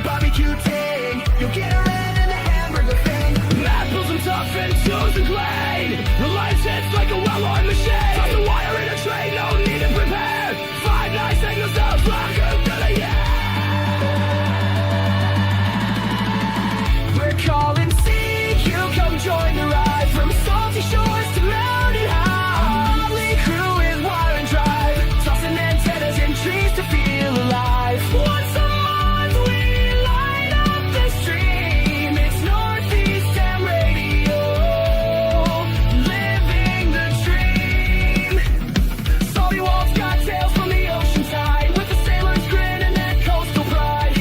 barbecue ting. You'll get a red in the hamburger thing. Matt pulls them tough and chosen clean. The lights hits like a well-oiled machine. Toss the wire in a tray, no need to prepare. 5-9 signals out, welcome to the year. We're calling CQ, come join the ride. From salty shores to mountain high, Motley crew is wire and drive, tossing antennas in trees to feel alive. Once a month we light up the stream. It's Northeast Ham Radio, living the dream. Salty walls got tales from the ocean side, with a sailor's grin and that coastal pride.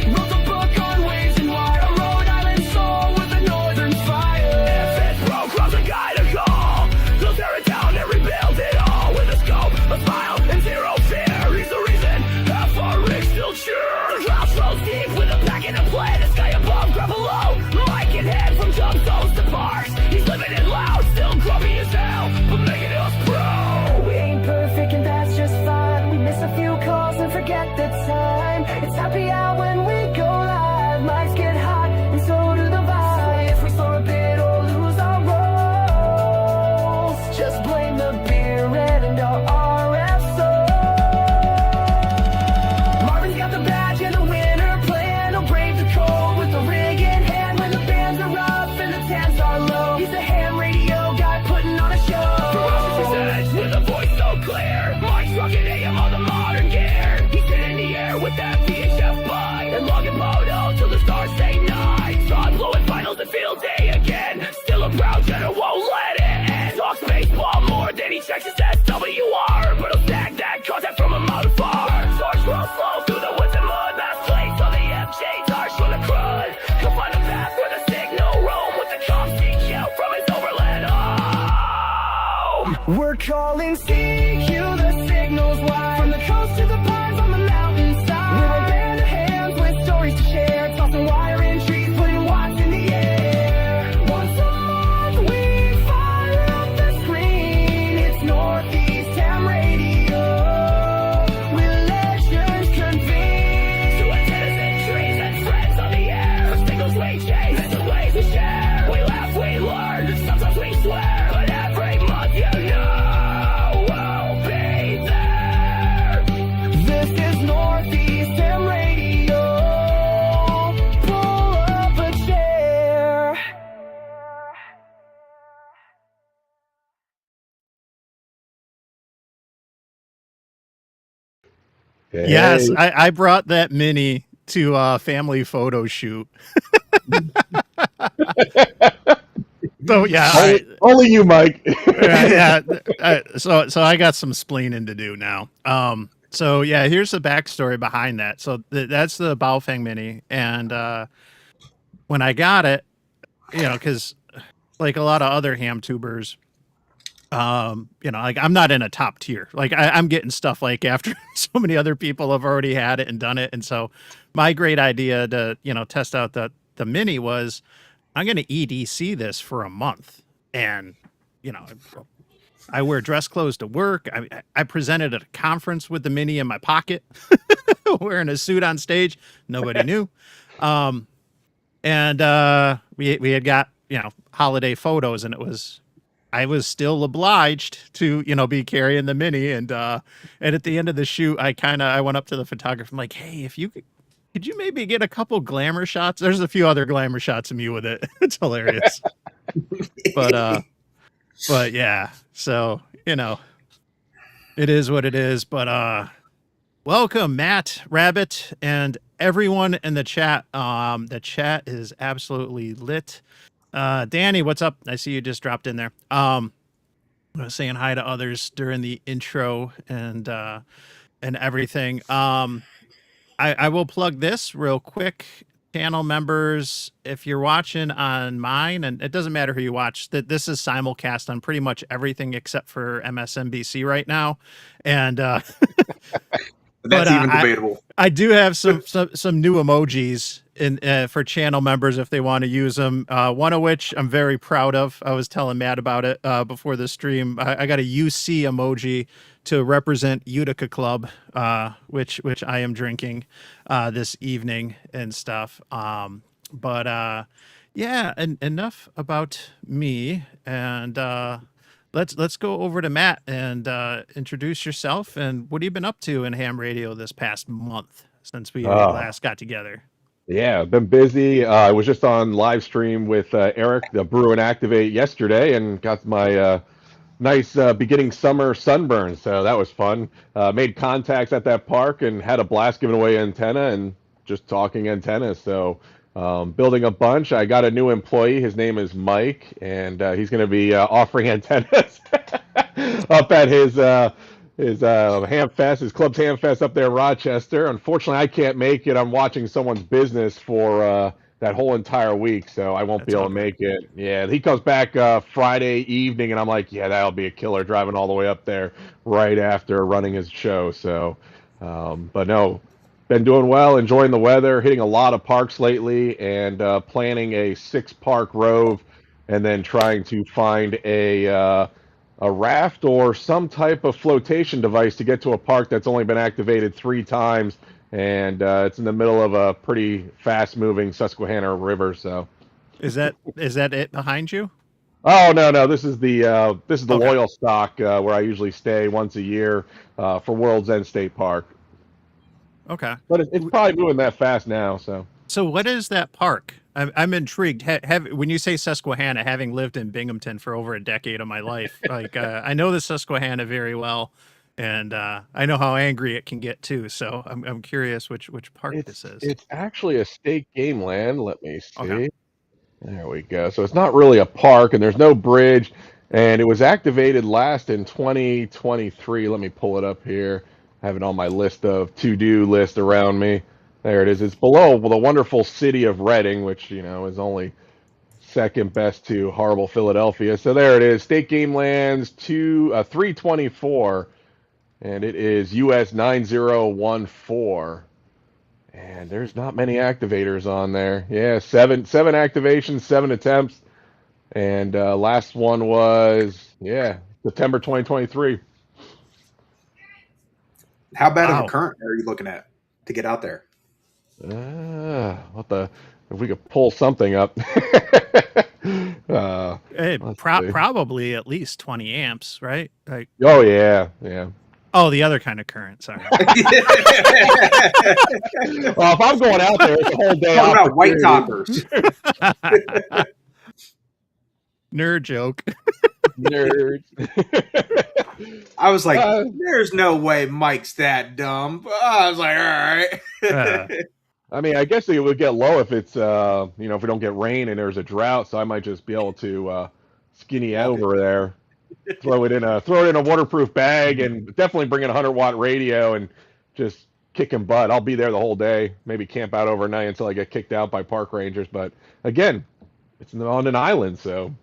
Wrote the book on waves and wire, a Rhode Island soul with a northern fire. If it's broke, cross a guy to call. They'll tear it down and rebuild it all with a scope, a smile, and zero fear. He's the reason half our rigs still cheer. The clouds flows deep with a pack and a plan. The sky above, ground below. Mike and head from tombstones to bars. He's living it loud, still grumpy as hell, but making us proud. We ain't perfect and that's just fine. We miss a few calls and forget the time. It's happy hour when we go live. Mics get hot and so do the vibes. If we slow a bit or lose our rolls, just blame the beer and our RF soul. Marvin's got the badge and the winner plan. He'll brave the cold with the rig in hand. When the bands are rough and the tans are low, he's a ham radio guy putting on a show. Ferocious edge with a voice so clear. Mike's rocking AM on the modern gear. He's in the air with that VHF bite and logging moto till the stars say night. Start blowing finals and field day again. Still a proud general, won't let it end. Talks baseball more than he checks his SWR, but he'll stack that contact from a mile far. Starts real slow through the woods and mud. Mass plates on the FJ's harsh from the crud. He'll find a path where the signal roam with the comm seek out from his overland home. We're calling CQ, the signal's wide. From the coast to the pines on the mountainside. We're a band of hands with stories to share. Tossing wire in trees, putting watts in the air. Once a month we fire up the screen. It's Northeast Ham Radio, with legends convene. So antennas in trees and friends on the air. Signals we chase, and the ways we share. We laugh, we learn, sometimes we swear, but every month you know we'll be there. This is Northeast Ham Radio. Pull up a chair. Yes, I brought that mini to a family photo shoot. So yeah, Only you, Mike. so I got some spleening to do now. So yeah, here's the backstory behind that. So that's the Baofeng Mini, and when I got it, because like a lot of other ham tubers, like I'm not in a top tier. Like I'm getting stuff like after so many other people have already had it and done it, and so my great idea to test out the Mini was I'm going to EDC this for a month, and I wear dress clothes to work. I presented at a conference with the Mini in my pocket, wearing a suit on stage. Nobody knew. And we had got, holiday photos, and I was still obliged to, be carrying the Mini. And at the end of the shoot, I went up to the photographer. I'm like, hey, if you could you maybe get a couple glamour shots? There's a few other glamour shots of me with it. It's hilarious. But yeah, so, it is what it is. But welcome, Matt, Rabbit, and everyone in the chat. The chat is absolutely lit. Danny, what's up? I see you just dropped in there. Saying hi to others during the intro and everything. I will plug this real quick. Channel members, if you're watching on mine, and it doesn't matter who you watch, that this is simulcast on pretty much everything except for MSNBC right now, and that's even debatable. I do have some new emojis in for channel members if they want to use them. One of which I'm very proud of. I was telling Matt about it before the stream. I got a UC emoji to represent Utica Club, which I am drinking this evening and stuff. But yeah, and enough about me, and let's go over to Matt and introduce yourself and what have you been up to in ham radio this past month since we Oh, last got together. yeah, I've been busy. I was just on live stream with Eric, the Brew and Activate yesterday, and got my nice beginning summer sunburn. So that was fun. Made contacts at that park and had a blast giving away antenna and just talking antennas. So building a bunch. I got a new employee. His name is Mike, and he's going to be offering antennas up at his ham fest, his club's ham fest up there in Rochester. Unfortunately, I can't make it. I'm watching someone's business for that whole entire week, so I won't be That's able all to good. make it. Yeah, he comes back Friday evening, and I'm like, yeah, that'll be a killer driving all the way up there right after running his show. So, but no, been doing well, enjoying the weather, hitting a lot of parks lately, and planning a 6 park rove, and then trying to find a raft or some type of flotation device to get to a park that's only been activated 3 times, and it's in the middle of a pretty fast-moving Susquehanna River. So, Is that it behind you? oh no, this is the Okay. Loyal Stock where I usually stay once a year for World's End State Park, Okay. but it's probably moving that fast now. So. So what is that park? I'm intrigued. When you say Susquehanna, having lived in Binghamton for over a decade of my life, like I know the Susquehanna very well, and I know how angry it can get too. So I'm curious which park It's this is. it's actually a state game land. Let me Okay. see. There we go. So it's not really a park, and there's no bridge, and it was activated last in 2023. Let me pull it up here. I have it on my list of to-do list around me. There it is. It's below the wonderful city of Reading, which is only second best to horrible Philadelphia. So there it is. State Game Lands 324, and it is US 9014. And there's not many activators on there. Yeah, seven activations, 7 attempts, and last one was September 2023. How bad of a Wow. current are you looking at to get out there? What the? If we could pull something up. Let's see. Probably at least 20 amps, right? Like, Oh yeah, yeah. oh, the other kind of current. Sorry. Well, if I'm going out there, it's a whole day Talking about white opportunity. toppers. Nerd joke. Nerds. I was like, there's no way Mike's that dumb. I was like, all right. I mean, I guess it would get low if it's if we don't get rain and there's a drought. So I might just be able to skinny Walk it. over there, throw it in a waterproof bag, and definitely bring in a 100-watt radio and just kicking butt. I'll be there the whole day. Maybe camp out overnight until I get kicked out by park rangers. But again, it's on an island, so.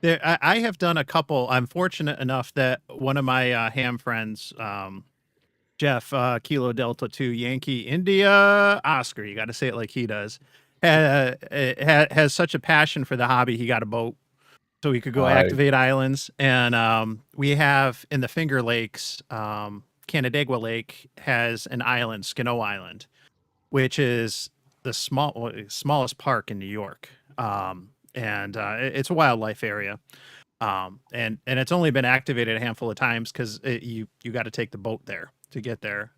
I have done a couple. I'm fortunate enough that one of my ham friends, Jeff, Kilo Delta 2 Yankee India Oscar, you got to say it like he does, has such a passion for the hobby. He got a boat so he could go Nice. activate islands. And we have in the Finger Lakes, Canandaigua Lake has an island, Skino Island, which is the smallest park in New York. And it's a wildlife area. And it's only been activated a handful of times because you got to take the boat there to get there.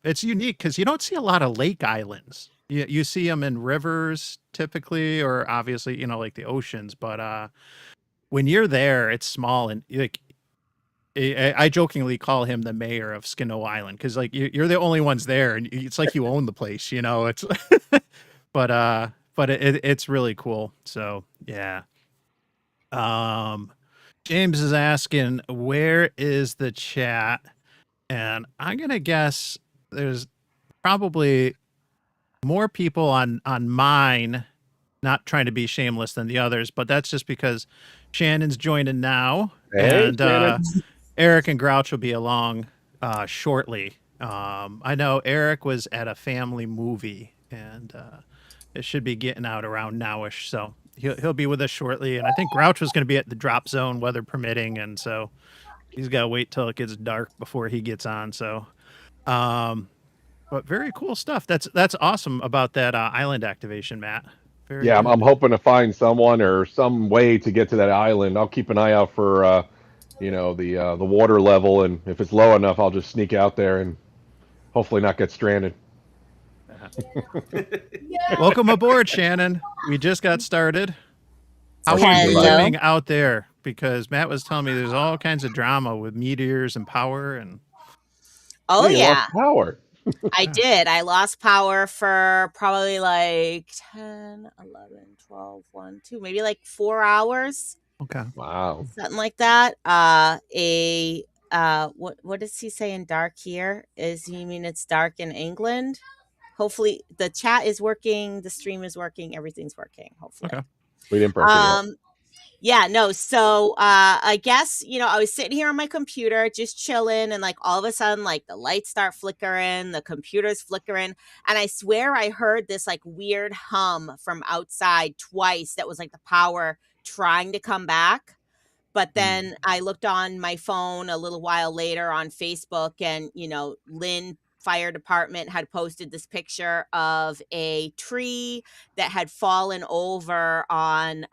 It's unique because you don't see a lot of lake islands. You see them in rivers typically, or obviously, like the oceans. But when you're there, it's small and like I jokingly call him the mayor of Skino Island because like you're the only ones there, and it's like you own the place. It's but it's really cool. So yeah. James is asking, where is the chat? And I'm gonna guess there's probably more people on mine, not trying to be shameless than the others, but that's just because Shannon's joining now, Hey, and Shannon. Eric and Grouch will be along shortly. I know Eric was at a family movie, and it should be getting out around nowish, so he'll be with us shortly. And I think Grouch was going to be at the drop zone, weather permitting, and so He's got to wait till it gets dark before he gets on. So, but very cool stuff. That's awesome about that island activation, Matt. Very Yeah, good. I'm hoping to find someone or some way to get to that island. I'll keep an eye out for the water level, and if it's low enough, I'll just sneak out there and hopefully not get stranded. Welcome aboard, Shannon. We just got started. How are you Hello. doing out there? Because Matt was telling me there's all kinds of drama with meteors and power and Oh You yeah, lost power. I did. I lost power for probably like 10, 11, 12, 1, 2, maybe like 4 hours, okay. Wow. something like that. What does he say in dark here? Is he mean it's dark in England? Hopefully the chat is working, the stream is working, everything's working, hopefully. Okay. We didn't press it yet. Yeah, no. So I guess, I was sitting here on my computer just chilling, and like all of a sudden like the lights start flickering, the computer's flickering, and I swear I heard this like weird hum from outside twice that was like the power trying to come back. But then I looked on my phone a little while later on Facebook, and, Lynn Fire Department had posted this picture of a tree that had fallen over on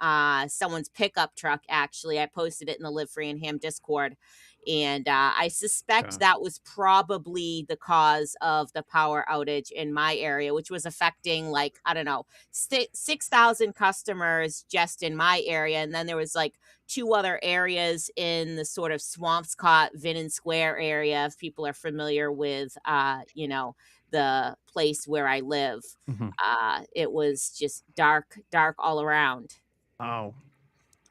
someone's pickup truck. Actually, I posted it in the Live Free and Ham Discord. And I suspect Okay. that was probably the cause of the power outage in my area, which was affecting like, I don't know, 6,000 customers just in my area. And then there was like 2 other areas in the sort of Swampscott, Vinnon Square area, if people are familiar with, the place where I live. Mhm. It was just dark all around. Oh.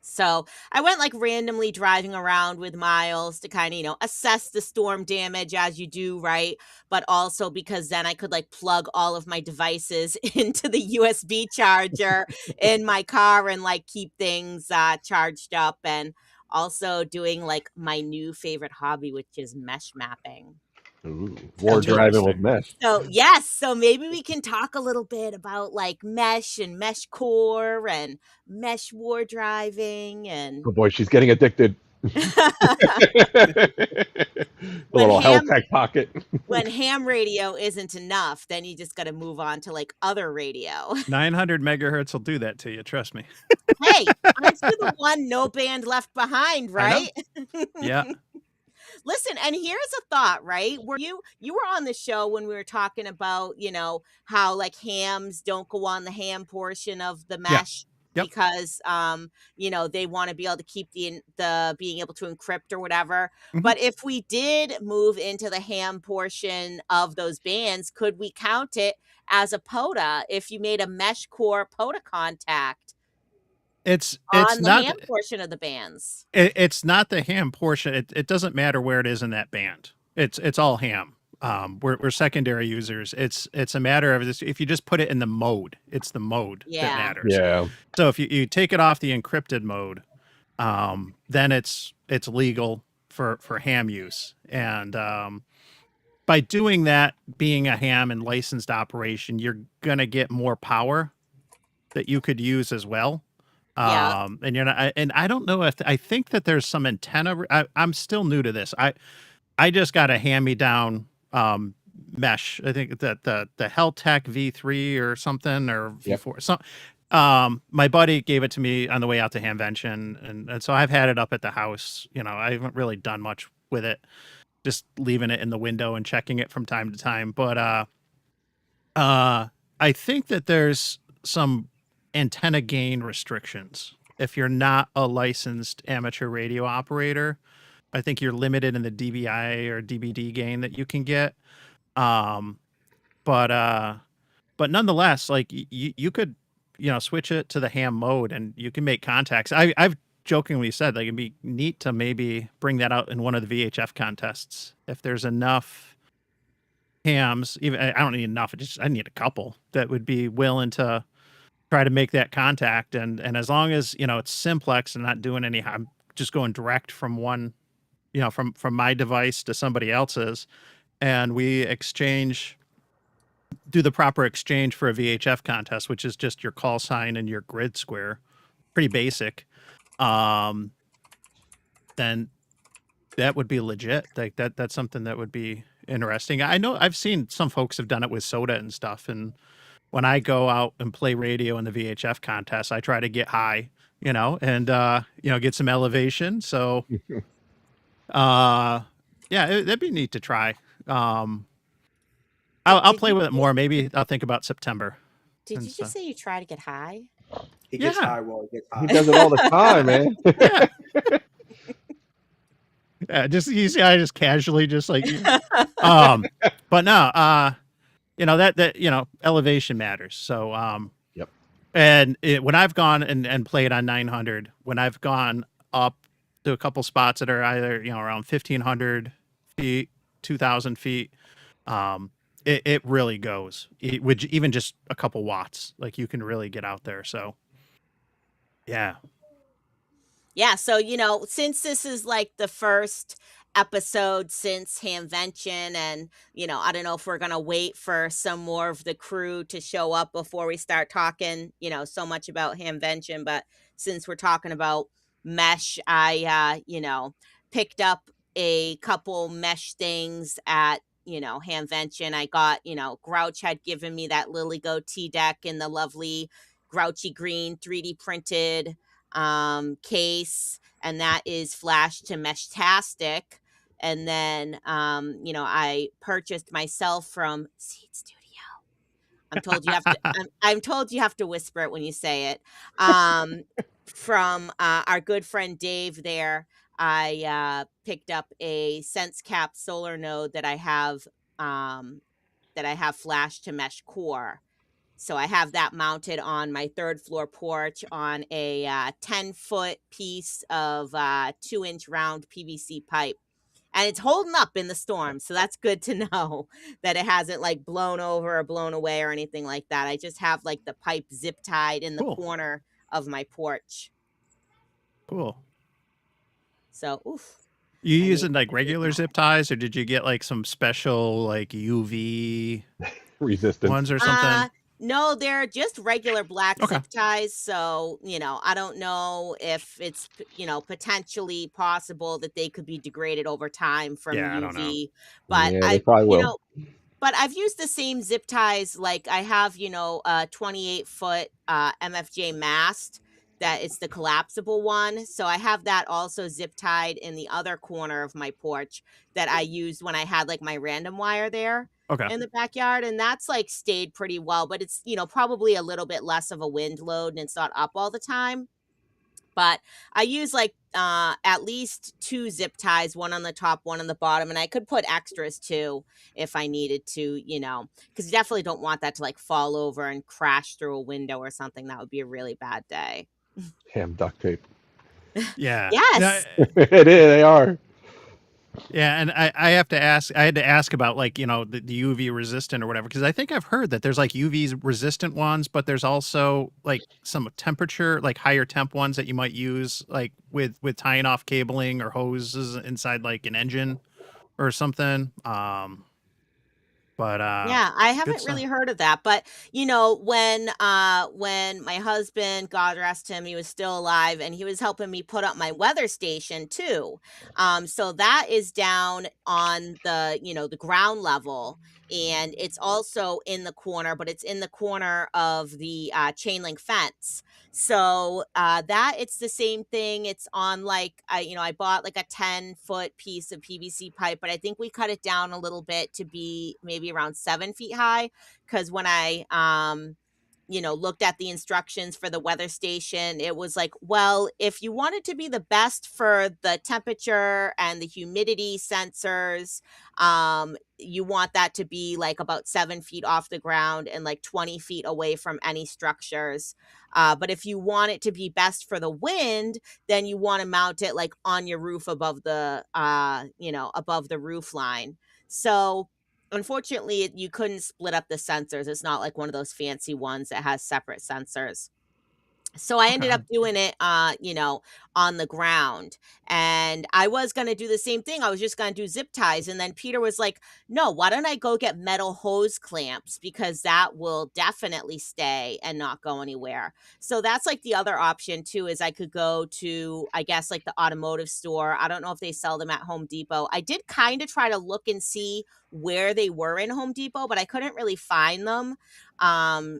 So I went like randomly driving around with Miles to kind of, assess the storm damage as you do, right? But also because then I could like plug all of my devices into the USB charger in my car and like keep things charged up, and also doing like my new favorite hobby, which is mesh mapping. Ooh, war That's driving with interesting. mesh. So yes, so maybe we can talk a little bit about like mesh and mesh core and mesh war driving and Oh boy, she's getting addicted. The when little ham Helltech pocket. when ham radio isn't enough, then you just got to move on to like other radio. 900 megahertz will do that to you. Trust me. Hey, aren't you the one no band left behind, I know. right? Yeah. Listen, and here's a thought, right? Where you were on the show when we were talking about, how like hams don't go on the ham portion of the mesh Yep. because they want to be able to keep the being able to encrypt or whatever. Mhm. But if we did move into the ham portion of those bands, could we count it as a POTA if you made a mesh core POTA contact It's on the not ham portion of the bands? it's not the ham portion. It doesn't matter where it is in that band. It's all ham. We're secondary users. It's a matter of this. If you just put it in the mode, it's the mode Yeah. that matters. Yeah. So if you take it off the encrypted mode, then it's legal for ham use. And by doing that, being a ham and licensed operation, you're gonna get more power that you could use as well. Yeah. And you're not, and I don't know if I think that there's some antenna. I'm still new to this. I just got a hand-me-down mesh. I think that the Helltech V3 or something or V4. Yep. So my buddy gave it to me on the way out to Hamvention, and so I've had it up at the house. I haven't really done much with it, just leaving it in the window and checking it from time to time. But I think that there's some antenna gain restrictions. If you're not a licensed amateur radio operator, I think you're limited in the dBi or dBd gain that you can get. But nonetheless, like you could, switch it to the ham mode and you can make contacts. I've jokingly said like it'd be neat to maybe bring that out in one of the VHF contests if there's enough hams. Even I don't need enough. I need a couple that would be willing to try to make that contact, and as long as it's simplex and not doing any, I'm just going direct from one, from my device to somebody else's, and we do the proper exchange for a VHF contest, which is just your call sign and your grid square, pretty basic. Then That would be legit. Like that's something that would be interesting. I know I've seen some folks have done it with soda and stuff. And when I go out and play radio in the VHF contest, I try to get high, and get some elevation. So yeah, that'd be neat to try. I'll Did play you with it more. Maybe I'll think about September did and you just stuff. say you try to get high? He gets Yeah. high while he gets He high. does it all the time, man. Yeah. Yeah, just you see, I just casually just like, but no, that elevation matters. So, Yep. and when I've gone and played on 900, when I've gone up to a couple spots that are either around 1,500 feet, 2,000 feet, it really goes. With even just a couple watts, like you can really get out there. So, yeah. Yeah, so since this is like the first episode since Hamvention, and I don't know if we're gonna wait for some more of the crew to show up before we start talking, so much about Hamvention, but since we're talking about mesh, I picked up a couple mesh things at Hamvention. I got, Grouch had given me that Lily Goatee deck in the lovely Grouchy green 3D printed case, and that is flashed to Meshtastic. And then I purchased myself from Seed Studio. I'm told you have to I'm told you have to whisper it when you say it. From our good friend Dave there, I picked up a SenseCap solar node that I have flashed to Mesh Core. So I have that mounted on my third floor porch on a 10-foot piece of 2-inch round PVC pipe. And it's holding up in the storm. So that's good to know that it hasn't like blown over or blown away or anything like that. I just have like the pipe zip tied in the Cool. corner of my porch. Cool. So, oof. You I using need- like I need regular more. zip ties, or did you get like some special like UV Resistance. ones or something? No, they're just regular black Okay. zip ties. So, I don't know if it's, potentially possible that they could be degraded over time from Yeah, I don't know. UV. But Yeah, they I've, probably will. but I've used the same zip ties. Like I have, a 28-foot MFJ mast that it's the collapsible one. So I have that also zip tied in the other corner of my porch that I used when I had like my random wire there Okay. in the backyard, and that's like stayed pretty well, but it's probably a little bit less of a wind load and it's not up all the time. But I use like at least 2 zip ties, one on the top, one on the bottom, and I could put extras too if I needed to, because you definitely don't want that to like fall over and crash through a window or something. That would be a really bad day. Damn duct tape. Yeah. Yes. It is. They are. Yeah, and I have to ask. I had to ask about like the UV resistant or whatever, because I think I've heard that there's like UV resistant ones, but there's also like some temperature, like higher temp ones that you might use like with tying off cabling or hoses inside like an engine or something. But Yeah, I haven't stuff. really heard of that. But when my husband, God rest him, he was still alive and he was helping me put up my weather station too. So that is down on the, the ground level, and it's also in the corner, but it's in the corner of the chain link fence. So that it's the same thing. It's on like I bought like a 10-foot piece of PVC pipe, but I think we cut it down a little bit to be maybe around 7 feet high. Because when I looked at the instructions for the weather station, it was like, well, if you want it to be the best for the temperature and the humidity sensors, you want that to be like about 7 feet off the ground and like 20 feet away from any structures. But if you want it to be best for the wind, then you want to mount it like on your roof above the, above the roof line. So unfortunately, you couldn't split up the sensors. It's not like one of those fancy ones that has separate sensors. So I ended Okay. up doing it, on the ground. And I was going to do the same thing. I was just going to do zip ties. And then Peter was like, no, why don't I go get metal hose clamps? Because that will definitely stay and not go anywhere. So that's like the other option too, is I could go to, I guess, like the automotive store. I don't know if they sell them at Home Depot. I did kind of try to look and see where they were in Home Depot, but I couldn't really find them.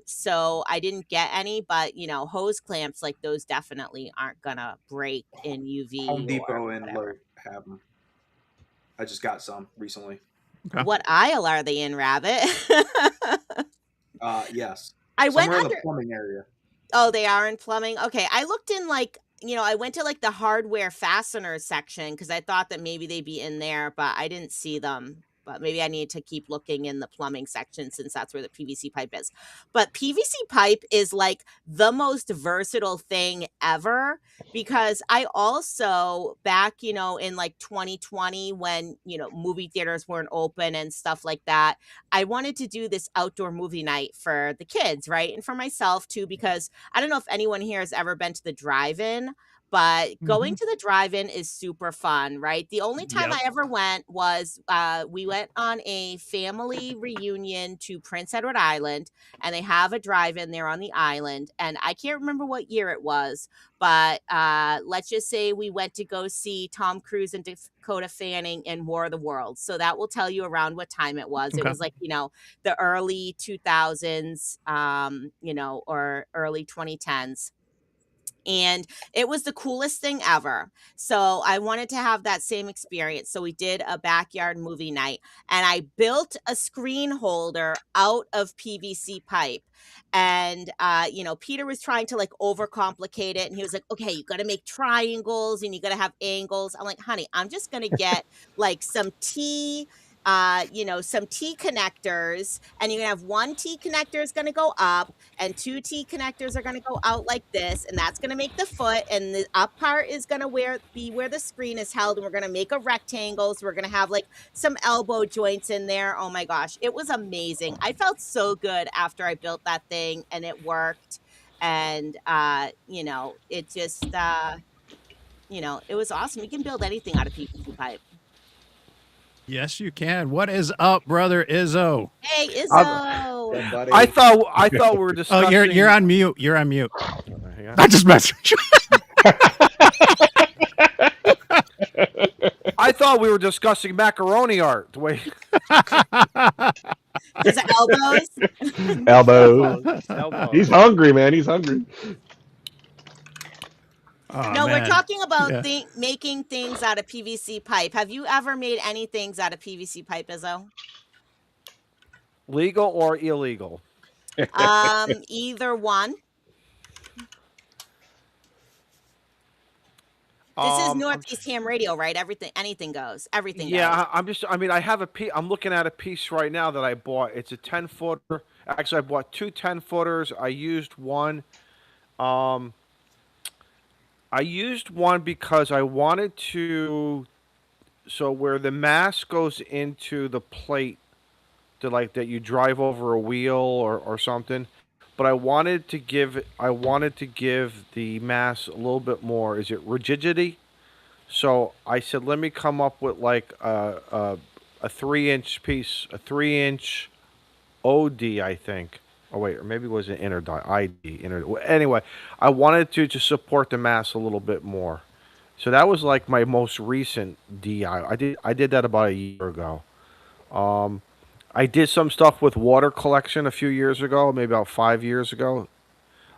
So I didn't get any, but hose clamps like those definitely aren't gonna break in Home UV or Depot and whatever. Lowe's have them. I just got some recently. Okay. What aisle are they in, Rabbit? Yes, I went somewhere in the under. plumbing area. Oh, they are in plumbing? Okay, I looked in, like, I went to, like, the hardware fasteners section because I thought that maybe they'd be in there, but I didn't see them. But maybe I need to keep looking in the plumbing section since that's where the PVC pipe is. But PVC pipe is, like, the most versatile thing ever because I also back, in, like, 2020 when, movie theaters weren't open and stuff like that, I wanted to do this outdoor movie night for the kids, right? And for myself too, because I don't know if anyone here has ever been to the drive-in, but going Mhm. to the drive-in is super fun, right? The only time Yep. I ever went was we went on a family reunion to Prince Edward Island, and they have a drive-in there on the island. And I can't remember what year it was, but let's just say we went to go see Tom Cruise and Dakota Fanning in War of the Worlds. So that will tell you around what time it was. It Okay. was like, the early 2000s, or early 2010s. And it was the coolest thing ever. So I wanted to have that same experience. So we did a backyard movie night and I built a screen holder out of PVC pipe. And Peter was trying to like overcomplicate it. And he was like, okay, you gotta make triangles and you gotta have angles. I'm like, honey, I'm just gonna get like some T connectors, and you're gonna have one T connector is gonna go up and two T connectors are going to go out like this, and that's going to make the foot, and the up part is going to be where the screen is held, and we're going to make a rectangle, so we're going to have like some elbow joints in there. Oh my gosh, it was amazing. I felt so good after I built that thing and it worked, and it just it was awesome. You can build anything out of PVC pipe. Yes, you can. What is up, brother Izzo? Hey, I, Izzo. Yeah, buddy. I thought we were Oh, discussing. you're on mute. You're on mute. Hang on. I just messaged you. I thought we were discussing macaroni art. Wait, His elbows. Elbows. elbows. He's hungry, man. He's hungry. Oh, No, we're man. talking about Yeah. making things out of PVC pipe. Have you ever made any things out of PVC pipe, Izzo? Legal or illegal? Either one. This is I'm- Northeast Ham Radio, right? Anything goes. Everything goes. Yeah, I'm just. I mean, I have a piece. I'm looking at a piece right now that I bought. It's a 10-footer. Actually, I bought two 10-footers. I used one. I used one because I wanted to. So where the mass goes into the plate, to like that you drive over a wheel or something. But I wanted to give the mass a little bit more. Is it rigidity? So I said, let me come up with like a 3-inch piece, a 3-inch OD, I think. Oh wait, or maybe it was an inner die, ID. Anyway, I wanted to support the mass a little bit more. So that was like my most recent DI. I did that about a year ago. I did some stuff with water collection a few years ago, maybe about 5 years ago.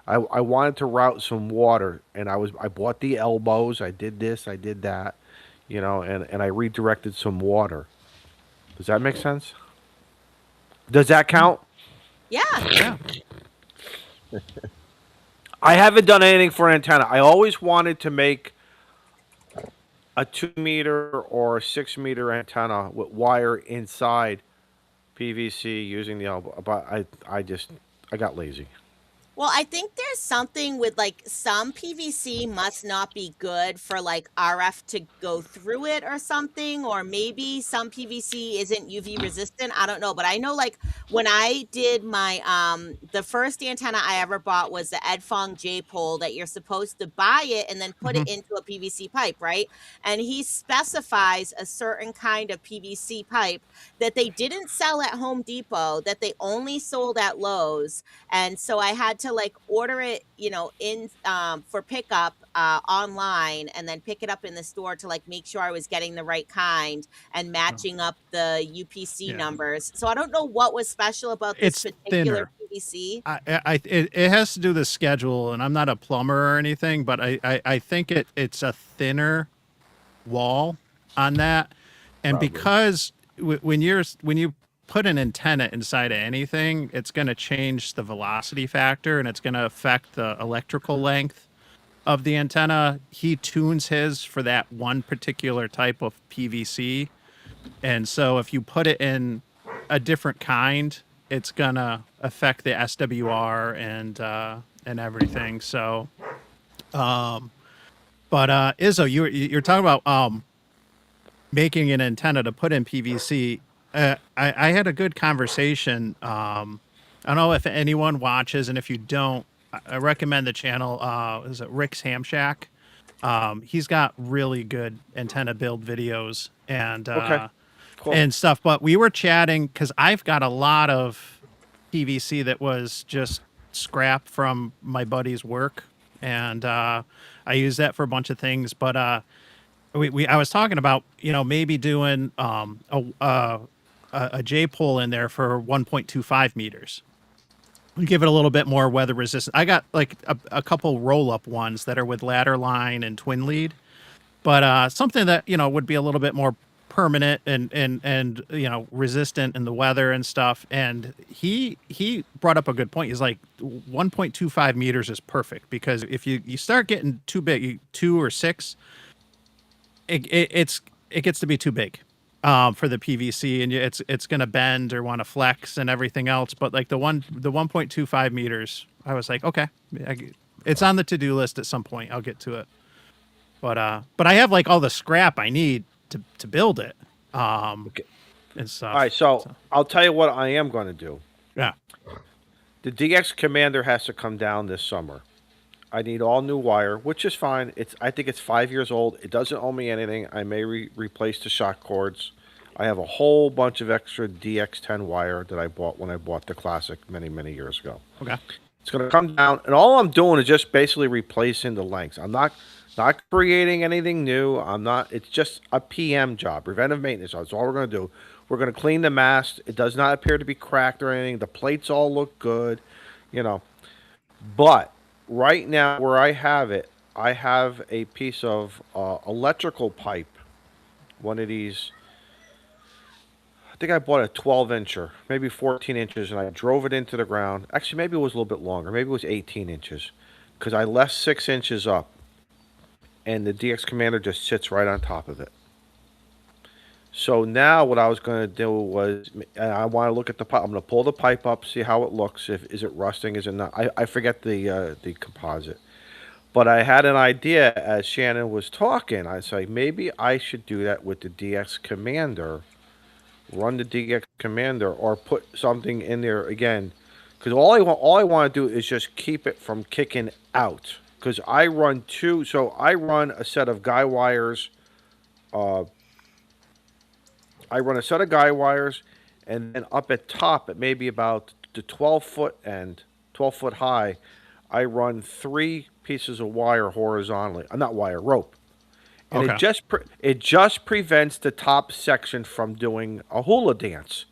I wanted to route some water, and I bought the elbows. I did this, I did that, and I redirected some water. Does that make sense? Does that count? Yeah. Yeah. I haven't done anything for an antenna. I always wanted to make a 2-meter or a 6-meter antenna with wire inside PVC using the elbow, but I got lazy. Well, I think there's something with like some PVC must not be good for like RF to go through it or something, or maybe some PVC isn't UV resistant. I don't know, but I know like when I did my the first antenna I ever bought was the Edfong J pole that you're supposed to buy it and then put it Mhm. into a PVC pipe, right? And he specifies a certain kind of PVC pipe that they didn't sell at Home Depot, that they only sold at Lowe's, and so I had to like order it, you know, in for pickup online, and then pick it up in the store to like make sure I was getting the right kind and Oh, matching up the UPC yeah. numbers. So I don't know what was special about this It's particular thinner. PVC. It has to do the schedule, and I'm not a plumber or anything, but I think it's a thinner wall on that, and Probably. because when you put an antenna inside of anything, it's going to change the velocity factor, and it's going to affect the electrical length of the antenna. He tunes his for that one particular type of PVC, and so if you put it in a different kind, it's gonna affect the SWR and everything. So, um, but Izzo, you're talking about making an antenna to put in PVC. I had a good conversation. I don't know if anyone watches, and if you don't, I recommend the channel. Is it Rick's Ham Shack? He's got really good antenna build videos Okay, cool. and stuff. But we were chatting because I've got a lot of PVC that was just scrap from my buddy's work, and I use that for a bunch of things. But I was talking about maybe doing a J pole in there for 1.25 meters. We give it a little bit more weather resistant. I got like a couple roll up ones that are with ladder line and twin lead, but something that would be a little bit more permanent and resistant in the weather and stuff. And he brought up a good point. He's like 1.25 meters is perfect, because if you start getting too big, 2 or 6, it gets to be too big for the PVC, and it's going to bend or want to flex and everything else. But like the 1.25 meters, I was like, okay, it's on the to-do list at some point. I'll get to it. But I have like all the scrap I need to build it. Okay. And stuff. All right, so I'll tell you what I am going to do. Yeah. The DX Commander has to come down this summer. I need all new wire, which is fine. I think it's 5 years old. It doesn't owe me anything. I may replace the shock cords. I have a whole bunch of extra DX10 wire that I bought when I bought the Classic many, many years ago. Okay. It's going to come down, and all I'm doing is just basically replacing the lengths. I'm not creating anything new. It's just a PM job, preventive maintenance. That's all we're going to do. We're going to clean the mast. It does not appear to be cracked or anything. The plates all look good, But right now, where I have it, I have a piece of electrical pipe. One of these, I think I bought a 12-incher, maybe 14 inches, and I drove it into the ground. Actually, maybe it was a little bit longer. Maybe it was 18 inches, because I left 6 inches up, and the DX Commander just sits right on top of it. So now what I was going to do was, I want to look at the pipe. I'm going to pull the pipe up, see how it looks. Is it rusting? Is it not? I forget the composite. But I had an idea as Shannon was talking. I was like, maybe I should do that with the DX Commander. Run the DX Commander, or put something in there again. Because all I want to do is just keep it from kicking out. Because I run a set of guy wires. I run a set of guy wires, and then up at top, at maybe about the 12-foot end, 12-foot high, I run 3 pieces of wire horizontally. Not wire, rope. And Okay. it just prevents the top section from doing a hula dance.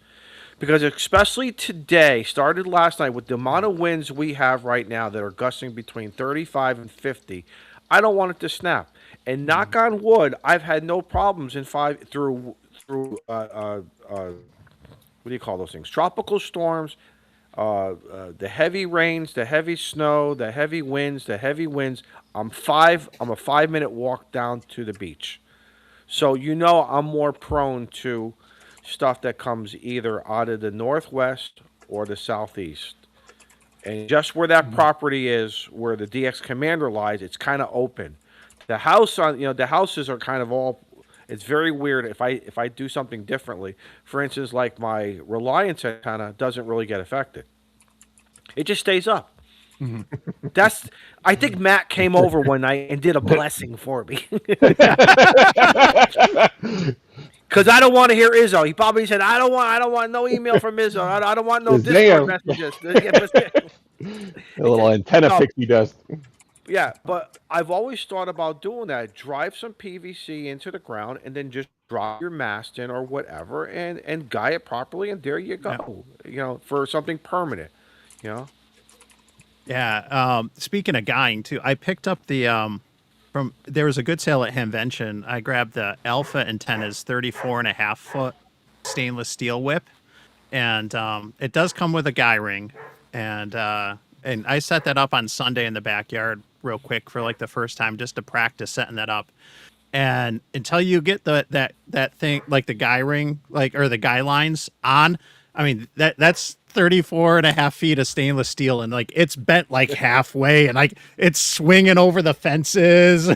Because especially today, started last night, with the amount of winds we have right now that are gusting between 35 and 50, I don't want it to snap. And knock on wood, I've had no problems through what do you call those things? Tropical storms, the heavy rains, the heavy snow, the heavy winds, I'm a 5-minute walk down to the beach. So I'm more prone to stuff that comes either out of the northwest or the southeast. And just where that property is, where the DX Commander lies, it's kind of open. The house the houses are kind of all. It's very weird if I do something differently. For instance, like my Reliance antenna doesn't really get affected. It just stays up. I think Matt came over one night and did a blessing for me. Because I don't want to hear Izzo. He probably said, I don't want no email from Izzo. I don't want no Discord messages. A little antenna pixie dust. Yeah, but I've always thought about doing that. Drive some PVC into the ground and then just drop your mast in or whatever and guy it properly, and there you go. For something permanent. Yeah. Speaking of guying too, I picked up the there was a good sale at Hamvention. I grabbed the Alpha Antennas 34.5-foot stainless steel whip, and it does come with a guy ring, and I set that up on Sunday in the backyard real quick for like the first time just to practice setting that up. And until you get that thing, like the guy ring, or the guy lines on, I mean, that's 34.5 feet of stainless steel, and like it's bent like halfway, and like it's swinging over the fences.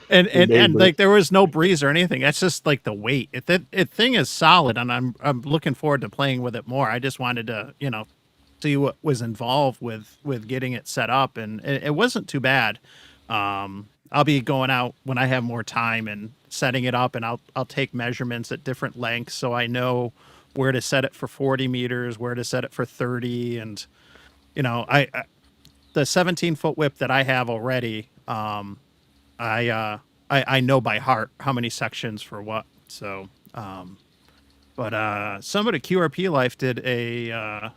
and like there was no breeze or anything. That's just like the weight. It thing is solid, and I'm looking forward to playing with it more. I just wanted to see what was involved with getting it set up, and it wasn't too bad. I'll be going out when I have more time and setting it up, and I'll take measurements at different lengths so I know where to set it for 40 meters, where to set it for 30. And, I the 17-foot whip that I have already, I know by heart how many sections for what. So, but somebody at QRP Life did a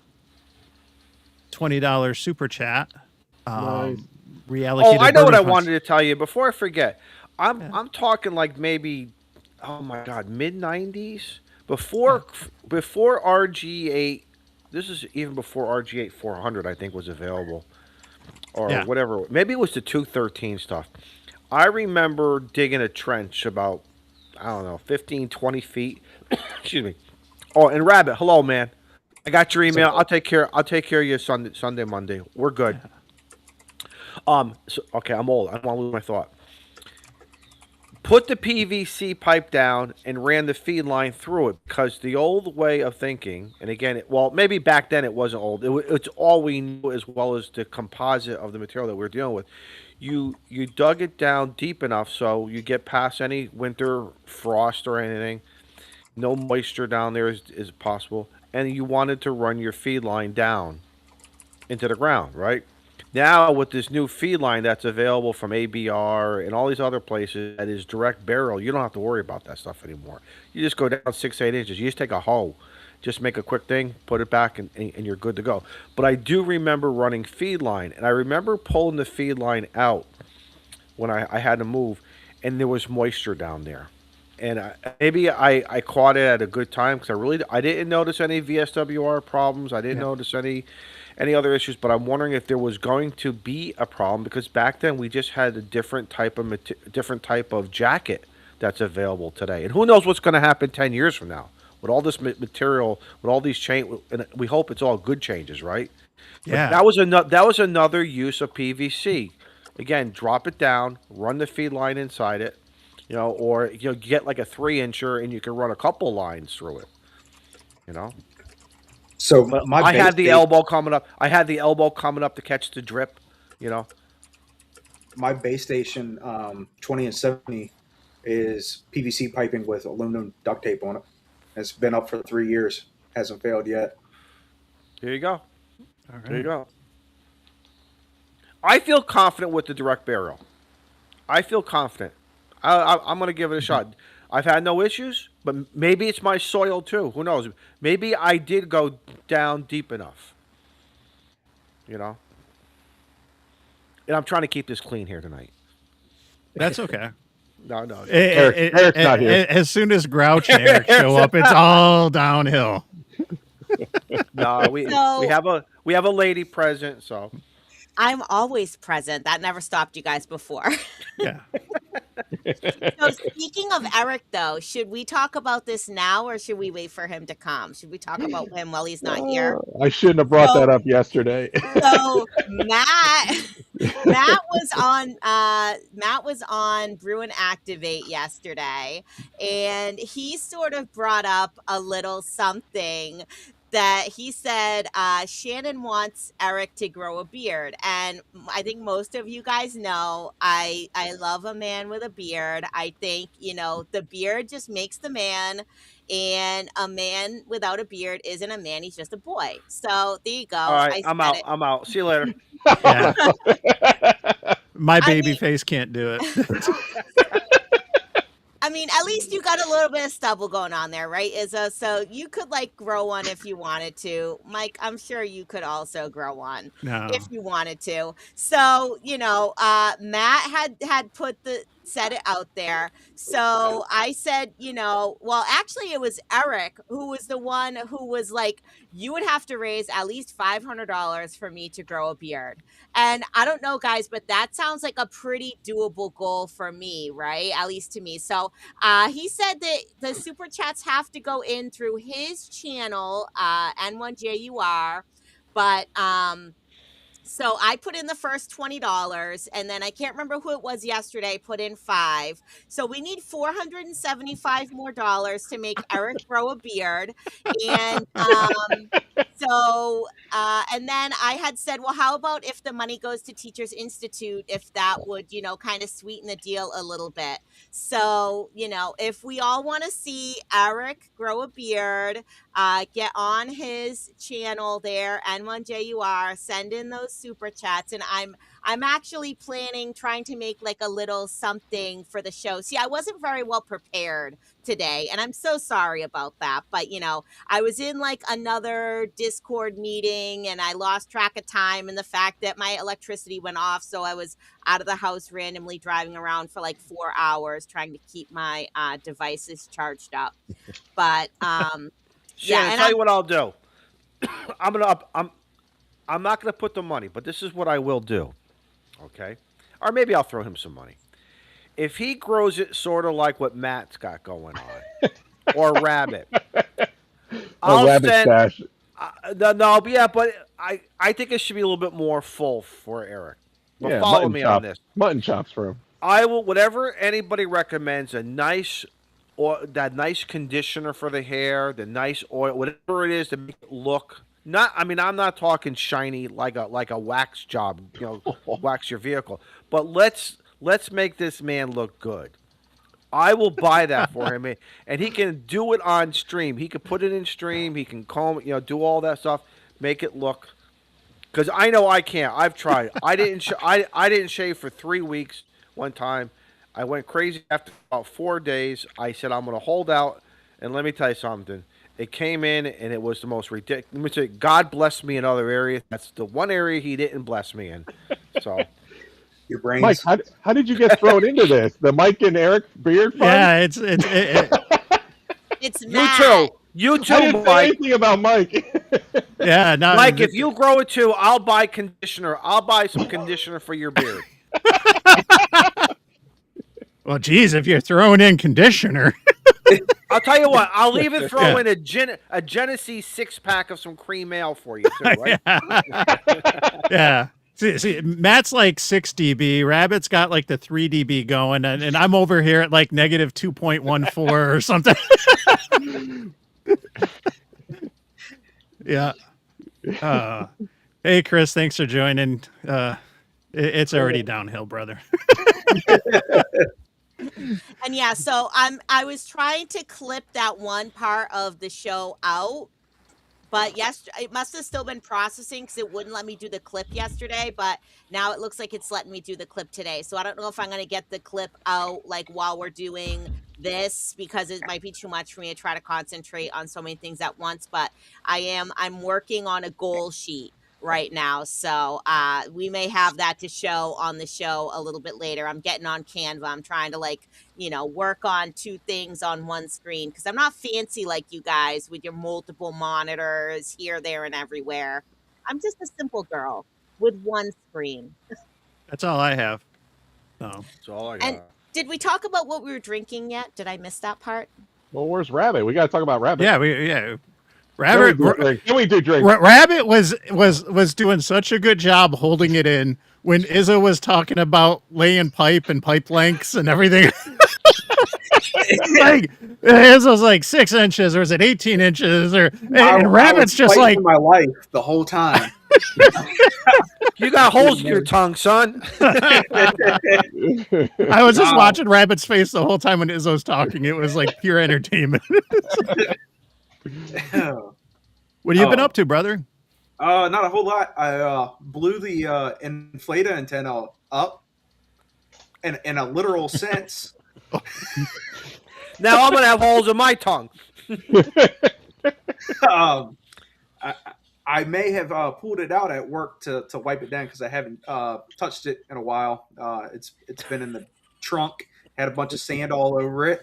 $20 super chat. Nice. Reallocated I know what I funds. wanted to tell you before I forget. I'm talking like maybe, oh my God, mid-90s? Before RG8, this is even before RG8 400, I think, was available. Or whatever. Maybe it was the 213 stuff. I remember digging a trench about, 15, 20 feet. Excuse me. Oh, and Rabbit, hello, man. I got your email. I'll take care of you Sunday, Monday. We're good. Okay, I'm old. I don't want to lose my thought. Put the PVC pipe down and ran the feed line through it, because the old way of thinking, and again, maybe back then it wasn't old. It's all we knew, as well as the composite of the material that we're dealing with. You dug it down deep enough so you get past any winter frost or anything. No moisture down there is possible. And you wanted to run your feed line down into the ground, right? Now, with this new feed line that's available from ABR and all these other places that is direct barrel, you don't have to worry about that stuff anymore. You just go down 6-8 inches. You just take a hoe, just make a quick thing, put it back, and you're good to go. But I do remember running feed line, and I remember pulling the feed line out when I had to move, and there was moisture down there. And maybe I caught it at a good time, because I didn't notice any VSWR problems. I didn't notice any other issues, but I'm wondering if there was going to be a problem, because back then we just had a different type of jacket that's available today. And who knows what's going to happen 10 years from now with all this material, with all these change, and we hope it's all good changes, right? Yeah. But that was another use of PVC. Again, drop it down, run the feed line inside it, or get like a 3-incher and you can run a couple lines through it, So I had the elbow coming up. I had the elbow coming up to catch the drip, My base station 20 and 70 is PVC piping with aluminum duct tape on it. It's been up for 3 years. Hasn't failed yet. Here you go. All right. There you go. I feel confident with the direct barrel. I feel confident. I'm going to give it a shot. I've had no issues, but maybe it's my soil too. Who knows? Maybe I did go down deep enough. And I'm trying to keep this clean here tonight. That's okay. No. Eric's not here. As soon as Grouch and Eric show up, it's all downhill. No, we have a lady present, so I'm always present. That never stopped you guys before. Yeah. So speaking of Eric, though, should we talk about this now or should we wait for him to come? Should we talk about him while he's not here? I shouldn't have brought that So up yesterday. so Matt was on Brew and Activate yesterday, and he sort of brought up a little something that he said Shannon wants Eric to grow a beard, and I think most of you guys know I love a man with a beard. I think the beard just makes the man, and a man without a beard isn't a man, he's just a boy. So there you go. All right, I I'm said out. it. I'm out. See you later. Yeah, my I baby mean, face can't do it. I mean, at least you got a little bit of stubble going on there, right, Izzo? So you could grow one if you wanted to. Mike, I'm sure you could also grow one if No. you wanted to. So, Matt had said it out there. So I said, well, actually it was Eric who was the one who was like, you would have to raise at least $500 for me to grow a beard. And I don't know, guys, but that sounds like a pretty doable goal for me, right? At least to me. So he said that the super chats have to go in through his channel, N1JUR, but so I put in the first $20, and then I can't remember who it was yesterday, put in 5. So we need $475 more to make Eric grow a beard. And and then I had said, well, how about if the money goes to Teachers Institute, if that would, kind of sweeten the deal a little bit. So, if we all want to see Eric grow a beard, get on his channel there, N1JUR, send in those super chats, and I'm actually trying to make a little something for the show. See, I wasn't very well prepared today, and I'm so sorry about that, but I was in another Discord meeting and I lost track of time, and the fact that my electricity went off, so I was out of the house randomly driving around for 4 hours trying to keep my devices charged up. But Shannon, and tell you what I'll do. I'm not gonna put the money, but this is what I will do. Okay, or maybe I'll throw him some money. If he grows it sort of like what Matt's got going on, or Rabbit, A I'll rabbit send. stash. No, yeah, but I think it should be a little bit more full for Eric. But Yeah, follow mutton me chop. on this. Mutton chops for him. I will whatever anybody recommends a nice or that nice conditioner for the hair, the nice oil, whatever it is to make it look not. I mean, I'm not talking shiny like a wax job, wax your vehicle. But let's make this man look good. I will buy that for him, and he can do it on stream. He can put it in stream. He can comb, do all that stuff, make it look. Because I know I can't. I've tried. I didn't shave for 3 weeks one time. I went crazy after about 4 days. I said I'm going to hold out, and let me tell you something. It came in, and it was the most ridiculous. Let me say, God blessed me in other areas. That's the one area He didn't bless me in. So, Your brains. Mike, how did you get thrown into this? The Mike and Eric beard fight? Yeah, it's you Matt. too. You I too, didn't say Mike. anything about Mike. yeah. No, Mike, if you grow it too, I'll buy conditioner. I'll buy some conditioner for your beard. well, geez, if you're throwing in conditioner, I'll tell you what. I'll even throw in a Genesee 6-pack of some cream ale for you too. Right? yeah. See, Matt's 6 dB. Rabbit's got the 3 dB going, and I'm over here at negative 2.14 or something. Yeah. Hey, Chris, thanks for joining. It's already downhill, brother. And yeah, so I was trying to clip that one part of the show out, but it must have still been processing because it wouldn't let me do the clip yesterday, but now it looks like it's letting me do the clip today. So I don't know if I'm going to get the clip out while we're doing this, because it might be too much for me to try to concentrate on so many things at once, but I'm working on a goal sheet right now, so we may have that to show on the show a little bit later. I'm getting on Canva. I'm trying to work on 2 things on one screen, because I'm not fancy like you guys with your multiple monitors here, there, and everywhere. I'm just a simple girl with one screen. That's all I have. So That's all I got. And Did we talk about what we were drinking yet? Did I miss that part? Well, where's Rabbit? We got to talk about Rabbit. Yeah. Rabbit, Can we do drink? Rabbit was doing such a good job holding it in when Izzo was talking about laying pipe and pipe lengths and everything. Like his was like 6 inches, or is it 18 inches? Or and Rabbit's I was just fighting like for my life the whole time. You got holes in your tongue, son. I was just watching Rabbit's face the whole time when Izzo's talking. It was like pure entertainment. What have you been up to, brother? Not a whole lot. I blew the inflator antenna up in a literal sense. Now I'm gonna have holes in my tongue. I may have pulled it out at work to wipe it down because I haven't touched it in a while. It's been in the trunk, had a bunch of sand all over it.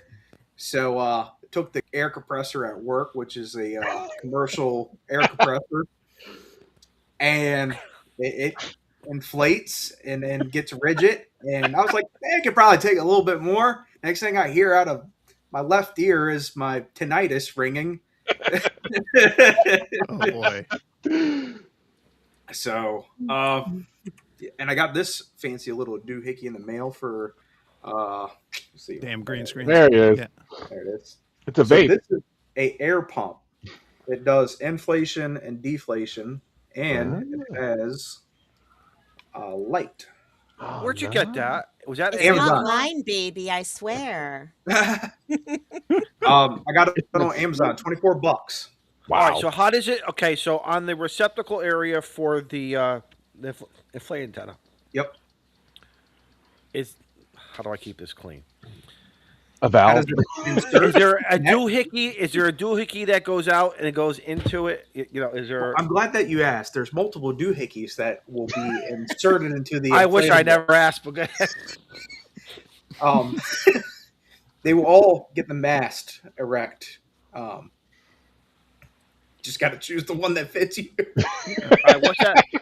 So took the air compressor at work, which is a commercial air compressor, and it inflates and then gets rigid. And I was like, I could probably take a little bit more. Next thing I hear out of my left ear is my tinnitus ringing. Oh boy. So, and I got this fancy little doohickey in the mail for, let's see. Damn green screen. There he is. Yeah. There it is. It's a So vape. this is a air pump. It does inflation and deflation, and it has a light. Oh, Where'd you get that? Was that It's Amazon. not mine, baby. I swear. I got it on Amazon, $24. Wow. All right. So how does it? Okay. So on the receptacle area for the inflate antenna Yep. is how do I keep this clean? A How valve. does it insert? Is there a doohickey? Is there a doohickey that goes out and it goes into it? You know, is there? I'm glad that you asked. There's multiple doohickeys that will be inserted into the. I wish I inflatable. never asked, but go ahead. They will all get the mast erect. Just got to choose the one that fits you. All right,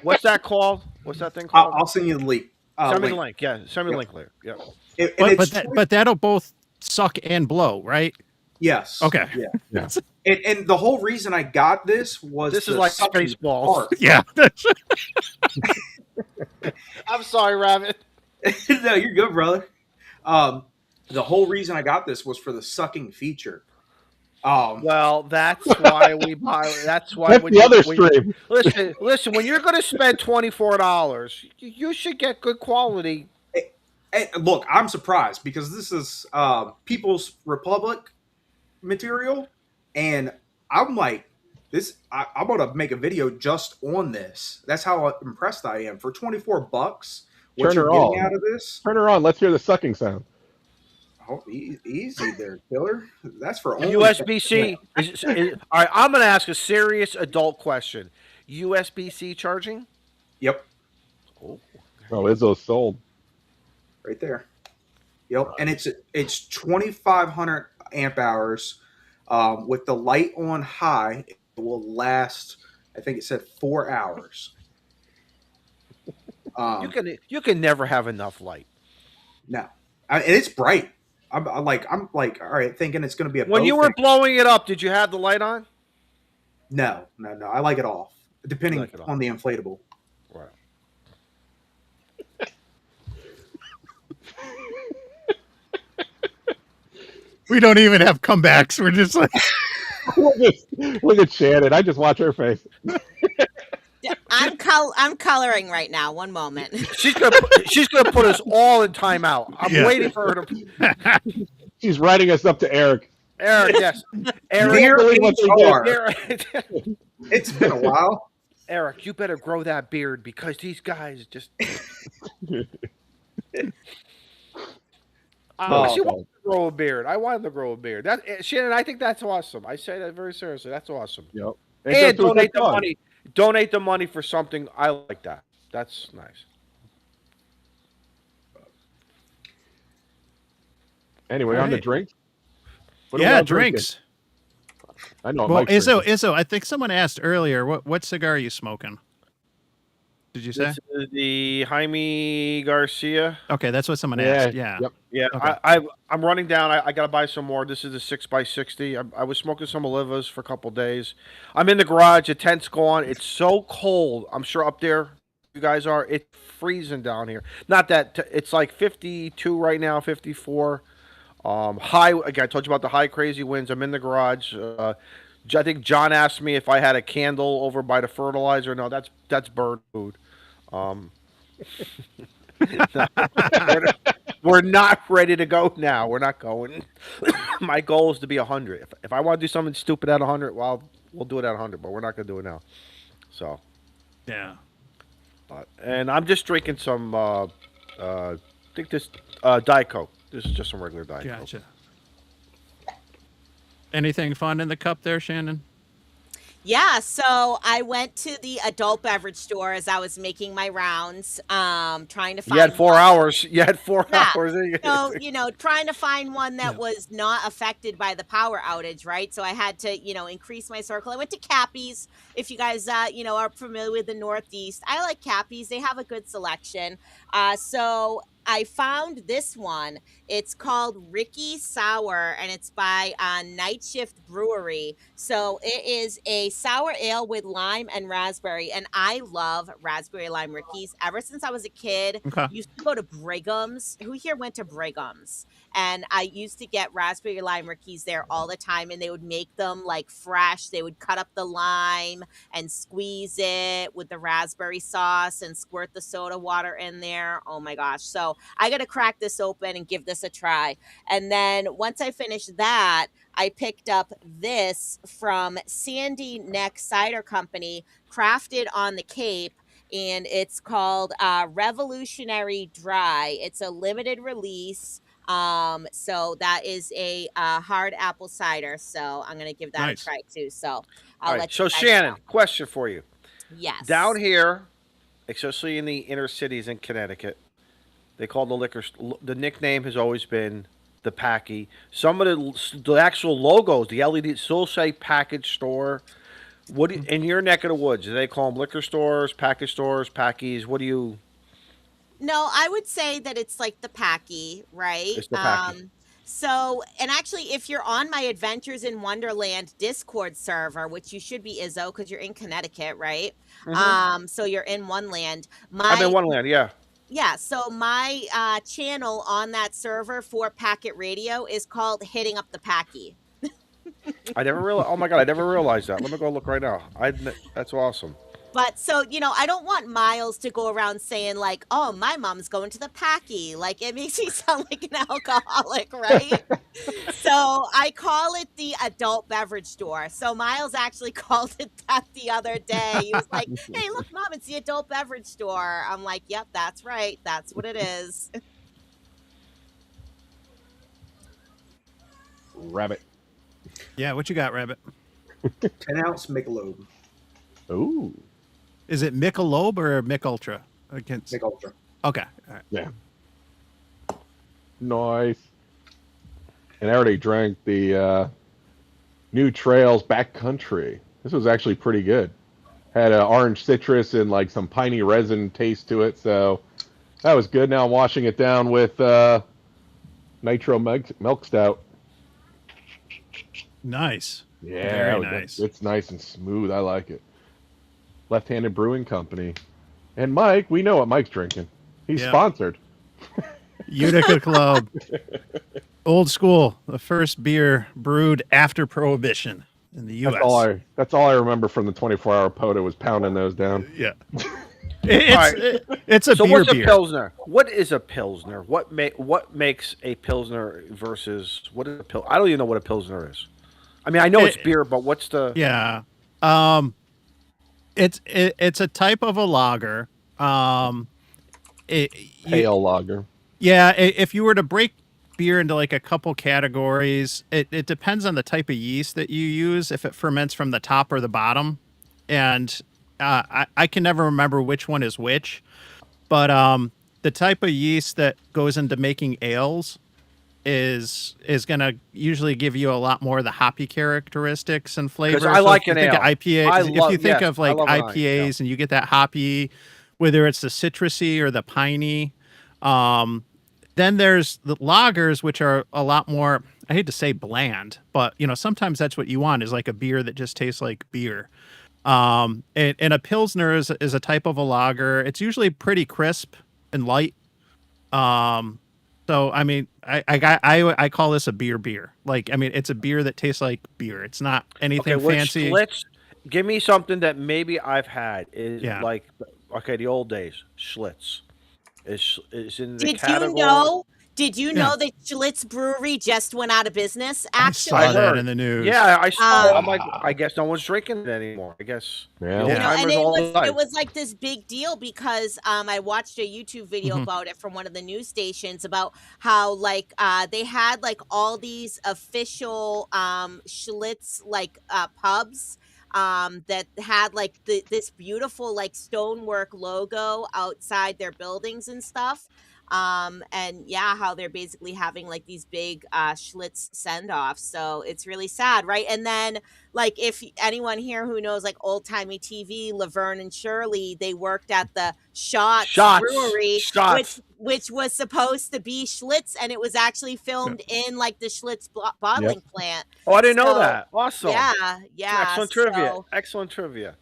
what's that called? What's that thing called? I'll send you the link. Send me the link. Yeah, send me the link later. Yeah. But that'll both suck and blow, right? Yes. Okay. Yeah. Yeah. And the whole reason I got this was This is the like suction Spaceballs. part. Yeah. I'm sorry, Rabbit. No, you're good, brother. The whole reason I got this was for the sucking feature. Well, that's why we buy. That's why That's when the you, other when stream. listen. When you're going to spend $24, you should get good quality. Hey, look, I'm surprised because this is People's Republic material, and I'm like, I'm gonna make a video just on this. That's how impressed I am. For $24, what Turn you're her getting on. out of this? Turn her on. Let's hear the sucking sound. Oh, easy there, killer. That's for only USB-C. All right, I'm going to ask a serious adult question. USB-C charging? Yep, Oh, Izzo's sold. right there. Yep, and it's 2,500 amp hours. With the light on high, it will last. I think it said 4 hours. You can never have enough light. No, and it's bright. I'm like, all right, thinking it's going to be a. When you bow were thing. blowing it up, did you have the light on? No. I like it off, depending like it off. on the inflatable. Right. We don't even have comebacks. We're just like, Look at Shannon. I just watch her face. I'm coloring right now. One moment. She's gonna put us all in timeout. I'm Yeah. waiting for her to. She's writing us up to Eric. Eric, yes. Can't Eric, believe what they did. HR. Eric, It's been a while. Eric, you better grow that beard because these guys just. She wanted to grow a beard. I wanted to grow a beard. That Shannon, I think that's awesome. I say that very seriously. That's awesome. Yep. And goes to a donate good the cause. money. Donate the money for something. I like that. That's nice. Anyway, on the drinks. What are we yeah, all drinking? drinks. I know. Well, Mike's drinking. Izzo, I think someone asked earlier, what cigar are you smoking? Did you say? This is the Jaime Garcia. Okay, that's what someone Yeah. asked. Yeah. Yep. Yeah, Okay. I'm running down. I got to buy some more. This is the 6x60. I was smoking some Olivas for a couple days. I'm in the garage. The tent's gone. It's so cold. I'm sure up there you guys are. It's freezing down here. Not that it's like 52 right now, 54. High. Again, I told you about the high crazy winds. I'm in the garage. I think John asked me if I had a candle over by the fertilizer. No, that's bird food. We're not ready to go now. We're not going. My goal is to be 100. If I want to do something stupid at 100, well, we'll do it at 100, but we're not going to do it now. So, Yeah. and I'm just drinking some, I think this, Diet Coke. This is just some regular Diet Coke. Gotcha. Anything fun in the cup there, Shannon? Yeah, so I went to the adult beverage store as I was making my rounds, trying to find. You had 4 hours. You had 4 Yeah. hours. So, trying to find one that Yeah. was not affected by the power outage, right? So I had to, increase my circle. I went to Cappy's. If you guys, are familiar with the Northeast, I like Cappy's. They have a good selection. So I found this one. It's called Ricky Sour, and it's by Night Shift Brewery. So it is a sour ale with lime and raspberry, and I love raspberry lime Rickies. Ever since I was a kid, Okay. used to go to Brigham's. Who here went to Brigham's? And I used to get raspberry lime Rickies there all the time, and they would make them like fresh. They would cut up the lime and squeeze it with the raspberry sauce and squirt the soda water in there. Oh my gosh. So I got to crack this open and give this a try. And then once I finished that, I picked up this from Sandy Neck Cider Company, crafted on the Cape. And it's called Revolutionary Dry. It's a limited release. So that is a hard apple cider. So I'm gonna give that Nice. a try too. So I'll All right. let So you guys Shannon, know. question for you. Yes. Down here, especially in the inner cities in Connecticut, they call the liquor. The nickname has always been the Packy. Some of the actual logos, the LED, still say package store. What do you, in your neck of the woods? Do they call them liquor stores, package stores, packies? What do you? No, I would say that it's like the Packy, right? It's the Packy. So, and actually, if you're on my Adventures in Wonderland Discord server, which you should be, Izzo, because you're in Connecticut, right? So you're in one land. I'm in one land, yeah. Yeah, so my channel on that server for Packet Radio is called Hitting Up the Packy. I never realized. Oh my god, I never realized that. Let me go look right now. That's awesome. But so, I don't want Miles to go around saying like, oh, my mom's going to the Packy. Like, it makes me sound like an alcoholic, right? So I call it the adult beverage store. So Miles actually called it that the other day. He was like, hey, look, Mom, it's the adult beverage store. I'm like, yep, that's right. That's what it is. Rabbit. Yeah. What you got, Rabbit? 10-ounce Michelob. Ooh. Is it Michelob or Mick Ultra? Against... Mick Ultra. Okay. All right. Yeah. Nice. And I already drank the New Trails Backcountry. This was actually pretty good. Had an orange citrus and like some piney resin taste to it, so that was good. Now I'm washing it down with Nitro Milk Stout. Nice. Yeah, Very nice. It's nice and smooth. I like it. Left-Handed Brewing Company. And Mike, we know what Mike's drinking. He's Yeah. sponsored. Utica Club. Old school. The first beer brewed after Prohibition in the U.S. That's all I remember from the 24-hour POTA was pounding those down. Yeah. It's a So beer what's a beer. pilsner? What is a pilsner? What makes a pilsner versus what is a pil? I don't even know what a pilsner is. I mean, I know it's beer, but what's the? Yeah. It's a type of a lager. Pale lager. Yeah, if you were to break beer into like a couple categories, it depends on the type of yeast that you use, if it ferments from the top or the bottom. And I can never remember which one is which, but the type of yeast that goes into making ales is going to usually give you a lot more of the hoppy characteristics and flavors. I like an ale. IPA. If you think of like I love an IPAs and you get that hoppy whether it's the citrusy or the piney. Then there's the lagers, which are a lot more, I hate to say bland, but sometimes that's what you want, is like a beer that just tastes like beer. And a Pilsner is a type of a lager. It's usually pretty crisp and light. So I mean, I call this a beer. Like, I mean, it's a beer that tastes like beer. It's not anything Okay, which fancy. Schlitz? Give me something that maybe I've had. Is Yeah. like, okay, the old days Schlitz is in the Did category. you know? Did you Yeah. know that Schlitz Brewery just went out of business? I Actually, saw that in the news. Yeah, I saw. I'm Um, like, I guess no one's drinking it anymore. I guess Yeah. the You you know, old-timers and it all was died. it was like this big deal because I watched a YouTube video Mhm. about it from one of the news stations about how like they had like all these official Schlitz like pubs that had like this beautiful like stonework logo outside their buildings and stuff. And yeah, how they're basically having like these big Schlitz send-offs. So it's really sad, right? And then like if anyone here who knows like old timey TV, Laverne and Shirley, they worked at the Shots Brewery, which was supposed to be Schlitz, and it was actually filmed in like the Schlitz bottling plant. Oh, I didn't know So, that. Awesome. Yeah. Excellent trivia. So, Excellent trivia.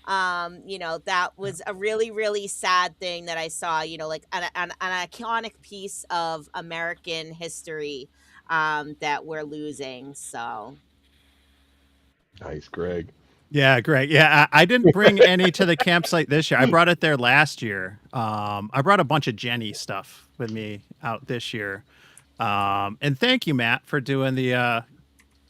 that was a really, really sad thing that I saw, like an iconic piece of American history that we're losing. So Nice, Greg. Yeah, great. Yeah, I didn't bring any to the campsite this year. I brought it there last year. I brought a bunch of Jenny stuff with me out this year. And thank you, Matt, for doing the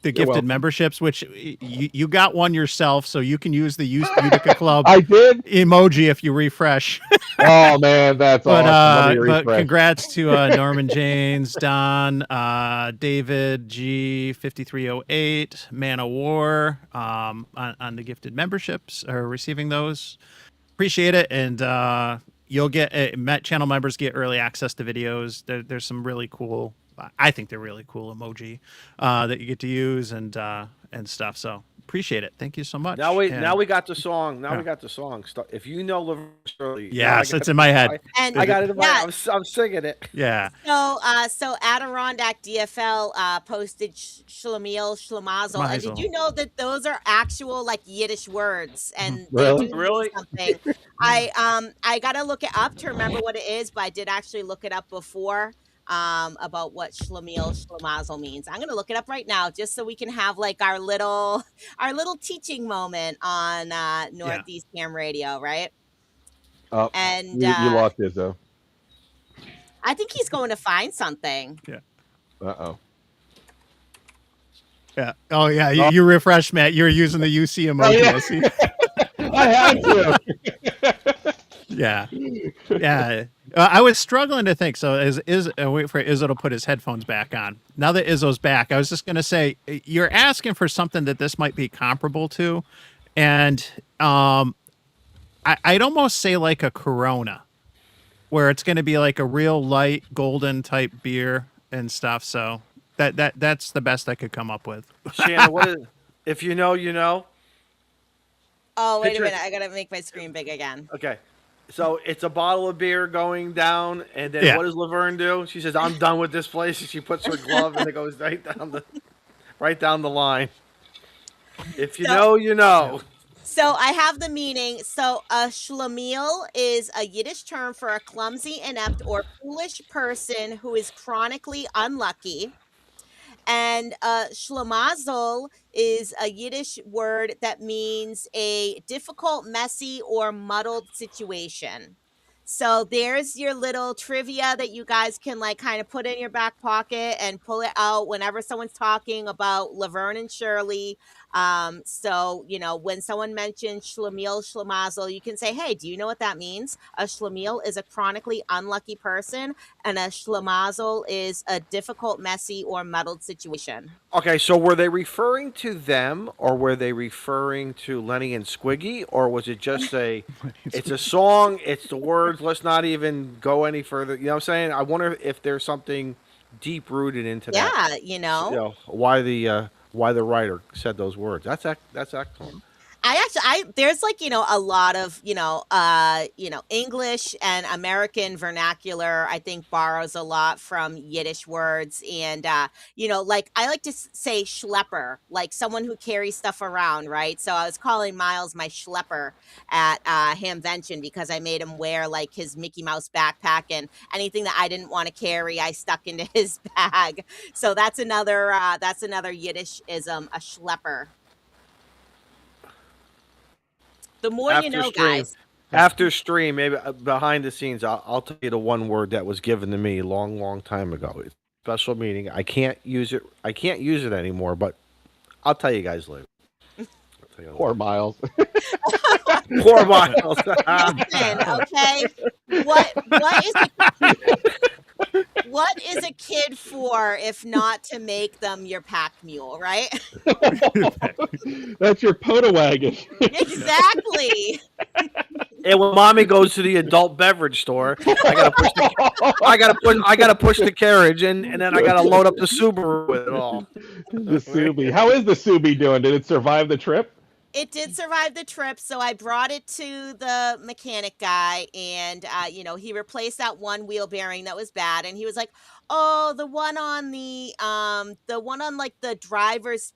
gifted welcome. memberships, which you got one yourself, so you can use the Utica Club I did. emoji if you refresh. Oh man, that's But awesome. Let me but refresh. congrats to Norman Janes, Don, David G 5308, Man of War, on the gifted memberships or receiving those. Appreciate it, and you'll get Met channel members get early access to videos. There's some really cool. I think they're really cool emoji that you get to use and stuff. So appreciate it. Thank you so much. Now we And- got the song. Now Yeah. we got the song. If you know Laverne Shirley, Yes, it's in my head. and I got it in my. yeah, I'm singing it. Yeah. So Adirondack DFL posted Shlemiel Shlemazel. And did Mazel. you know that those are actual like Yiddish words and they Really? do mean Really? something? I gotta look it up to remember what it is, but I did actually look it up before about what Shlemiel Shlemazel means. I'm gonna look it up right now just so we can have like our little teaching moment on Northeast Ham Radio, right? Oh, And you lost Izzo. I think he's going to find something. Uh-oh. Yeah. Oh yeah. You refresh, Matt. You're using the UC emoji. yeah. I see. I had to. Yeah. Yeah. I was struggling to think. So wait for Izzo to put his headphones back on. Now that Izzo's back, I was just gonna say you're asking for something that this might be comparable to, and I'd almost say like a Corona, where it's gonna be like a real light golden type beer and stuff. So that's the best I could come up with. Shannon, what is? If you know, you know. Oh, wait Picture- a minute. I got to make my screen big again. Okay. So it's a bottle of beer going down, and then Yeah. what does Laverne do? She says, "I'm done with this place," and she puts her glove, and it goes right down the line. If you So- know, you know. So I have the meaning. So a schlemiel is a Yiddish term for a clumsy, inept, or foolish person who is chronically unlucky. And schlemazel is a Yiddish word that means a difficult, messy, or muddled situation. So there's your little trivia that you guys can like kind of put in your back pocket and pull it out whenever someone's talking about Laverne and Shirley. So when someone mentions schlemiel, schlemazel, you can say, "Hey, do you know what that means?" A schlemiel is a chronically unlucky person, and a schlemazel is a difficult, messy, or muddled situation. Okay, so were they referring to them, or were they referring to Lenny and Squiggy, or was it just it's a song, it's the words, let's not even go any further. You know what I'm saying? I wonder if there's something deep rooted into that. Yeah, Why the writer said those words. That's excellent. There's like, a lot of, English and American vernacular, I think borrows a lot from Yiddish words. And, like I like to say schlepper, like someone who carries stuff around, right? So I was calling Miles my schlepper at Hamvention because I made him wear like his Mickey Mouse backpack, and anything that I didn't want to carry, I stuck into his bag. So that's another Yiddish-ism, a schlepper. The more you know, guys. After stream, maybe behind the scenes, I'll tell you the one word that was given to me long time ago. It's a special meeting. I can't use it. I can't use it anymore, but I'll tell you guys later. Poor Miles. Poor Miles. Listen, okay. What is a kid for if not to make them your pack mule, right? That's your Poda wagon. Exactly. And when mommy goes to the adult beverage store, I gotta push the carriage, and then I gotta load up the Subaru with it all. The Subi. How is the Subi doing? Did it survive the trip? It did survive the trip, so I brought it to the mechanic guy, and he replaced that one wheel bearing that was bad, and he was like, "Oh, the one on like the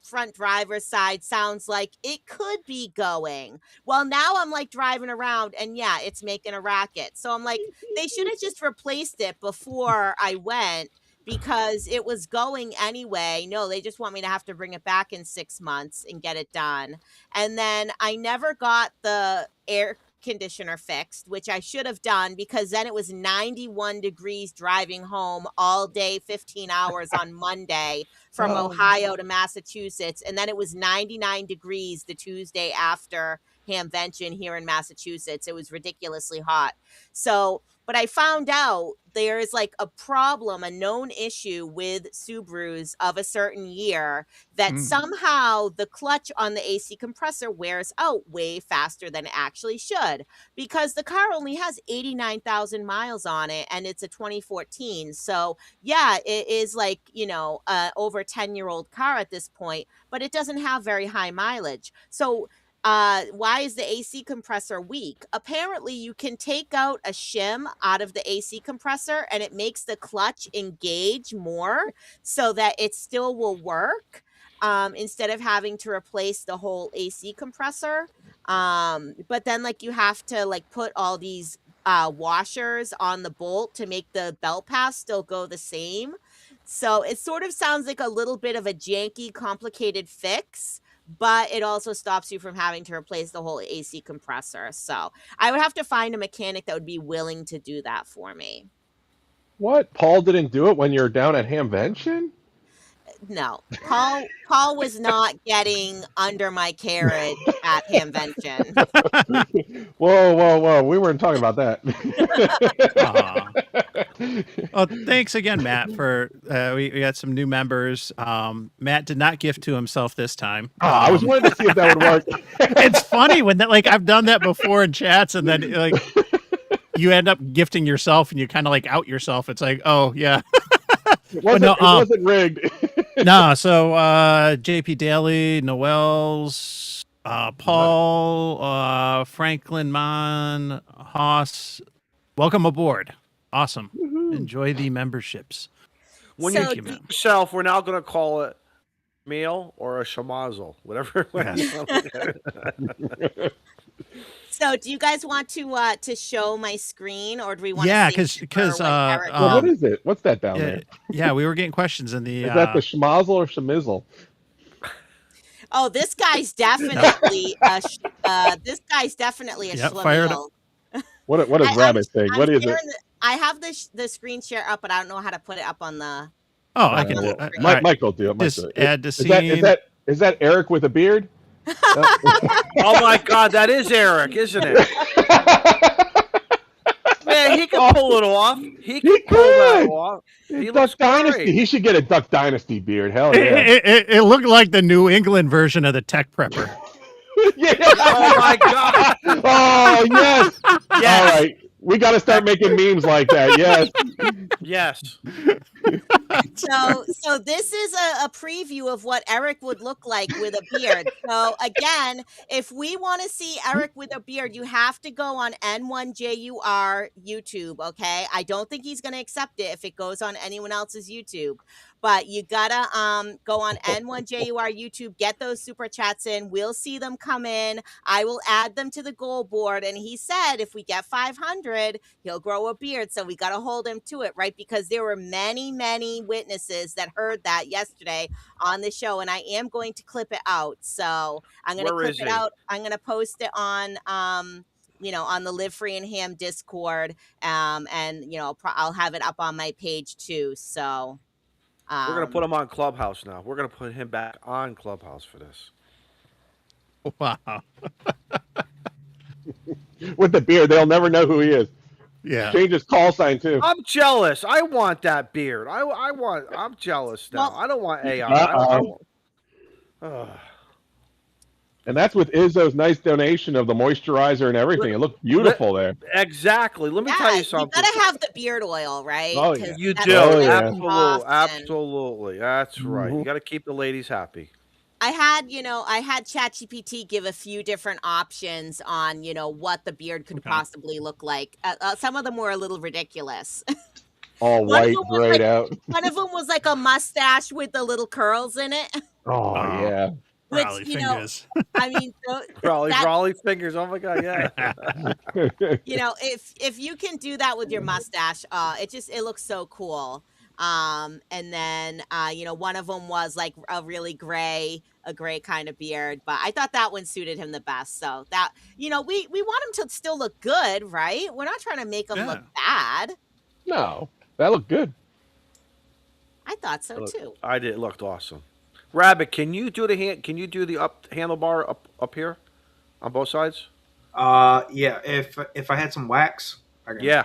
front driver's side sounds like it could be going." Well, now I'm like driving around, and yeah, it's making a racket. So I'm like, they should have just replaced it before I went, because it was going anyway. No, they just want me to have to bring it back in 6 months and get it done. And then I never got the air conditioner fixed, which I should have done, because then it was 91 degrees driving home all day, 15 hours on Monday from Ohio to Massachusetts. And then it was 99 degrees the Tuesday after Hamvention here in Massachusetts. It was ridiculously hot. So, but I found out there is like a problem, a known issue with Subarus of a certain year, that somehow the clutch on the AC compressor wears out way faster than it actually should, because the car only has 89,000 miles on it, and it's a 2014. So yeah, it is like, over 10-year-old car at this point, but it doesn't have very high mileage. So why is the AC compressor weak? Apparently, you can take out a shim out of the AC compressor, and it makes the clutch engage more so that it still will work, instead of having to replace the whole AC compressor. But then like you have to like put all these washers on the bolt to make the belt pass still go the same. So it sort of sounds like a little bit of a janky, complicated fix, but it also stops you from having to replace the whole AC compressor. So I would have to find a mechanic that would be willing to do that for me. What? Paul didn't do it when you're down at Hamvention? No, Paul was not getting under my carriage at Hamvention. Whoa. We weren't talking about that. Oh, thanks again, Matt, for we got some new members. Matt did not gift to himself this time. I was wanting to see if that would work. It's funny when that, like, I've done that before in chats, and then like you end up gifting yourself and you kind of like out yourself. It's like, oh yeah. It wasn't rigged. No, so JP Daly, Noel's, Paul, Franklin Mon, Haas, welcome aboard. Awesome. Woo-hoo. Enjoy the memberships. When you give yourself, we're now going to call it meal or a shamazel, whatever. So, do you guys want to show my screen, or do we want? Yeah, because what is it? What's that down there? Yeah, we were getting questions in the. Is that the schmazel or shamizzle? Oh, this guy's definitely a Yep, schlemiel. What does Rabbit think? What is it? I have the screen share up, but I don't know how to put it up on the. Oh, I can. Mike will do it. Just add the scene. Is that Eric with a beard? Oh my God, that is Eric, isn't it? Man, he can pull it off. He can pull that off. He Duck Dynasty. Great. He should get a Duck Dynasty beard. Hell yeah! It looked like the New England version of the Tech Prepper. Yeah. Oh my God. Oh yes. Yes. All right. We got to start making memes like that. Yes. Yes. So this is a preview of what Eric would look like with a beard. So again, if we want to see Eric with a beard, you have to go on N1JUR YouTube, okay? I don't think he's going to accept it if it goes on anyone else's YouTube. But you gotta go on N1JUR YouTube, get those super chats in. We'll see them come in. I will add them to the goal board. And he said if we get 500, he'll grow a beard. So we got to hold him to it, right? Because there were many, many witnesses that heard that yesterday on the show. And I am going to clip it out. So I'm going to Where clip is it he? out. I'm going to post it on, on the Live Free and Ham Discord. And, I'll have it up on my page too. So. We're gonna put him on Clubhouse now. We're gonna put him back on Clubhouse for this. Wow. With the beard, they'll never know who he is. Yeah. Change his call sign too. I'm jealous. I want that beard. I'm jealous now. Well- I don't want AI. And that's with Izzo's nice donation of the moisturizer and everything. It looked beautiful there. Exactly. Let me tell you something. You gotta have the beard oil, right? Oh, 'Cause yeah. You that's do. Oh, really yeah. Absolutely. often. Absolutely. That's right. You Mhm. got to keep the ladies happy. I had ChatGPT give a few different options on, what the beard could Okay. possibly look like. Some of them were a little ridiculous. All One of white, them was grayed out. One of them was like a mustache with the little curls in it. Oh, yeah. Which, Raleigh fingers. I mean, Raleigh fingers. Oh my God. Yeah. if you can do that with your mustache, it looks so cool. And then one of them was like a really gray kind of beard, but I thought that one suited him the best. So that we want him to still look good, right? We're not trying to make him look bad. No, that looked good. I thought so too. I did. It looked awesome. Rabbit, can you do the handlebar up here on both sides? Yeah. If I had some wax, I can. Yeah.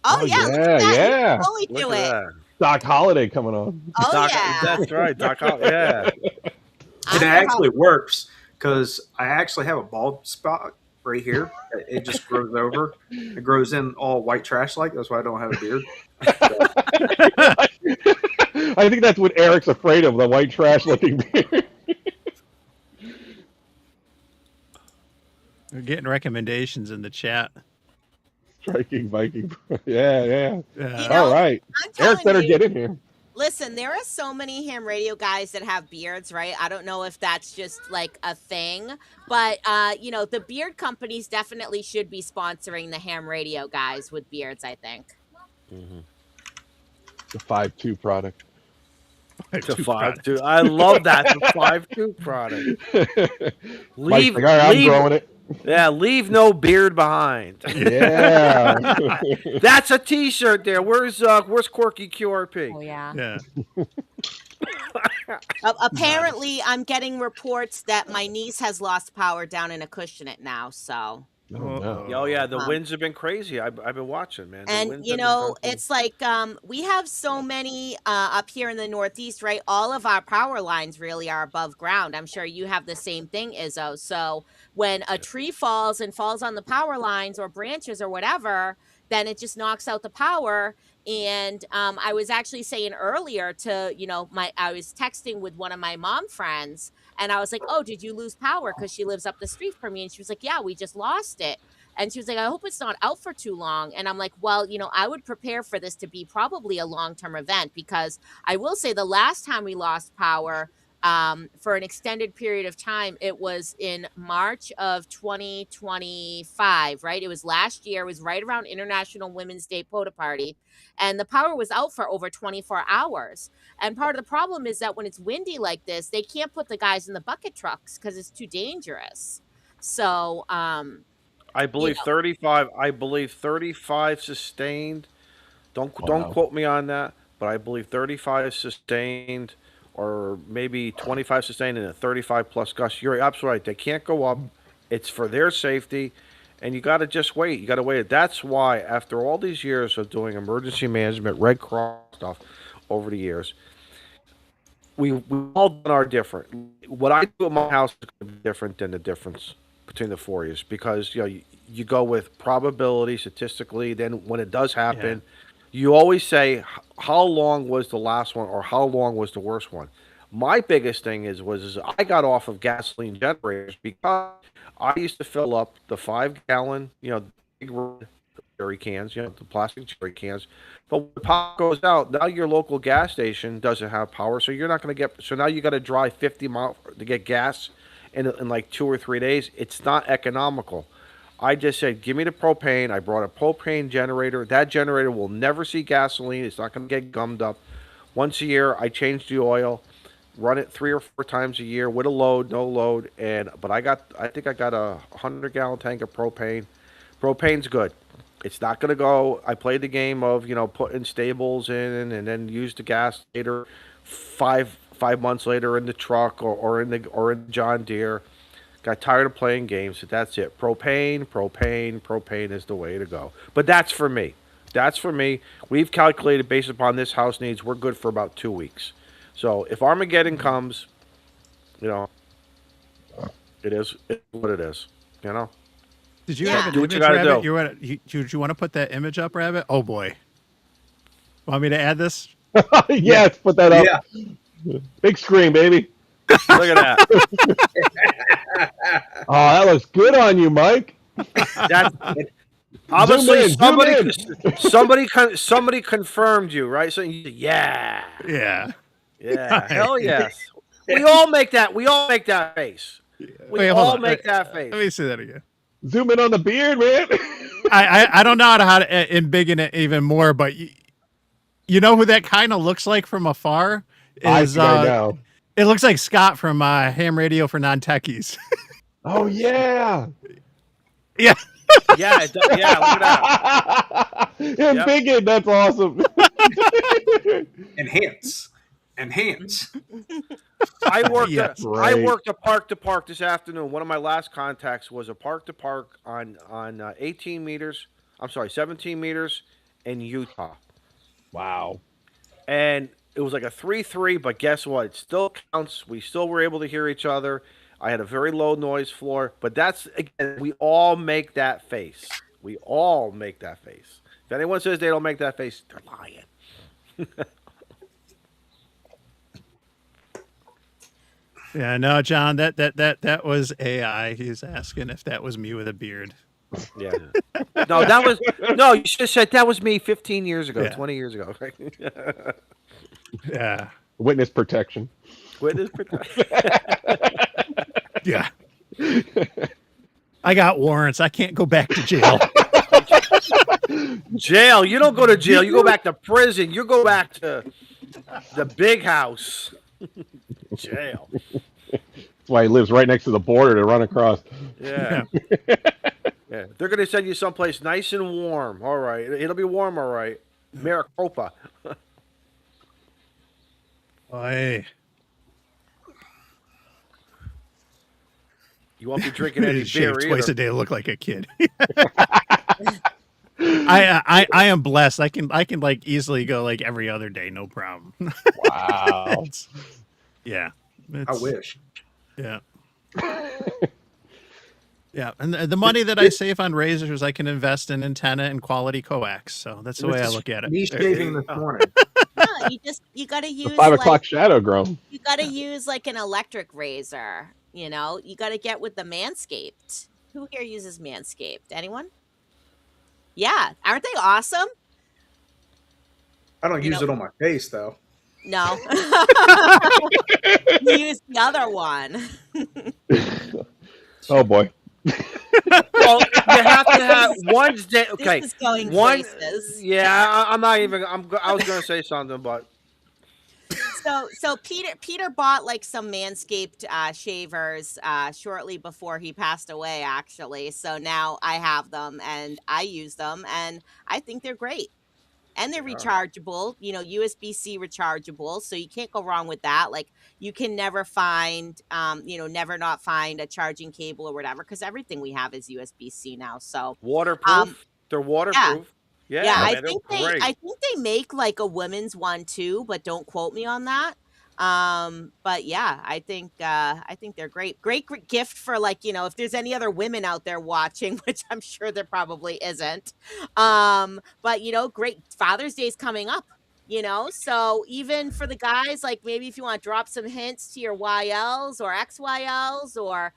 Oh, Oh, yeah, look yeah, at that. yeah. You can totally do Look it. at that. Doc Holliday coming on. Oh Doc, yeah. That's right. Doc. Yeah. It actually works because I actually have a bald spot right here. It just grows over. It grows in all white trash like. That's why I don't have a beard. I think that's what Eric's afraid of, the white trash looking beard. We're getting recommendations in the chat. Striking Viking. Yeah. Yeah. know, All right. I'm telling Eric better you, get in here. listen, there are so many ham radio guys that have beards, right? I don't know if that's just like a thing, but the beard companies definitely should be sponsoring the ham radio guys with beards, I think. Mm-hmm. The 5-2 product. The 5-2. I love that. The 5-2 product. Mike's like, all right, I'm growing it. Yeah, leave no beard behind. Yeah. That's a T-shirt there. Where's Quirky QRP? Oh yeah. Yeah. Apparently, I'm getting reports that my niece has lost power down in Acushnet now. So. Oh, no. Oh yeah, the winds have been crazy. I've been watching, man. The And winds have been crazy. it's like we have so many up here in the Northeast, right? All of our power lines really are above ground. I'm sure you have the same thing, Izzo. So when a tree falls on the power lines or branches or whatever, then it just knocks out the power. And I was actually saying earlier to, I was texting with one of my mom friends, and I was like, oh, did you lose power? Because she lives up the street from me. And she was like, yeah, we just lost it. And she was like, I hope it's not out for too long. And I'm like, well, I would prepare for this to be probably a long-term event, because I will say the last time we lost power for an extended period of time, it was in March of 2025, right? It was last year. It was right around International Women's Day Photo Party. And the power was out for over 24 hours. And part of the problem is that when it's windy like this, they can't put the guys in the bucket trucks because it's too dangerous. So, I believe 35. I believe 35 sustained. Don't quote me on that, but I believe 35 sustained, or maybe 25 sustained and a 35 plus gust. You're absolutely right. They can't go up. It's for their safety, and you got to just wait. You got to wait. That's why, after all these years of doing emergency management, Red Cross stuff over the years, we all done are different. What I do at my house is different than the difference between the 4 years because you go with probability statistically. Then when it does happen, you always say how long was the last one or how long was the worst one. My biggest thing is I got off of gasoline generators because I used to fill up the 5 gallon, big red jerry cans, the plastic jerry cans. But when the power goes out, now your local gas station doesn't have power, so you're not going to get. So now you got to drive 50 miles to get gas in like 2 or 3 days. It's not economical. I just said, give me the propane. I brought a propane generator. That generator will never see gasoline. It's not going to get gummed up. Once a year, I change the oil, run it 3 or 4 times a year with a load, no load, but I think I got a 100-gallon tank of propane. Propane's good. It's not going to go. I played the game of putting stables in and then use the gas later, 5 months later in the truck or in John Deere. Got tired of playing games. So that's it. Propane is the way to go. But that's for me. We've calculated based upon this house needs. We're good for about 2 weeks. So if Armageddon comes, it is what it is. Did you Yeah. have Do an what you image, gotta Rabbit? do. Did you want to put that image up, Rabbit? Oh boy. Want me to add this? Yes, put that up. Yeah. Big screen, baby. Look at that. Oh, that looks good on you, Mike. Obviously, Zoom in. somebody confirmed you, right? So yeah, Yeah. hell yes. We all make that face. Wait, hold on. Make that face. Let me see that again. Zoom in on the beard, man. I don't know how to embiggen it even more, but you know who that kind of looks like from afar? I know. It looks like Scott from Ham Radio for Non-Techies. Oh yeah. Yeah. Yeah, look at that. Embiggen, that's awesome. Enhance. I worked Yes. I worked a park to park this afternoon. One of my last contacts was a park to park on 18 meters. I'm sorry, 17 meters in Utah. Wow. And it was like a 3-3, but guess what? It still counts. We still were able to hear each other. I had a very low noise floor, but that's, again, we all make that face. If anyone says they don't make that face, they're lying. Yeah, no, John, that was AI. He's asking if that was me with a beard. Yeah. You should have said that was me 15 years ago, 20 years ago. Yeah. Witness protection. Yeah. I got warrants. I can't go back to jail. Jail. You don't go to jail. You go back to prison. You go back to the big house. Jail. That's why he lives right next to the border to run across. Yeah. Yeah. They're going to send you someplace nice and warm. All right. It'll be warm, all right. Maricopa. Oy. You won't be drinking any beer Shave twice either. a day to look like a kid. I am blessed. I can like easily go like every other day, no problem. Wow. I wish. Yeah. Yeah, and the money that I save on razors, I can invest in antenna and quality coax. So that's the way I look at it. Me shaving this morning. No, you gotta use 5 o'clock like shadow grown. you gotta use like an electric razor. You gotta get with the Manscaped. Who here uses Manscaped? Anyone? Yeah, aren't they awesome? I don't use it on my face though. No, you use the other one. Oh boy. Well, you have to have one's day. Okay, This is going one. places. Yeah, I'm not even. I was going to say something, but So Peter bought like some Manscaped shavers shortly before he passed away, actually. So now I have them and I use them, and I think they're great. And they're rechargeable, USB-C rechargeable, so you can't go wrong with that. Like you can never find, never not find a charging cable or whatever, because everything we have is USB-C now. So waterproof. They're waterproof. Yeah, I man, think they're great. they make like a women's one too, but don't quote me on that. But yeah, I think they're great. Great gift for, like, if there's any other women out there watching, which I'm sure there probably isn't. But great, Father's Day's coming up. So even for the guys, like, maybe if you want to drop some hints to your YLs or XYLs, or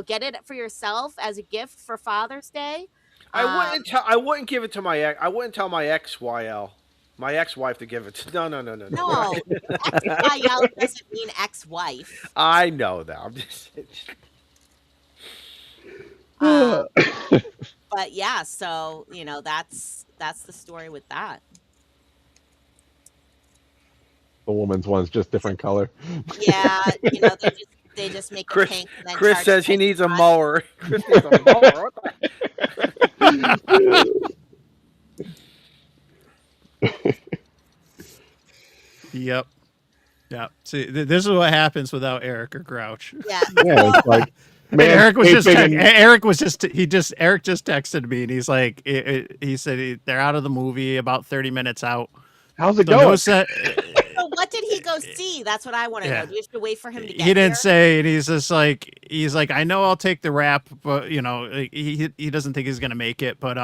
get it for yourself as a gift for Father's Day. I wouldn't give it to my ex. I wouldn't tell my my ex-wife to give it to. No, no, no, no, no. No, XYL doesn't mean ex-wife. I know that. I'm just. Um, but yeah, so that's the story with that. The woman's one's just different color. Yeah, they just make it pink and then Chris charge says he you needs a $50. mower. Chris needs a mower. What the- Yep. Yeah. See, this is what happens without Eric or Grouch. Yeah. Yeah, it's like man, Eric was just taping Eric just texted me, and he's like, he said they're out of the movie, about 30 minutes out. how's it So no going? set. So what did he go see? That's what I want to Yeah. know. Do you have to wait for him to get He didn't here? say, and he's like, I know I'll take the rap, but like, he doesn't think he's gonna make it, but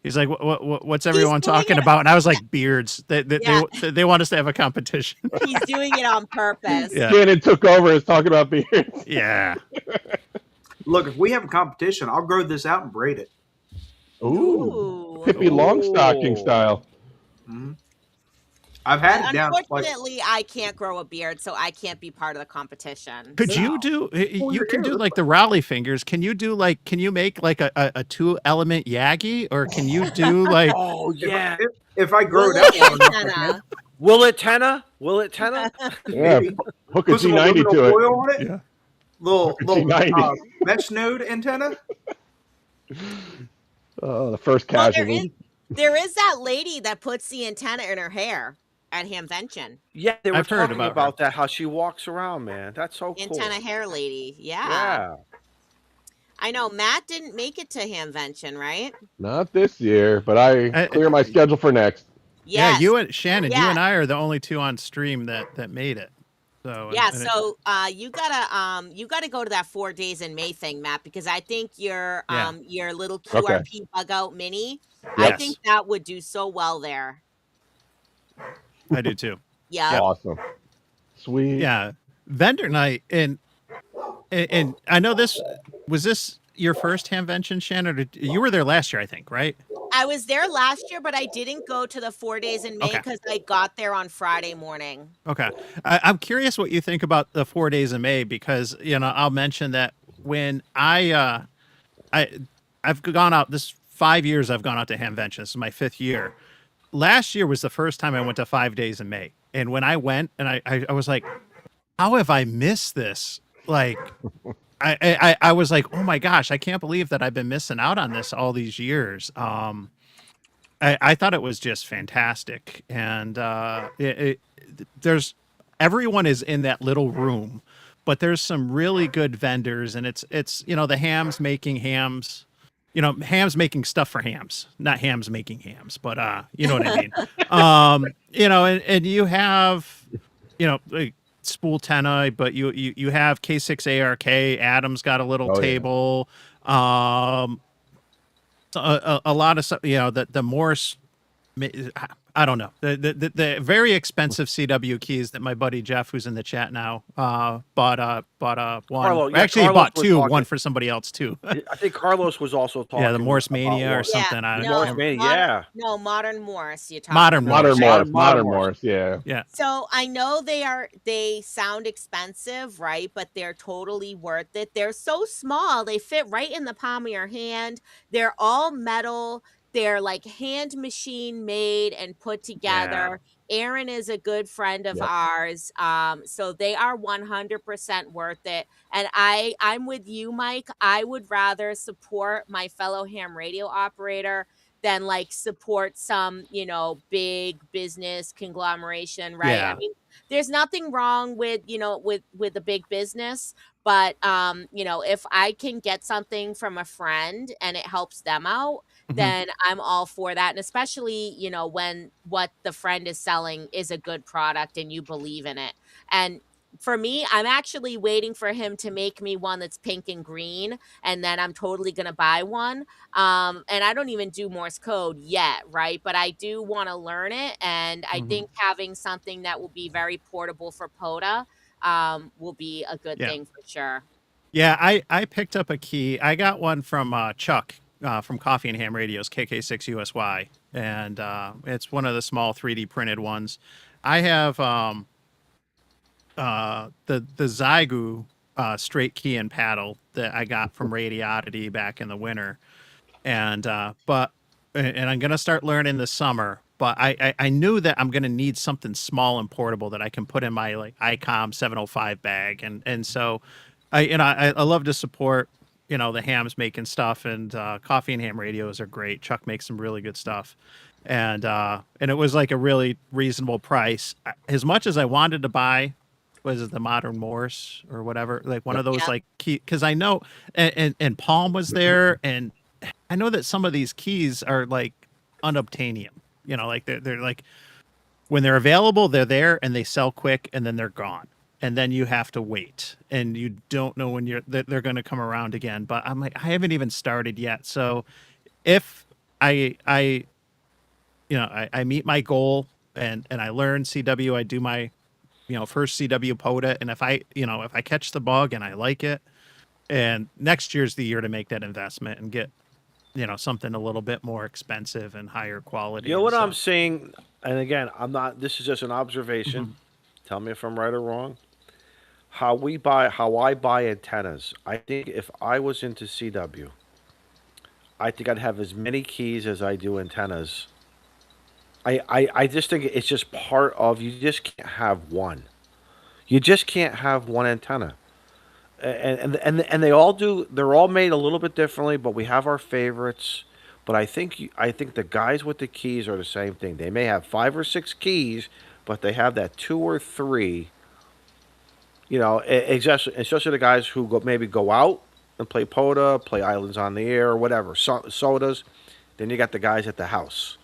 he's like, what's everyone doing talking it- about? And I was like, beards. Yeah. They want us to have a competition. He's doing it on purpose. Yeah. Shannon took over as talking about beards. Yeah. Look, if we have a competition, I'll grow this out and braid it. Ooh, Ooh. Pippi Longstocking Ooh. style. Mm-hmm. I've had it down. Like, Unfortunately, I can't grow a beard, so I can't be part of the competition. Could so. you do? You your can do hair. like the Raleigh fingers. Can you do like? Can you make like a 2-element Yagi, or can you do like? Oh yeah. if I grow Will it out it long enough, I antenna? can. Will it tenna? Will it tenna? Yeah, Maybe. hook a Put some G90 aluminum to it. foil on it. Yeah. Little G90. mesh node antenna. Oh, the first Well, casualty. there is that lady that puts the antenna in her hair at Hamvention. Yeah, they were I've heard talking about about that. How she walks around, man. That's so cool. Antenna hair lady. Yeah. Yeah. I know Matt didn't make it to Hamvention, right? Not this year, but I clear my schedule for next. Yeah, Yes. you and Shannon, you Yeah. and I are the only two on stream that made it. So Yeah, and so you gotta go to that 4 days in May thing, Matt, because I think your little QRP bug out mini, I Yes. think that would do so well there. I do too. Yeah. Awesome. Sweet. Yeah, vendor night, and I know this your first Hamvention, Shannon? Or you were there last year, I think, right? I was there last year, but I didn't go to the 4 days in May Okay. because I got there on Friday morning. Okay. I'm curious what you think about the 4 days in May, because I'll mention that when I've gone out this 5 years, I've gone out to Hamvention. This is my 5th year. Last year was the first time I went to 5 days in May, and when I went, and I was like, how have I missed this? Like, I was like, oh my gosh, I can't believe that I've been missing out on this all these years. I thought it was just fantastic, and there's everyone is in that little room, but there's some really good vendors, and it's the hams making hams, hams making stuff for hams, not hams making hams, but you know what I mean. And you have like spool tenna, but you have K6ARK. Adam's got a little table. A lot of stuff, the Morse, I don't know, the very expensive CW keys that my buddy Jeff, who's in the chat now, bought one. Carlo, yeah, Actually, he Carlos bought was two, talking. one for somebody else too. I think Carlos was also talking. Yeah, the Morse about Mania or Morse. something. I don't no, know. Mania, modern, yeah. No, Modern Morse. You're talking Modern about. Morse. Modern Morse. Morse, yeah. Yeah. So I know they sound expensive, right? But they're totally worth it. They're so small. They fit right in the palm of your hand. They're all metal. They're like hand machine made and put together. Aaron is a good friend of ours. So they are 100% worth it. And I'm with you, Mike. I would rather support my fellow ham radio operator than like support some, big business conglomeration, right? Yeah. I mean, there's nothing wrong with, with a big business, but if I can get something from a friend and it helps them out, then I'm all for that. And especially, you know, when what the friend is selling is a good product and you believe in it. And for me, I'm actually waiting for him to make me one that's pink and green, and then I'm totally gonna buy one. And I don't even do Morse code yet, right? But I do want to learn it, and I think having something that will be very portable for POTA will be a good Yeah. thing for sure. Yeah, I picked up a key. I got one from Chuck from Coffee and Ham Radio's KK6USY, and it's one of the small 3D printed ones. I have the Zygu straight key and paddle that I got from Radioddity back in the winter, and and I'm gonna start learning this summer. But I knew that I'm gonna need something small and portable that I can put in my like ICOM 705 bag, and so I love to support the hams making stuff, and Coffee and Ham Radios are great. Chuck makes some really good stuff, and it was like a really reasonable price. As much as I wanted to buy was it the Modern Morse or whatever, like one of those Yeah. like key, because I know and Palm was there, and I know that some of these keys are like unobtainium. Like they're like when they're available, they're there and they sell quick, and then they're gone, and then you have to wait, and you don't know when they're going to come around again. But I'm like, I haven't even started yet, so if I I meet my goal and I learn CW, I do my first CW POTA, and if I catch the bug and I like it, and next year's the year to make that investment and get something a little bit more expensive and higher quality. You know and what I'm stuff. saying? And again, I'm not. This is just an observation. Tell me if I'm right or wrong. How I buy antennas. I think if I was into CW, I think I'd have as many keys as I do antennas. I just think it's just part of, you just can't have one. You just can't have one antenna. And they all do, they're all made a little bit differently, but we have our favorites. But I think the guys with the keys are the same thing. They may have 5 or 6 keys, but they have that 2 or 3. Especially the guys who maybe go out and play POTA, play Islands on the Air, or whatever, sodas. Then you got the guys at the house,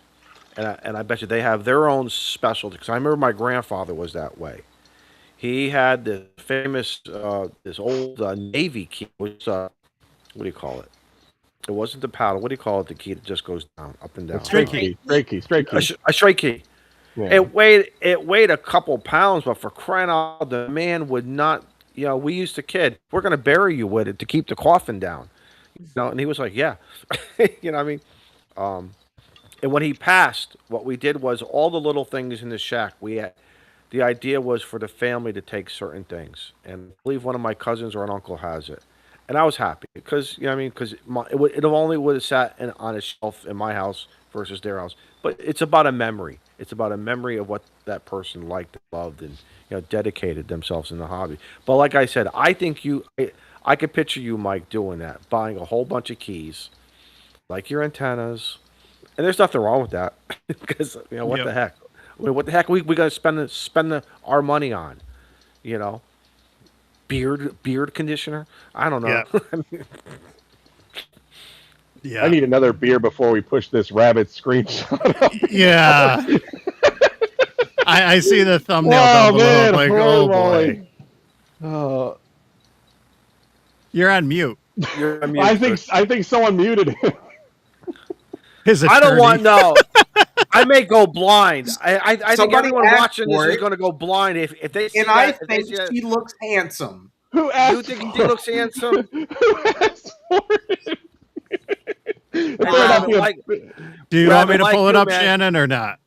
and I bet you they have their own specialty. Because I remember my grandfather was that way. He had this famous, this old Navy key. Which, what do you call it? It wasn't the paddle. What do you call it? The key that just goes down, up and down. Straight key. A straight key. Yeah. It weighed a couple pounds, but for crying out loud, the man would not. We used to kid, we're going to bury you with it to keep the coffin down. And he was like, yeah. What I mean? And when he passed, what we did was all the little things in the shack. The idea was for the family to take certain things, and I believe one of my cousins or an uncle has it, and I was happy because because it only would have sat on a shelf in my house versus their house. But it's about a memory. It's about a memory of what that person liked, loved, and dedicated themselves in the hobby. But like I said, I think I could picture you, Mike, doing that, buying a whole bunch of keys, like your antennas, and there's nothing wrong with that because what Yep. the heck. I mean, what the heck we got to spend our money on? Beard conditioner? I don't know. Yeah. Yeah. I need another beer before we push this rabbit screenshot up. Yeah. I see the thumbnail Oh, down below. man. I'm like, Holy oh moly. boy. You're on mute. You're on mute, I think someone muted him. His I don't attorney. want no. I may go blind. I think Somebody everyone asked watching this for is it. going to go blind if they see And that. I if they think see that. she looks handsome. Who asked You think for he looks handsome? Who asked for it? It Hey, turned out to be Rabbit, Do you want me to Rabbit, pull like it you, up, man. Shannon, or not?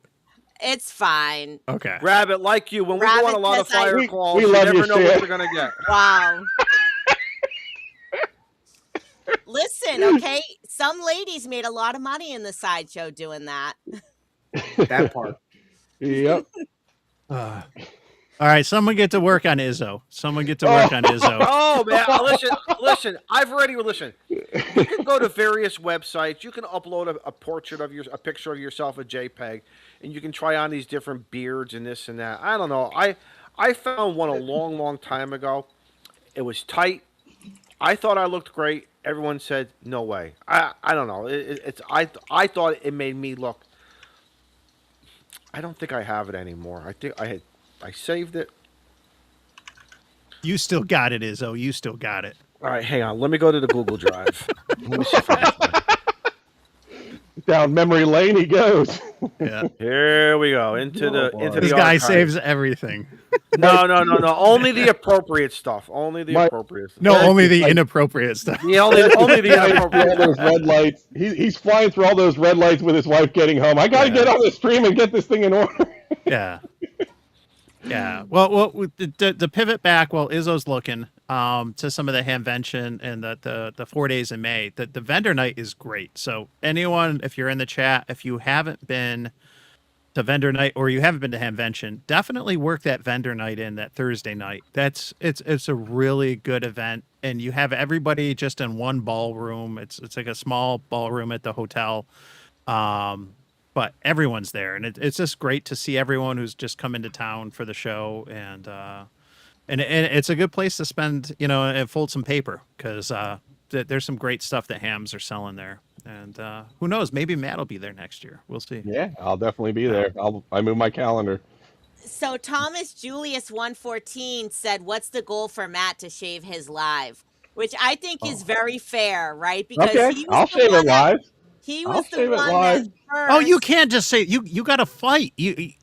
It's fine. Okay. Rabbit, like you, when we go on a lot of Rabbit, 'cause I- fire We- calls, we you love never you, know what Shan. you're going to get. Wow. Listen, okay, some ladies made a lot of money in the sideshow doing that. That part. Yep. All right, someone get to work on Izzo. Someone get to work on Izzo. Oh man, listen. I've already listened. You can go to various websites. You can upload a portrait of a picture of yourself, a JPEG, and you can try on these different beards and this and that. I don't know. I found one a long time ago. It was tight. I thought I looked great, everyone said no way. I don't know. It's I thought it made me look. I don't think I have it anymore. I think I saved it. You still got it, Izzo. You still got it. All right, hang on. Let me go to the Google Drive. Let me see if I can find it. Down memory lane he goes. Yeah. Here we go into the boy. into the This guy archive. saves everything. No. Only the appropriate stuff. Only the My- appropriate stuff. No, Eric only is the like- inappropriate stuff. The only the Flying through all inappropriate. those red lights. He's flying through all those red lights with his wife getting home. I gotta Yeah. get on the stream and get this thing in order. Yeah. Yeah. Well, the pivot back while Izzo's looking to some of the Hamvention and the 4 days in May. The vendor night is great. So anyone, if you're in the chat, if you haven't been to vendor night or you haven't been to Hamvention, definitely work that vendor night in that Thursday night. It's a really good event, and you have everybody just in one ballroom. It's like a small ballroom at the hotel. But everyone's there, and it's just great to see everyone who's just come into town for the show, and it's a good place to spend, and fold some paper, because there's some great stuff that hams are selling there, and who knows, maybe Matt will be there next year. We'll see. Yeah, I'll definitely be there. I move my calendar. So Thomas Julius 114 said, "What's the goal for Matt to shave his live?" Which I think is very fair, right? Because Okay, he was I'll the shave one it live. He I'll was the shave it one live. that first. Oh, you can't just say you got to fight. You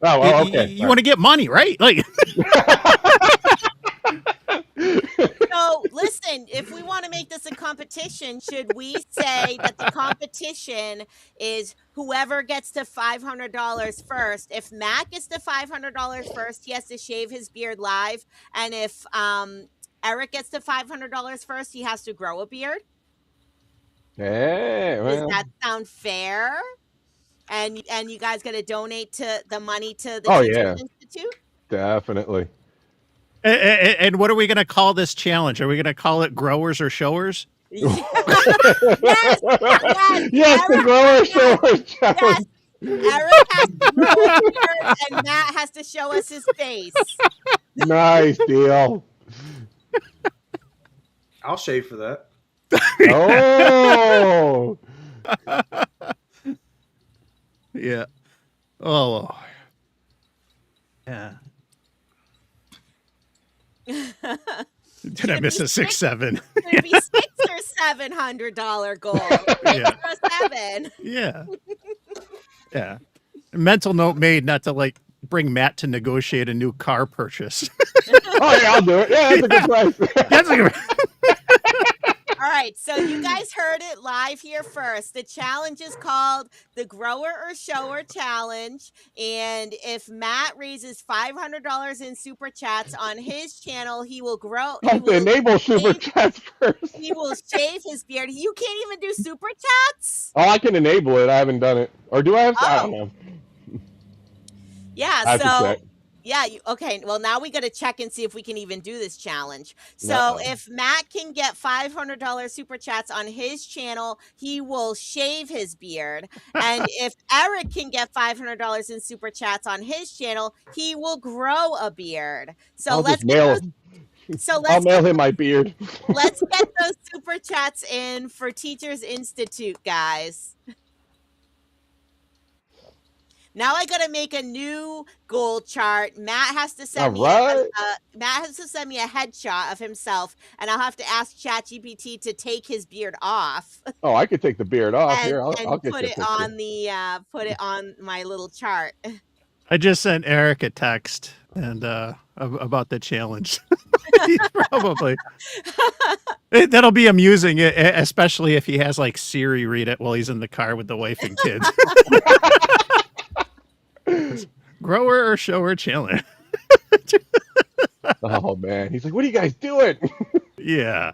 Oh, well, okay. you want to get money, right? Like, So listen, if we want to make this a competition, should we say that the competition is whoever gets to $500 first? If Matt gets to $500 first, he has to shave his beard live, and if Eric gets to $500 first, he has to grow a beard. Hey, Does well. that sound fair? And you guys got to donate to the money to the Oh, Teachers yeah. Institute. Definitely. and what are we going to call this challenge? Are we going to call it growers or showers? Yes, Yes, the Eric, grower shower challenge. Eric has to grow a beard, and Matt has to show us his face. Nice deal. I'll shave for that. Oh, Yeah. Oh. Yeah. Did I miss a 6-7? Could it be $600 or $700 goal? Yeah. Or $7. Yeah. Yeah. Mental note made not to bring Matt to negotiate a new car purchase. oh yeah, I'll do it. Yeah, that's a good price. That's like, All right, so you guys heard it live here first. The challenge is called the Grower or Shower Challenge. And if Matt raises $500 in super chats on his channel, he will grow. I have to enable super chats first. He will shave his beard. You can't even do super chats? Oh, I can enable it. I haven't done it. Or do I have to? I don't know. Yeah, I have to so check. yeah, okay. Well, now we got to check and see if we can even do this challenge. So if Matt can get $500 super chats on his channel, he will shave his beard. And if Eric can get $500 in super chats on his channel, he will grow a beard. So I'll let's just mail. I'll mail him my beard. let's get those super chats in for Teachers Institute, guys. Now I gotta make a new goal chart. Matt has to send me Matt has to send me a headshot of himself, and I'll have to ask ChatGPT to take his beard off. Oh, I could take the beard off. and, Here, I'll get put you a it picture. on the put it on my little chart. I just sent Eric a text and about the challenge. He's probably that'll be amusing, especially if he has Siri read it while he's in the car with the wife and kids. Grower or shower challenge. Oh man, he's like, "What are you guys doing?" Yeah.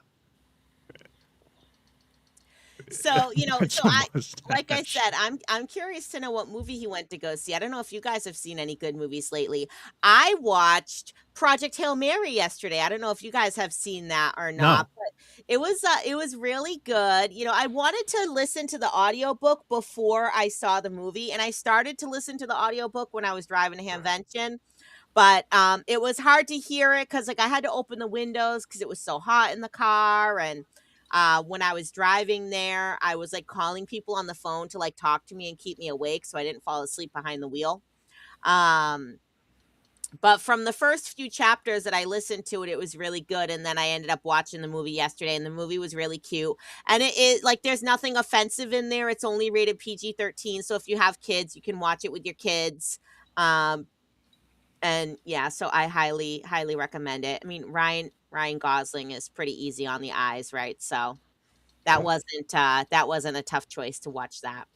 So It's so a I like I mustache. said, I'm curious to know what movie he went to go see. I don't know if you guys have seen any good movies lately. I watched Project Hail Mary yesterday. I don't know if you guys have seen that or not, but it was really good. I wanted to listen to the audiobook before I saw the movie, and I started to listen to the audiobook when I was driving to Hamvention. But it was hard to hear it because I had to open the windows because it was so hot in the car, and When I was driving there, I was like calling people on the phone to like talk to me and keep me awake so I didn't fall asleep behind the wheel. Um, but from the first few chapters that I listened to it, it was really good. And then I ended up watching the movie yesterday, and the movie was really cute. And it like there's nothing offensive in there. It's only rated PG-13. So if you have kids, you can watch it with your kids. Um, and yeah, so I highly, highly recommend it. I mean, Ryan Gosling is pretty easy on the eyes, right? So that wasn't a tough choice to watch that.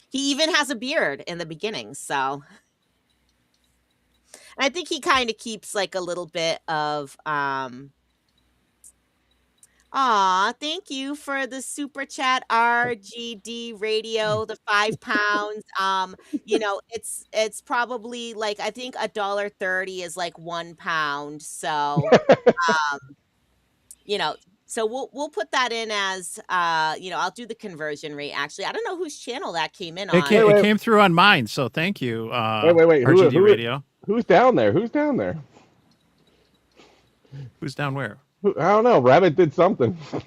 He even has a beard in the beginning, so I think he kind of keeps like a little bit of aw, thank you for the super chat, RGD Radio, the £5. It's probably like I think $1.30 is like £1. So um, you know, so we'll put that in as I'll do the conversion rate actually. I don't know whose channel that came in It on. came, Wait, it wait. came through on mine, so thank you, Wait. RGD Radio. Who's down there? Who's down there? Who's down where? I don't know. Rabbit did something. Oh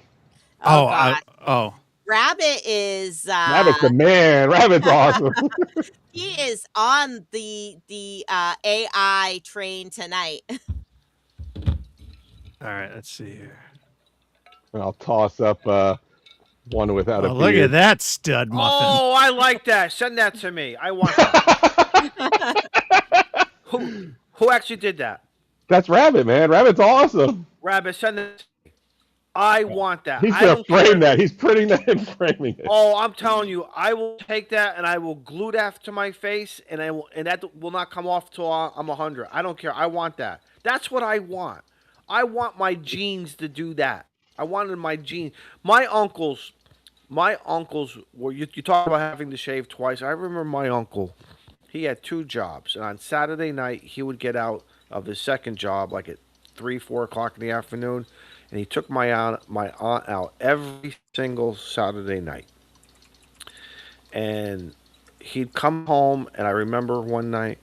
god. Oh, Rabbit is Rabbit's the man. Rabbit's awesome. he is on the AI train tonight. all right. Let's see here. And I'll toss up one without a Oh, look beard. at that stud muffin. Oh, I like that. Send that to me. I want that. Who actually did that? That's Rabbit, man. Rabbit's awesome. Rabbit, send it to me. I want that. He's I gonna don't frame care. that. He's printing that and framing it. Oh, I'm telling you, I will take that and I will glue that to my face, and that will not come off till I'm 100. I don't care. I want that. That's what I want. I want my genes to do that. I wanted my genes. My uncles were. You talk about having to shave twice. I remember my uncle. He had 2 jobs, and on Saturday night he would get out of his second job like at 3-4 o'clock in the afternoon, and he took my aunt out every single Saturday night. And he'd come home, and I remember one night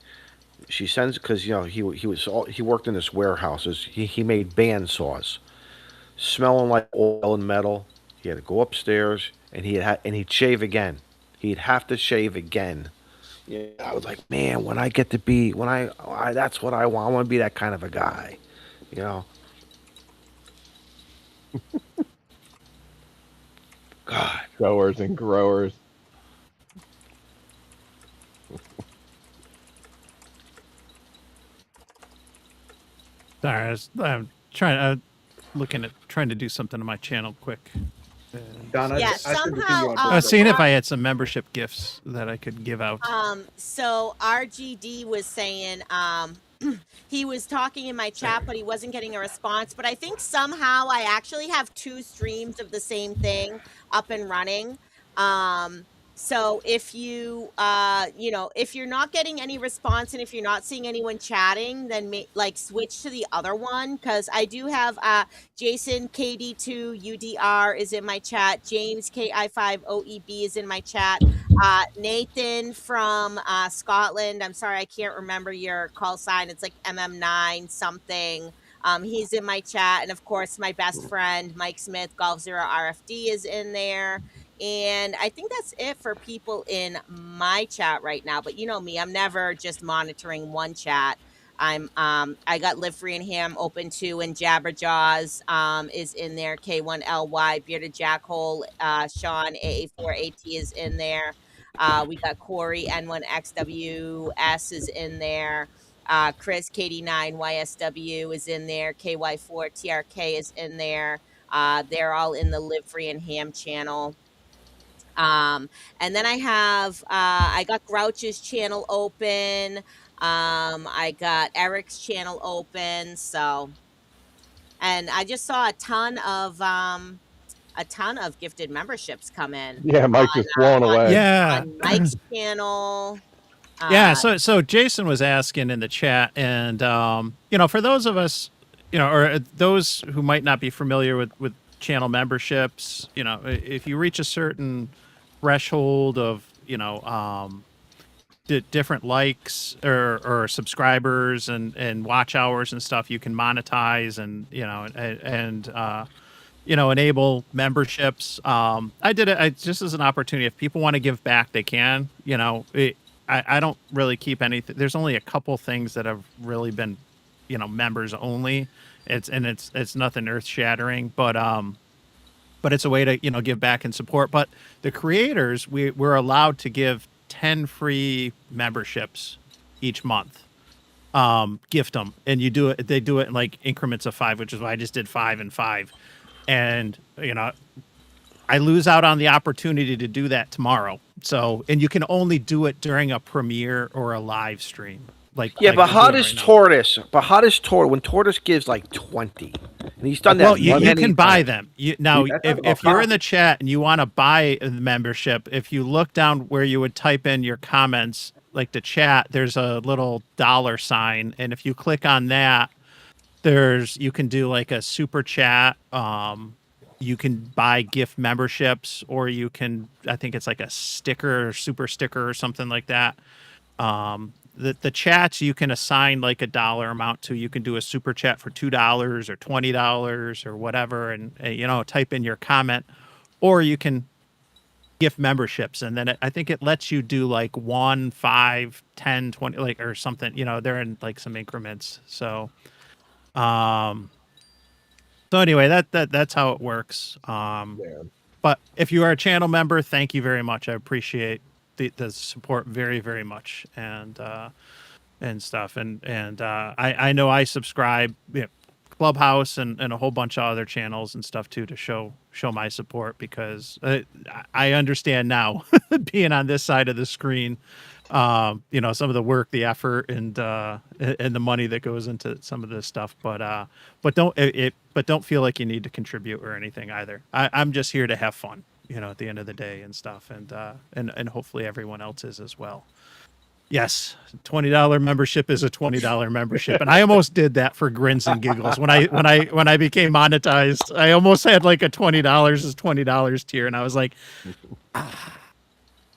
she sends, because he worked in this warehouse. He made band saws, smelling like oil and metal. He had to go upstairs, and he'd shave again. He'd have to shave again. Yeah, I was like, man, when I get to be, that's what I want. I want to be that kind of a guy, you know. God. Goers and growers. Sorry, I'm trying to do something to my channel quick. Donna, Yeah, I sent it to you somehow, on I was Discord. seeing if I had some membership gifts that I could give out. So RGD was saying he was talking in my chat, but he wasn't getting a response. But I think somehow I actually have 2 streams of the same thing up and running. So if you if you're not getting any response and if you're not seeing anyone chatting, then switch to the other one, because I do have Jason KD2 UDR is in my chat. James KI5 OEB is in my chat. Nathan from Scotland. I'm sorry, I can't remember your call sign. It's like MM9 something. He's in my chat. And of course, my best friend, Mike Smith, Golf Zero RFD is in there. And I think that's it for people in my chat right now. But you know me, I'm never just monitoring one chat. I got Live Free and Ham open too, and Jabberjaws is in there. K1LY, Bearded Jackhole, Sean AA4AT is in there. We got Corey N1XWS is in there. Chris KD9YSW is in there. KY4TRK is in there. They're all in the Live Free and Ham channel. And then I got Grouch's channel open. I got Eric's channel open. So, and I just saw a ton of gifted memberships come in. Yeah, Mike just blown away. Yeah. On Mike's channel. Yeah, so Jason was asking in the chat, and for those of us, or those who might not be familiar with channel memberships, if you reach a certain threshold of different likes or subscribers and watch hours and stuff, you can monetize, and enable memberships. I did it just as an opportunity. If people want to give back, they can. I don't really keep anything. There's only a couple things that have really been, members only. It's nothing earth shattering, but it's a way to give back and support. But the creators, we're allowed to give 10 free memberships each month. Gift them, and they do it in like increments of 5, which is why I just did 5 and 5. And I lose out on the opportunity to do that tomorrow. So, and you can only do it during a premiere or a live stream. But how does Tortoise? But how does Tortoise? When Tortoise gives like 20, and he's done that. Well, you can buy them. If you're in the chat and you want to buy the membership, if you look down where you would type in your comments, like the chat, there's a little $sign, and if you click on that, you can do like a super chat. You can buy gift memberships, or you can, I think it's like a sticker or super sticker or something like that. The chats you can assign like a dollar amount to. You can do a super chat for $2 or $20 or whatever, and type in your comment, or you can gift memberships, and then I think it lets you do like 1, 5, 10, 20, like, or something. They're in like some increments. So anyway, that's how it works. But if you are a channel member, thank you very much. I appreciate the support very, very much, and stuff. And I know I subscribe Clubhouse and a whole bunch of other channels and stuff too, to show my support, because I understand now being on this side of the screen, some of the work, the effort, and the money that goes into some of this stuff. But don't feel like you need to contribute or anything either. I'm just here to have fun, at the end of the day and stuff, and hopefully everyone else is as well. Yes, $20 membership is a $20 membership, and I almost did that for grins and giggles when I became monetized. I almost had like a $20 is $20 tier, and I was like,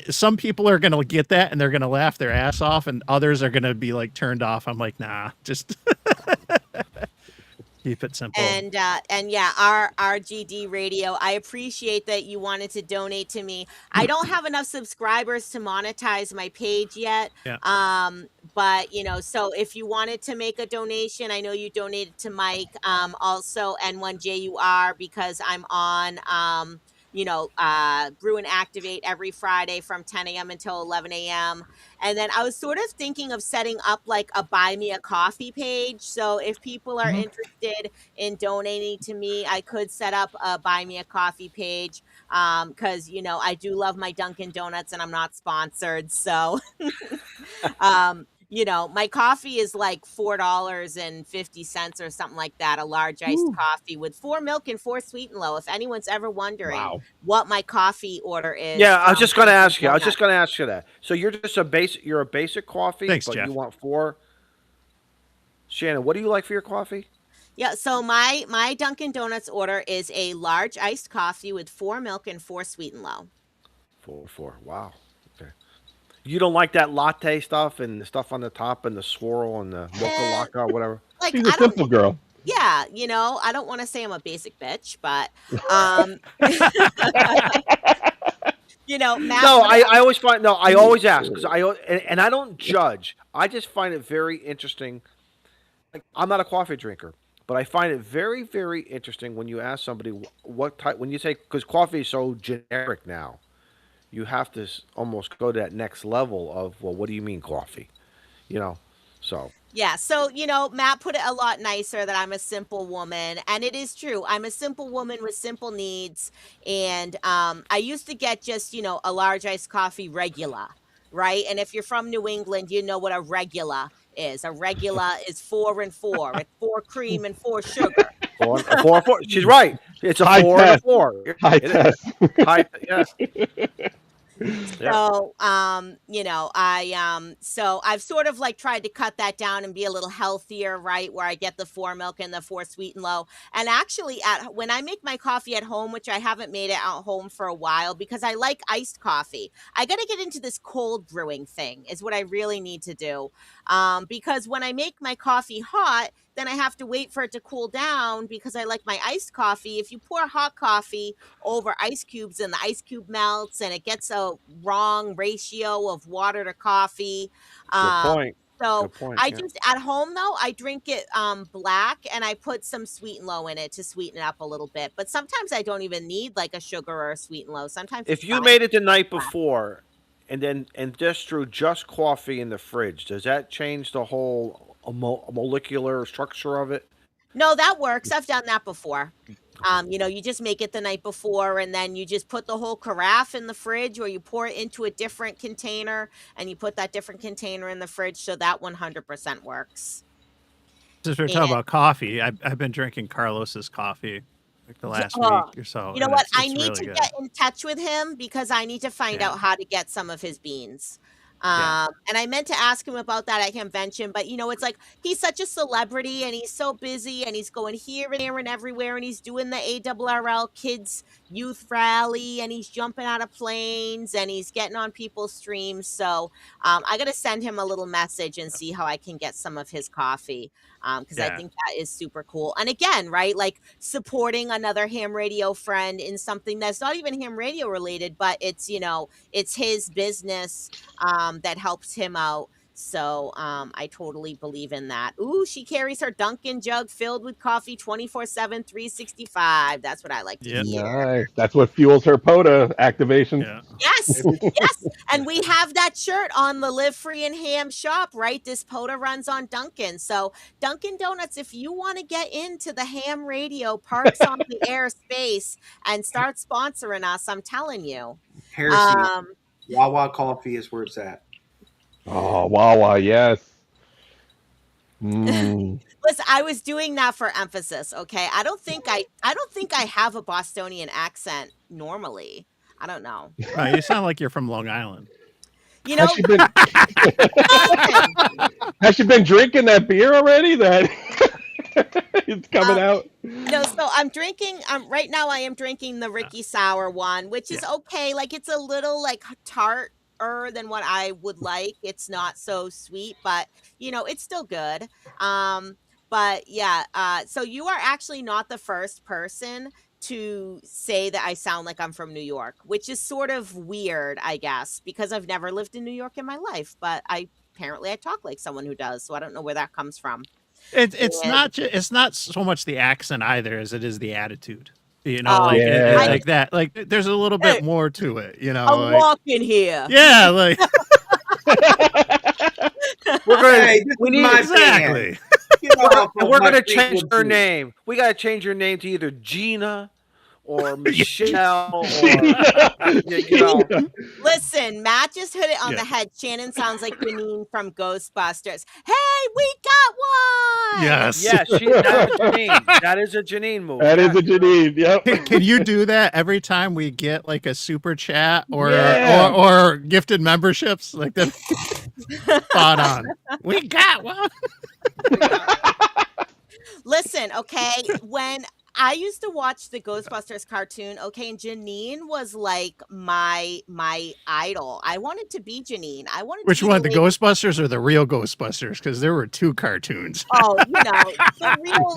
some people are gonna get that and they're gonna laugh their ass off, and others are gonna be like turned off. I'm like, nah, just keep it simple. And yeah, RGD Radio, I appreciate that you wanted to donate to me. I don't have enough subscribers to monetize my page yet. Yeah. But so if you wanted to make a donation, I know you donated to Mike, also N1JUR, because I'm on Brew and Activate every Friday from 10 a.m. until 11 a.m. And then I was sort of thinking of setting up like a buy me a coffee page. So if people are interested in donating to me, I could set up a buy me a coffee page. Cause I do love my Dunkin' Donuts, and I'm not sponsored. So, my coffee is like $4.50 or something like that, a large iced coffee with 4 milk and 4 sweet and low. If anyone's ever wondering what my coffee order is. Yeah, I was just going to ask you. That. So you're just you're a basic coffee, Thanks, but Jeff. You want 4. Shannon, what do you like for your coffee? Yeah, so my Dunkin' Donuts order is a large iced coffee with 4 milk and 4 sweet and low. 4. Wow. Okay. You don't like that latte stuff and the stuff on the top and the swirl and the mocha latte or whatever? Like, She's a simple girl. Yeah, I don't want to say I'm a basic bitch, but Matt, no, I always find I always ask, because I don't judge. I just find it very interesting. Like, I'm not a coffee drinker, but I find it very, very interesting when you ask somebody what type. When you say, because coffee is so generic now, you have to almost go to that next level of, well, what do you mean coffee? So. Yeah, so Matt put it a lot nicer, that I'm a simple woman, and it is true. I'm a simple woman with simple needs, and I used to get just a large iced coffee regular, right? And if you're from New England, you know what a regular is. A regular is 4 and 4. It's 4 cream and 4 sugar. 4. She's right. It's a 4 and a 4. High test. Yes. So, so I've sort of like tried to cut that down and be a little healthier, right? Where I get the 4 milk and the 4 sweet and low. And actually when I make my coffee at home, which I haven't made it at home for a while, because I like iced coffee, I got to get into this cold brewing thing is what I really need to do. Because when I make my coffee hot, then I have to wait for it to cool down because I like my iced coffee. If you pour hot coffee over ice cubes and the ice cube melts and it gets a wrong ratio of water to coffee. Good point. So Good point. I Yeah. just at home though, I drink it black and I put some sweet and low in it to sweeten it up a little bit. But sometimes I don't even need like a sugar or a sweet and low. Sometimes If it's you fine. made it the night before, and just threw just coffee in the fridge, does that change the whole molecular structure of it? No, that works. I've done that before. You just make it the night before and then you just put the whole carafe in the fridge or you pour it into a different container and you put that different container in the fridge. So that 100% works. Since we're And talking about coffee, I've been drinking Carlos's coffee like the last week or so. you know and what? I it's need really to good. get in touch with him because I need to find Yeah. out how to get some of his beans. Yeah. And I meant to ask him about that at convention, but it's like he's such a celebrity and he's so busy and he's going here and there and everywhere and he's doing the ARRL Kids Youth Rally and he's jumping out of planes and he's getting on people's streams. So I got to send him a little message and see how I can get some of his coffee because I Yeah. think that is super cool. And again, right, like supporting another ham radio friend in something that's not even ham radio related, but it's it's his business that helps him out. So I totally believe in that. Ooh, she carries her Dunkin' jug filled with coffee 24/7, 365. That's what I like to Yep. hear. Nice. That's what fuels her POTA activation. Yeah. Yes, yes. And we have that shirt on the Live Free and Ham shop, right? This POTA runs on Dunkin'. So Dunkin' Donuts, if you want to get into the ham radio parks on the air space and start sponsoring us, I'm telling you. Heresy. Wawa coffee is where it's at. Oh, Wawa, yes. Mm. Listen, I was doing that for emphasis, okay? I don't think I have a Bostonian accent normally. I don't know. Right, you sound like you're from Long Island. You know, Has she been, listen, has she been drinking that beer already? That it's coming out. so I'm drinking right now I am drinking the Ricky Sour one, which is okay. Like it's a little like tarter than what I would like. It's not so sweet, but it's still good. But yeah, so you are actually not the first person to say that I sound like I'm from New York, which is sort of weird, I guess, because I've never lived in New York in my life, but apparently I talk like someone who does, so I don't know where that comes from. It's And- it's not so much the accent either as it is the attitude. Oh, Like Yeah. like that. Like there's a little bit Hey, more to it. I'm Like, walking here. yeah, like We're gonna Hey, this we is need my exactly. Get off of we're my gonna change her frequency. name. We gotta change her name to either Gina or Michelle or you know. Listen, Matt just hit it on Yeah. the head. Shannon sounds like Janine from Ghostbusters. Hey, we got one. Yes. Yes, that's a Janine. That is a Janine movie. That is a Janine. Yep. Can you do that every time we get like a super chat or Yeah. or gifted memberships? Like that spot on. We got one. Listen, okay, when I used to watch the Ghostbusters cartoon, okay, and Janine was like my idol. I wanted to be Janine. I wanted Which to be one? The lady- Ghostbusters or the real Ghostbusters? Because there were two cartoons. Oh, the real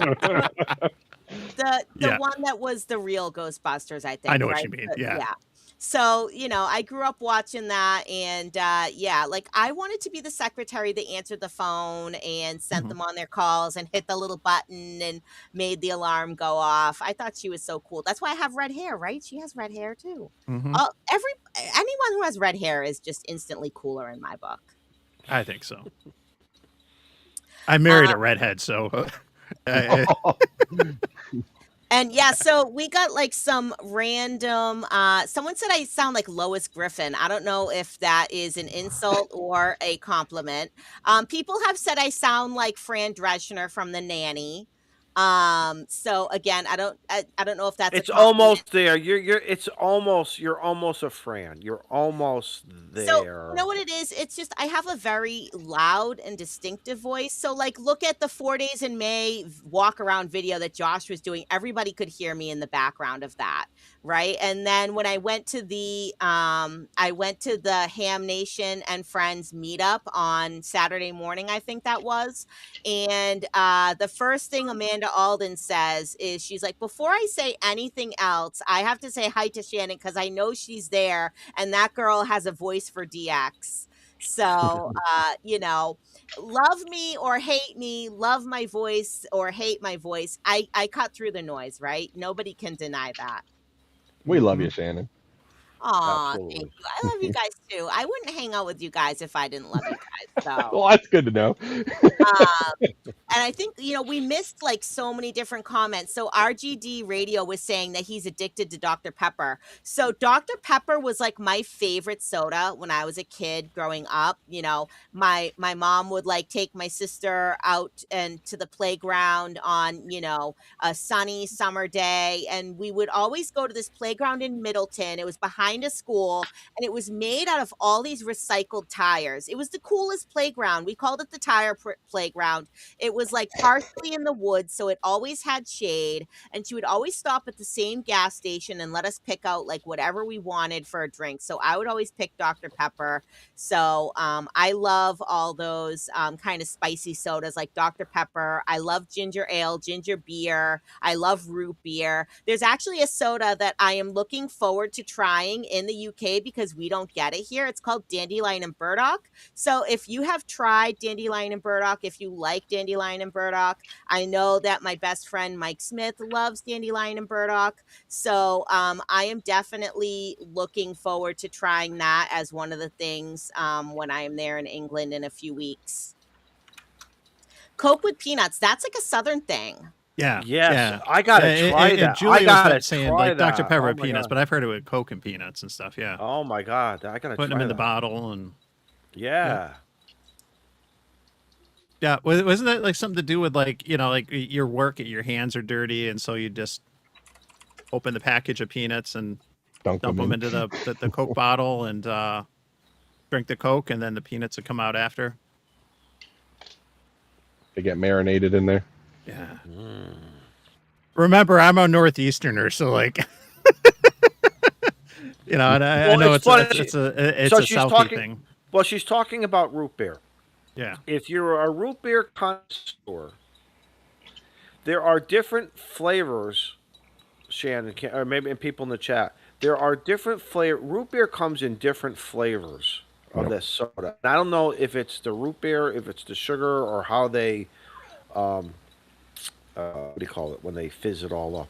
the Yeah. one that was the real Ghostbusters, I think. I know what right? you mean, But, yeah. So, I grew up watching that and like I wanted to be the secretary that answered the phone and sent Mhm. them on their calls and hit the little button and made the alarm go off. I thought she was so cool. That's why I have red hair, right? She has red hair too. Mhm. Anyone who has red hair is just instantly cooler in my book. I think so. I married a redhead, so And yeah, so we got like some random someone said I sound like Lois Griffin. I don't know if that is an insult or a compliment. People have said I sound like Fran Drescher from The Nanny. So again, I don't know if that's a It's compliment. almost there. You're almost a Fran. You're almost So, you know there. what it is? It's just I have a very loud and distinctive voice. So, like, look at the 4 days in May walk around video that Josh was doing. Everybody could hear me in the background of that, right? And then when I went to the Ham Nation and Friends meetup on Saturday morning, I think that was. And the first thing Amanda Alden says is she's like, before I say anything else, I have to say hi to Shannon because I know she's there and that girl has a voice for DX. So, love me or hate me, love my voice or hate my voice. I cut through the noise, right? Nobody can deny that. We love Mhm. you, Shannon. Aw, thank Absolutely. you. I love you guys too. I wouldn't hang out with you guys if I didn't love you guys. So, Well, that's good to know. um, and I think, we missed like so many different comments. So RGD Radio was saying that he's addicted to Dr. Pepper. So Dr. Pepper was like my favorite soda when I was a kid growing up. My mom would like take my sister out and to the playground on, a sunny summer day. And we would always go to this playground in Middleton. It was behind a school and it was made out of all these recycled tires. It was the coolest playground. We called it the playground. It was like partially in the woods, so it always had shade. And she would always stop at the same gas station and let us pick out like whatever we wanted for a drink. So I would always pick Dr. Pepper. So I love all those kind of spicy sodas like Dr. Pepper. I love ginger ale, ginger beer. I love root beer. There's actually a soda that I am looking forward to trying in the UK because we don't get it here. It's called Dandelion and Burdock. So if you have tried Dandelion and Burdock, if you like Dandelion and Burdock, I know that my best friend Mike Smith loves Dandelion and Burdock. So I am definitely looking forward to trying that as one of the things when I am there in England in a few weeks. Coke with peanuts, that's like a Southern thing. Yeah. Yes, Yeah. I gotta try And that. I Julia was gotta saying try like Dr. that. Pepper Oh with my peanuts, god. but I've heard it with Coke and peanuts and stuff. Yeah. Oh my god. I gotta Putting them try in the that. bottle and Yeah. yeah. Wasn't that like something to do with like, like your work, your hands are dirty. And so you just open the package of peanuts and Dunk dump them them in. into the Coke bottle and drink the Coke, and then the peanuts would come out after. They get marinated in there. Yeah. Remember, I'm a Northeasterner, so like, and I Well, know it's it's funny. it's So a she's Southie talking. thing. Well, she's talking about root beer. Yeah. If you're a root beer connoisseur, there are different flavors. Shannon, or maybe people in the chat. There are different flavor. Root beer comes in different flavors of Yep. this soda. And I don't know if it's the root beer, if it's the sugar, or how they, what do you call it when they fizz it all up?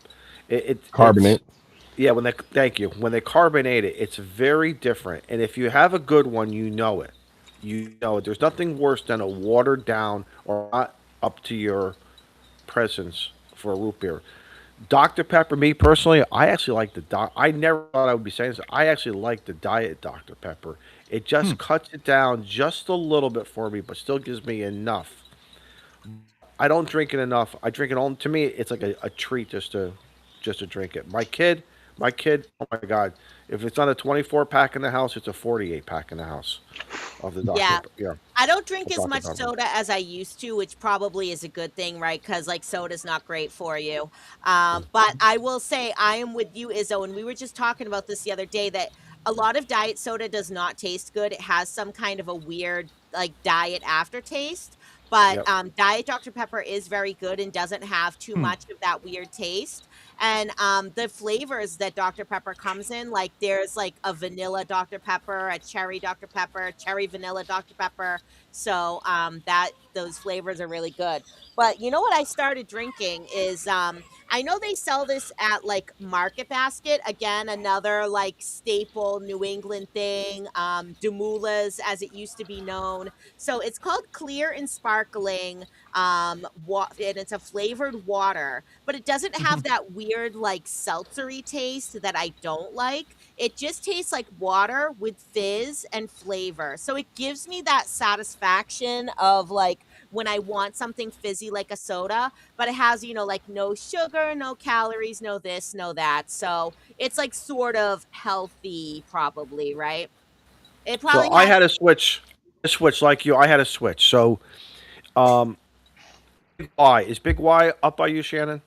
It's Carbonate. yeah. Thank you. When they carbonate it, it's very different. And if you have a good one, you know it. You know it. There's nothing worse than a watered down or not up to your presence for a root beer. Dr. Pepper, me personally, I actually like I never thought I would be saying this. I actually like the diet Dr. Pepper. It just cuts it down just a little bit for me, but still gives me enough. I don't drink it enough. I drink it all. To me, it's like a treat just to drink it. My kid. Oh my God! If it's not a 24 pack in the house, it's a 48 pack in the house of the Dr. Yeah. Yeah. I don't drink as Dr. much Pepper. soda as I used to, which probably is a good thing, right? Because like soda's not great for you. But I will say I am with you, Izzo, and we were just talking about this the other day that a lot of diet soda does not taste good. It has some kind of a weird like diet aftertaste. But Yep. Diet Dr. Pepper is very good and doesn't have too much of that weird taste. And the flavors that Dr. Pepper comes in, like there's like a vanilla Dr. Pepper, a cherry Dr. Pepper, cherry vanilla Dr. Pepper. So that those flavors are really good. But you know what I started drinking is I know they sell this at like Market Basket. Again, another like staple New England thing. Demoulas, as it used to be known. So it's called Clear and Sparkling and it's a flavored water, but it doesn't have that weird like seltzery taste that I don't like. It just tastes like water with fizz and flavor. So it gives me that satisfaction of like when I want something fizzy like a soda, but it has, like no sugar, no calories, no this, no that. So it's like sort of healthy, probably, right? It So probably I has. had a switch. A switch like you. I had a switch. So um, Big Y is Big Y up by you, Shannon?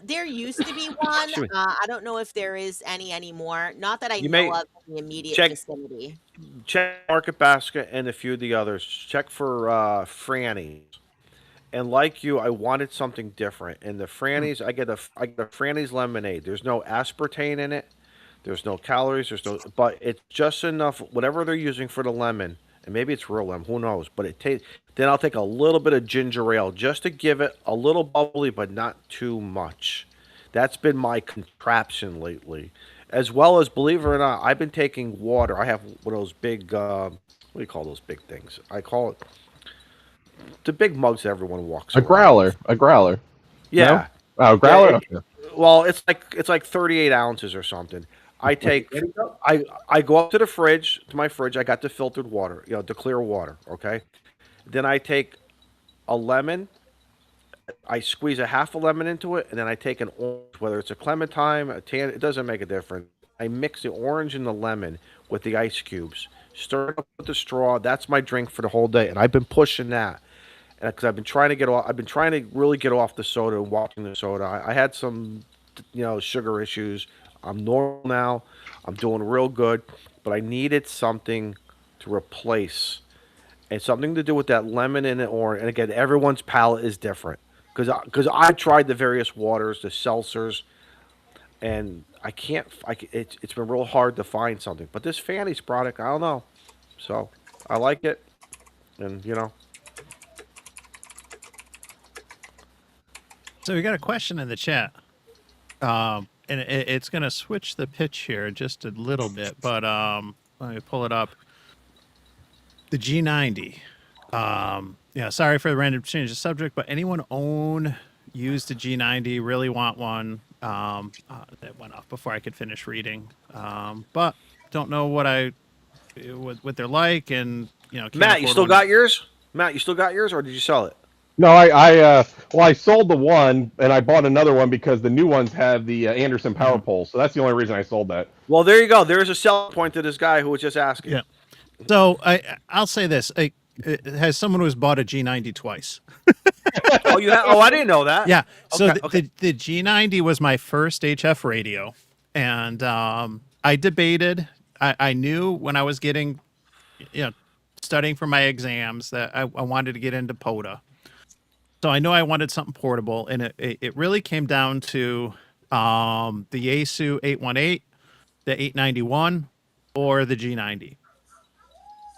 There used to be one. Excuse me. I don't know if there is any anymore. Not that I You know may of in the immediate check vicinity. Market Basket and a few of the others. Check for Franny's. And like you, I wanted something different. And the Franny's, I get a Franny's lemonade. There's no aspartame in it. There's no calories. But it's just enough. Whatever they're using for the lemon, and maybe it's real lemon. Who knows? But it tastes. Then I'll take a little bit of ginger ale just to give it a little bubbly, but not too much. That's been my contraption lately, as well as, believe it or not, I've been taking water. I have one of those big. What do you call those big things? I call it the big mugs that everyone walks A around growler. with. A growler. Yeah. No? Oh, Yeah, growler. Okay. well, it's like 38 ounces or something. I take There you go. I go up to the fridge, to my fridge. I got the filtered water, the clear water. Okay. Then I take a lemon. I squeeze a half a lemon into it, and then I take an orange, whether it's a clementine, a tan. It doesn't make a difference. I mix the orange and the lemon with the ice cubes. Stir it up with the straw. That's my drink for the whole day, and I've been pushing that. Because I've been trying to get off. I've been trying to really get off the soda and watching the soda. I had some, sugar issues. I'm normal now. I'm doing real good, but I needed something to replace, and something to do with that lemon and the orange. And again, everyone's palate is different. Because I tried the various waters, the seltzers, and I can't. It's been real hard to find something. But this Fanny's product, I don't know. So I like it, and So we got a question in the chat, and it's going to switch the pitch here just a little bit, but let me pull it up. The G90. Sorry for the random change of subject, but anyone used a G90? Really want one? That went off before I could finish reading, but don't know what they're like, and can't Matt, you afford still one. got yours? Matt, you still got yours, or did you sell it? No, I sold the one and I bought another one because the new ones have the Anderson power pole. So that's the only reason I sold that. Well, there you go. There's a selling point to this guy who was just asking. Yeah. So I'll say this: has someone who's bought a G90 twice? Oh, you have? Oh, I didn't know that. Yeah. So Okay. the G90 was my first HF radio, and I debated. I knew when I was getting, studying for my exams that I wanted to get into POTA. So I know I wanted something portable, and it really came down to the Yaesu 818, the 891, or the G90.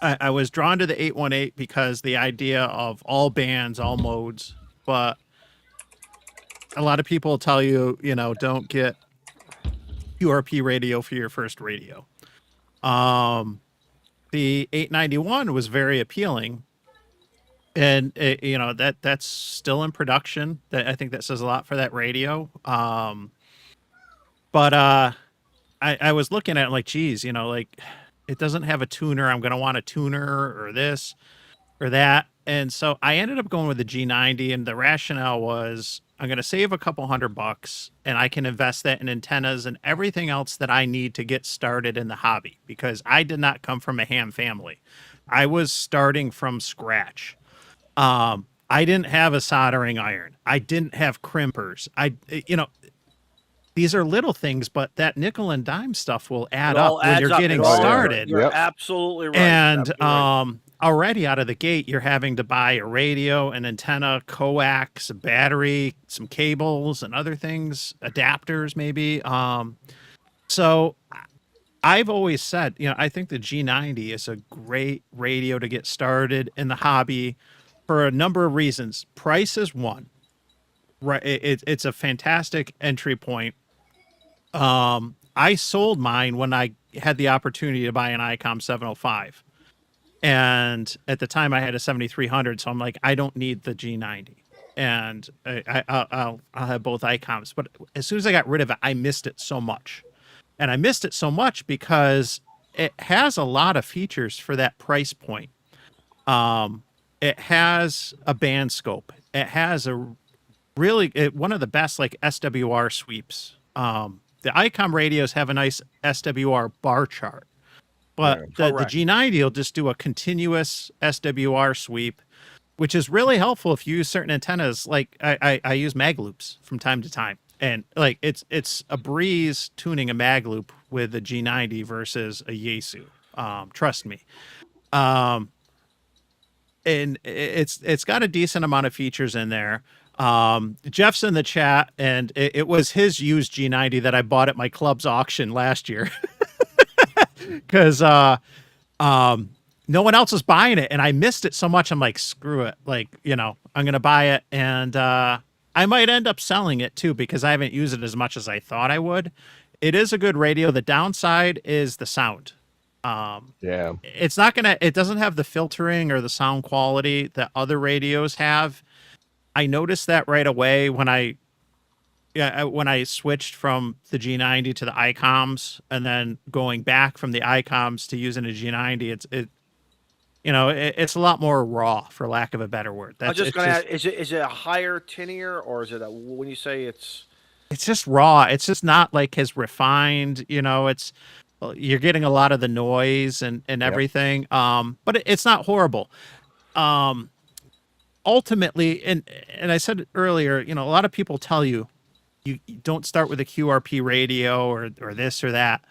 I was drawn to the 818 because the idea of all bands, all modes, but a lot of people tell you, don't get QRP radio for your first radio. The 891 was very appealing, and that's still in production. That I think that says a lot for that radio. But I was looking at it like, geez, like it doesn't have a tuner. I'm gonna want a tuner or this or that. And so I ended up going with the G90, and the rationale was I'm going to save a couple $100 and I can invest that in antennas and everything else that I need to get started in the hobby, because I did not come from a ham family. I was starting from scratch. I didn't have a soldering iron. I didn't have crimpers. These are little things, but that nickel and dime stuff will add It up all when adds you're up. getting It all- started. You're Yep. absolutely right. And Absolutely right. already out of the gate, you're having to buy a radio, an antenna, coax, a battery, some cables, and other things, adapters maybe. So I've always said, I think the G90 is a great radio to get started in the hobby for a number of reasons. Price is one, right? It's a fantastic entry point. I sold mine when I had the opportunity to buy an ICOM 705. And at the time I had a 7300, so I'm like, I don't need the G90. And I'll have both ICOMs. But as soon as I got rid of it, I missed it so much. And I missed it so much because it has a lot of features for that price point. It has a band scope. It has a one of the best like SWR sweeps. The ICOM radios have a nice SWR bar chart, but Yeah. the Correct. G90 will just do a continuous SWR sweep, which is really helpful if you use certain antennas. Like I use mag loops from time to time, and like it's a breeze tuning a mag loop with a G90 versus a Yaesu. Trust me. Um, and it's got a decent amount of features in there. Jeff's in the chat, and it was his used G90 that I bought at my club's auction last year because no one else was buying it, and I missed it so much. I'm like, screw it, like I'm gonna buy it, and I might end up selling it too because I haven't used it as much as I thought I would. It is a good radio. The downside is the sound. Yeah. It doesn't have the filtering or the sound quality that other radios have. I noticed that right away when when I switched from the G90 to the ICOMs, and then going back from the ICOMs to using a G90. It's a lot more raw, for lack of a better word. I'm just gonna ask, is it a higher tinnier, or is it when you say it's just raw. It's just not like as refined. You're getting a lot of the noise and everything. But it's not horrible. Ultimately, and I said it earlier, a lot of people tell you don't start with a QRP radio or this or that.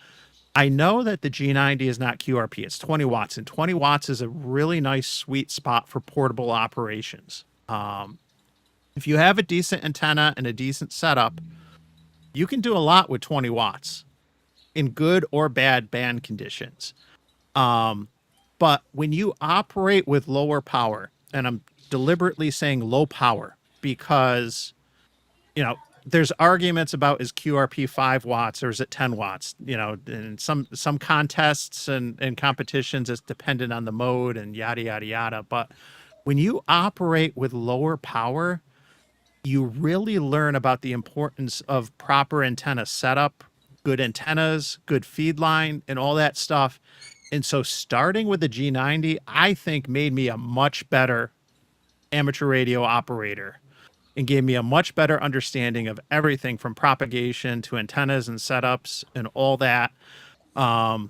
I know that the G90 is not QRP. It's 20 watts, and 20 watts is a really nice sweet spot for portable operations. If you have a decent antenna and a decent setup, you can do a lot with 20 watts in good or bad band conditions. But when you operate with lower power, and I'm deliberately saying low power because, there's arguments about is QRP 5 watts or is it 10 watts? In some contests and competitions, it's dependent on the mode and yada, yada, yada. But when you operate with lower power, you really learn about the importance of proper antenna setup, good antennas, good feed line, and all that stuff. And so starting with the G90, I think made me a much better amateur radio operator and gave me a much better understanding of everything from propagation to antennas and setups and all that. I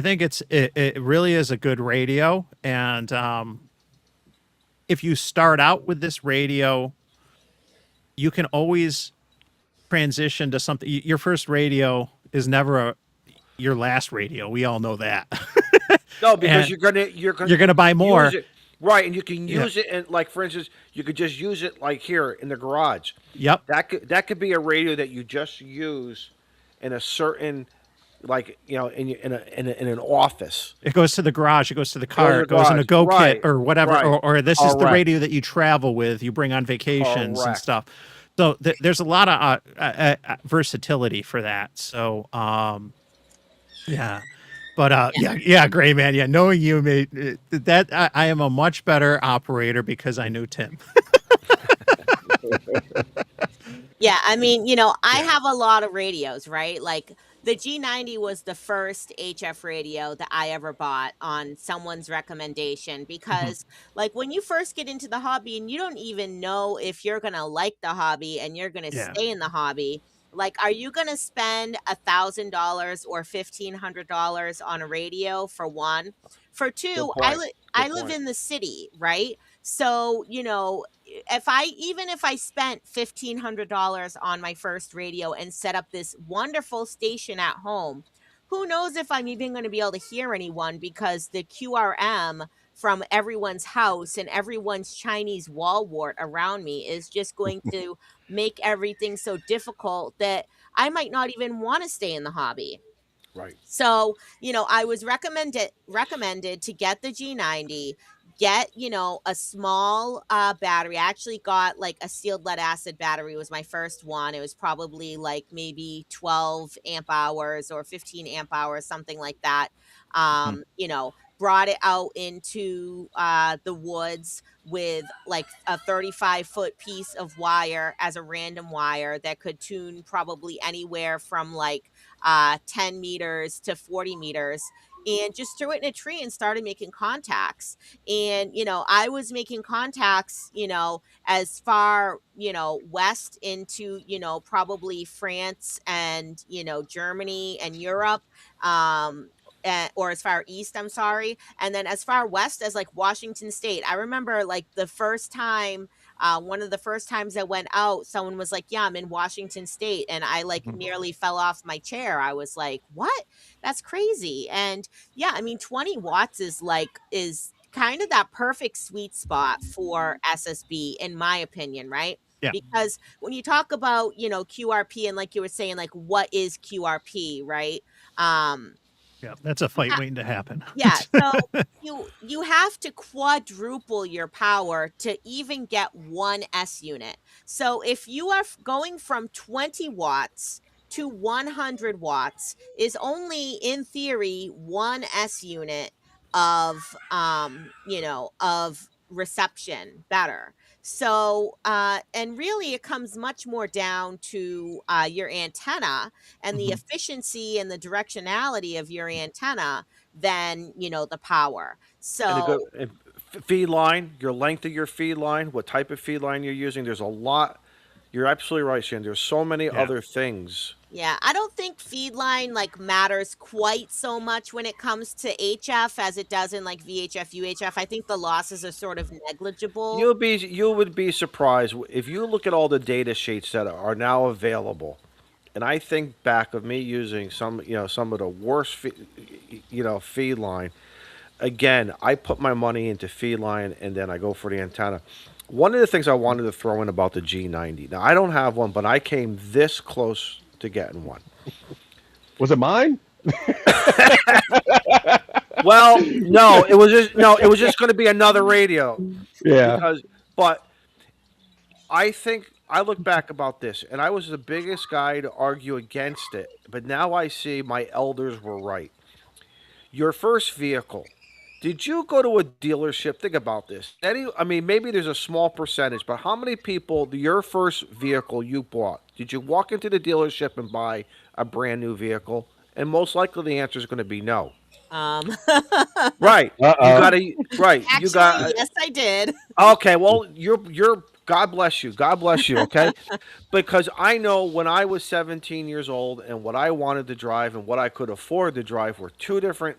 think it really is a good radio. And if you start out with this radio, you can always transition to something. Your first radio is never your last radio. We all know that. no? Because And you're gonna buy more. use it, right? And you can Yeah. use it, and like for instance, you could just use it like here in the garage. Yep. That could be a radio that you just use in a certain, like in an office. It goes to the garage. It goes to the Goes to car. the It goes in a garage. go Right. kit or whatever. Right. Or this is the Correct. radio that you travel with. You bring on vacations and Correct. stuff. So there's a lot of versatility for that. So yeah. But yeah, Gray Man. Yeah, knowing you made that I am a much better operator because I knew Tim. Yeah, I mean, I have a lot of radios, right? Like the G90 was the first HF radio that I ever bought on someone's recommendation because like when you first get into the hobby and you don't even know if you're going to like the hobby and you're going to Yeah. stay in the hobby, like are you going to spend $1,000 or $1,500 on a radio for one? For two, point. I Good live point. in the city, right? So, if I spent $1,500 on my first radio and set up this wonderful station at home, who knows if I'm even going to be able to hear anyone because the QRM from everyone's house and everyone's Chinese wall wart around me is just going to make everything so difficult that I might not even want to stay in the hobby. Right. So, I was recommended to get the G90, get, a small battery. I actually got like a sealed lead acid battery was my first one. It was probably like maybe 12 amp hours or 15 amp hours, something like that. Brought it out into the woods with like a 35-foot piece of wire as a random wire that could tune probably anywhere from like 10 meters to 40 meters. and just threw it in a tree and started making contacts. And, I was making contacts, as far, west into, probably France and, Germany and Europe. Or as far east, I'm sorry. And then as far west as like Washington State. I remember like the first time, one of the first times I went out, someone was like, "Yeah, I'm in Washington State." And I like Mhm. nearly fell off my chair. I was like, "What? That's crazy." And yeah, I mean, 20 watts is kind of that perfect sweet spot for SSB, in my opinion, right? Yeah. Because when you talk about, QRP, and like you were saying, like, what is QRP, right? Um, Yeah. That's a fight waiting to happen. yeah, so you have to quadruple your power to even get one S unit. So if you are going from 20 watts to 100 watts is only in theory one S unit of of reception better. So and really it comes much more down to your antenna and the Mhm. efficiency and the directionality of your antenna than, the power. And to go So, and feed line, your length of your feed line, what type of feed line you're using. There's a lot. You're absolutely right, Shan. There's so many Yeah. other things. yeah, I don't think feed line like matters quite so much when it comes to HF as it does in like VHF, UHF. I think the losses are sort of negligible. You would be surprised if you look at all the data sheets that are now available. And I think back of me using some of the worst feed line. Again, I put my money into feed line and then I go for the antenna. One of the things I wanted to throw in about the G90. Now I don't have one, but I came this close to getting one. Was it mine? Well, no, it was just going to be another radio Yeah. because but I think I look back about this and I was the biggest guy to argue against it, but now I see my elders were right. Your first vehicle. Did you go to a dealership? Think about this. I mean, maybe there's a small percentage, but how many people, your first vehicle you bought, did you walk into the dealership and buy a brand new vehicle? And most likely the answer is going to be no. Um Right. You Uh-oh. got to, right. You Actually, got, yes, I did. okay. Well, God bless you. God bless you. Okay. Because I know when I was 17 years old and what I wanted to drive and what I could afford to drive were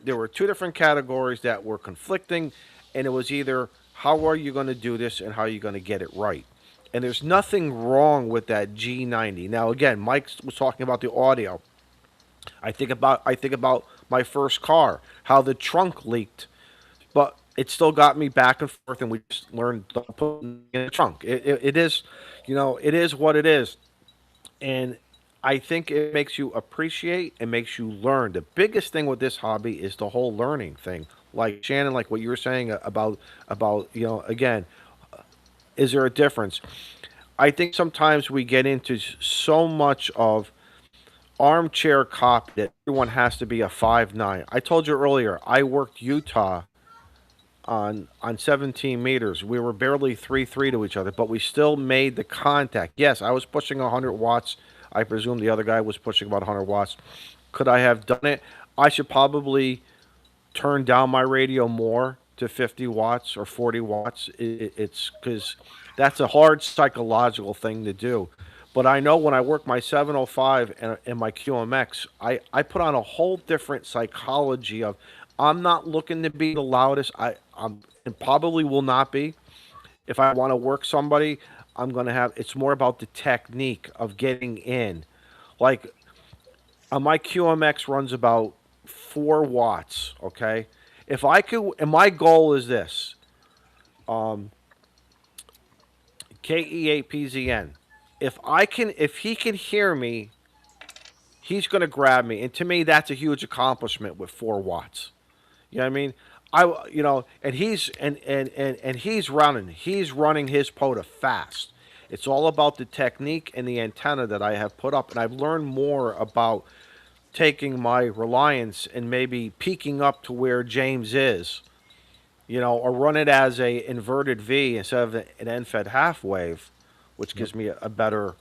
there were two different categories that were conflicting, and it was either how are you going to do this and how are you going to get it right. And there's nothing wrong with that G90. Now again, Mike was talking about the audio. I think about my first car, how the trunk leaked, but it still got me back and forth, and we just learned to put it in the trunk. It is, it is what it is. And I think it makes you appreciate and makes you learn. The biggest thing with this hobby is the whole learning thing. Like Shannon, like what you were saying about again, is there a difference? I think sometimes we get into so much of armchair copy that everyone has to be a 5'9". I told you earlier, I worked Utah on 17 meters. We were barely 3-3 to each other, but we still made the contact. Yes, I was pushing 100 watts. I presume the other guy was pushing about 100 watts. Could I have done it? I should probably turn down my radio more to 50 watts or 40 watts. It's because that's a hard psychological thing to do. But I know when I work my 705 and my QMX, I put on a whole different psychology of I'm not looking to be the loudest. I'm and probably will not be. If I want to work somebody, I'm going to have it's more about the technique of getting in. Like my QMX runs about 4 watts, okay? If I could and my goal is this. KE8PZN. If he can hear me, he's going to grab me. And to me that's a huge accomplishment with 4 watts. You know what I mean? And he's running. He's running his POTA fast. It's all about the technique and the antenna that I have put up, and I've learned more about taking my reliance and maybe peaking up to where James is, or run it as a inverted V instead of an end-fed half wave, which gives me a better.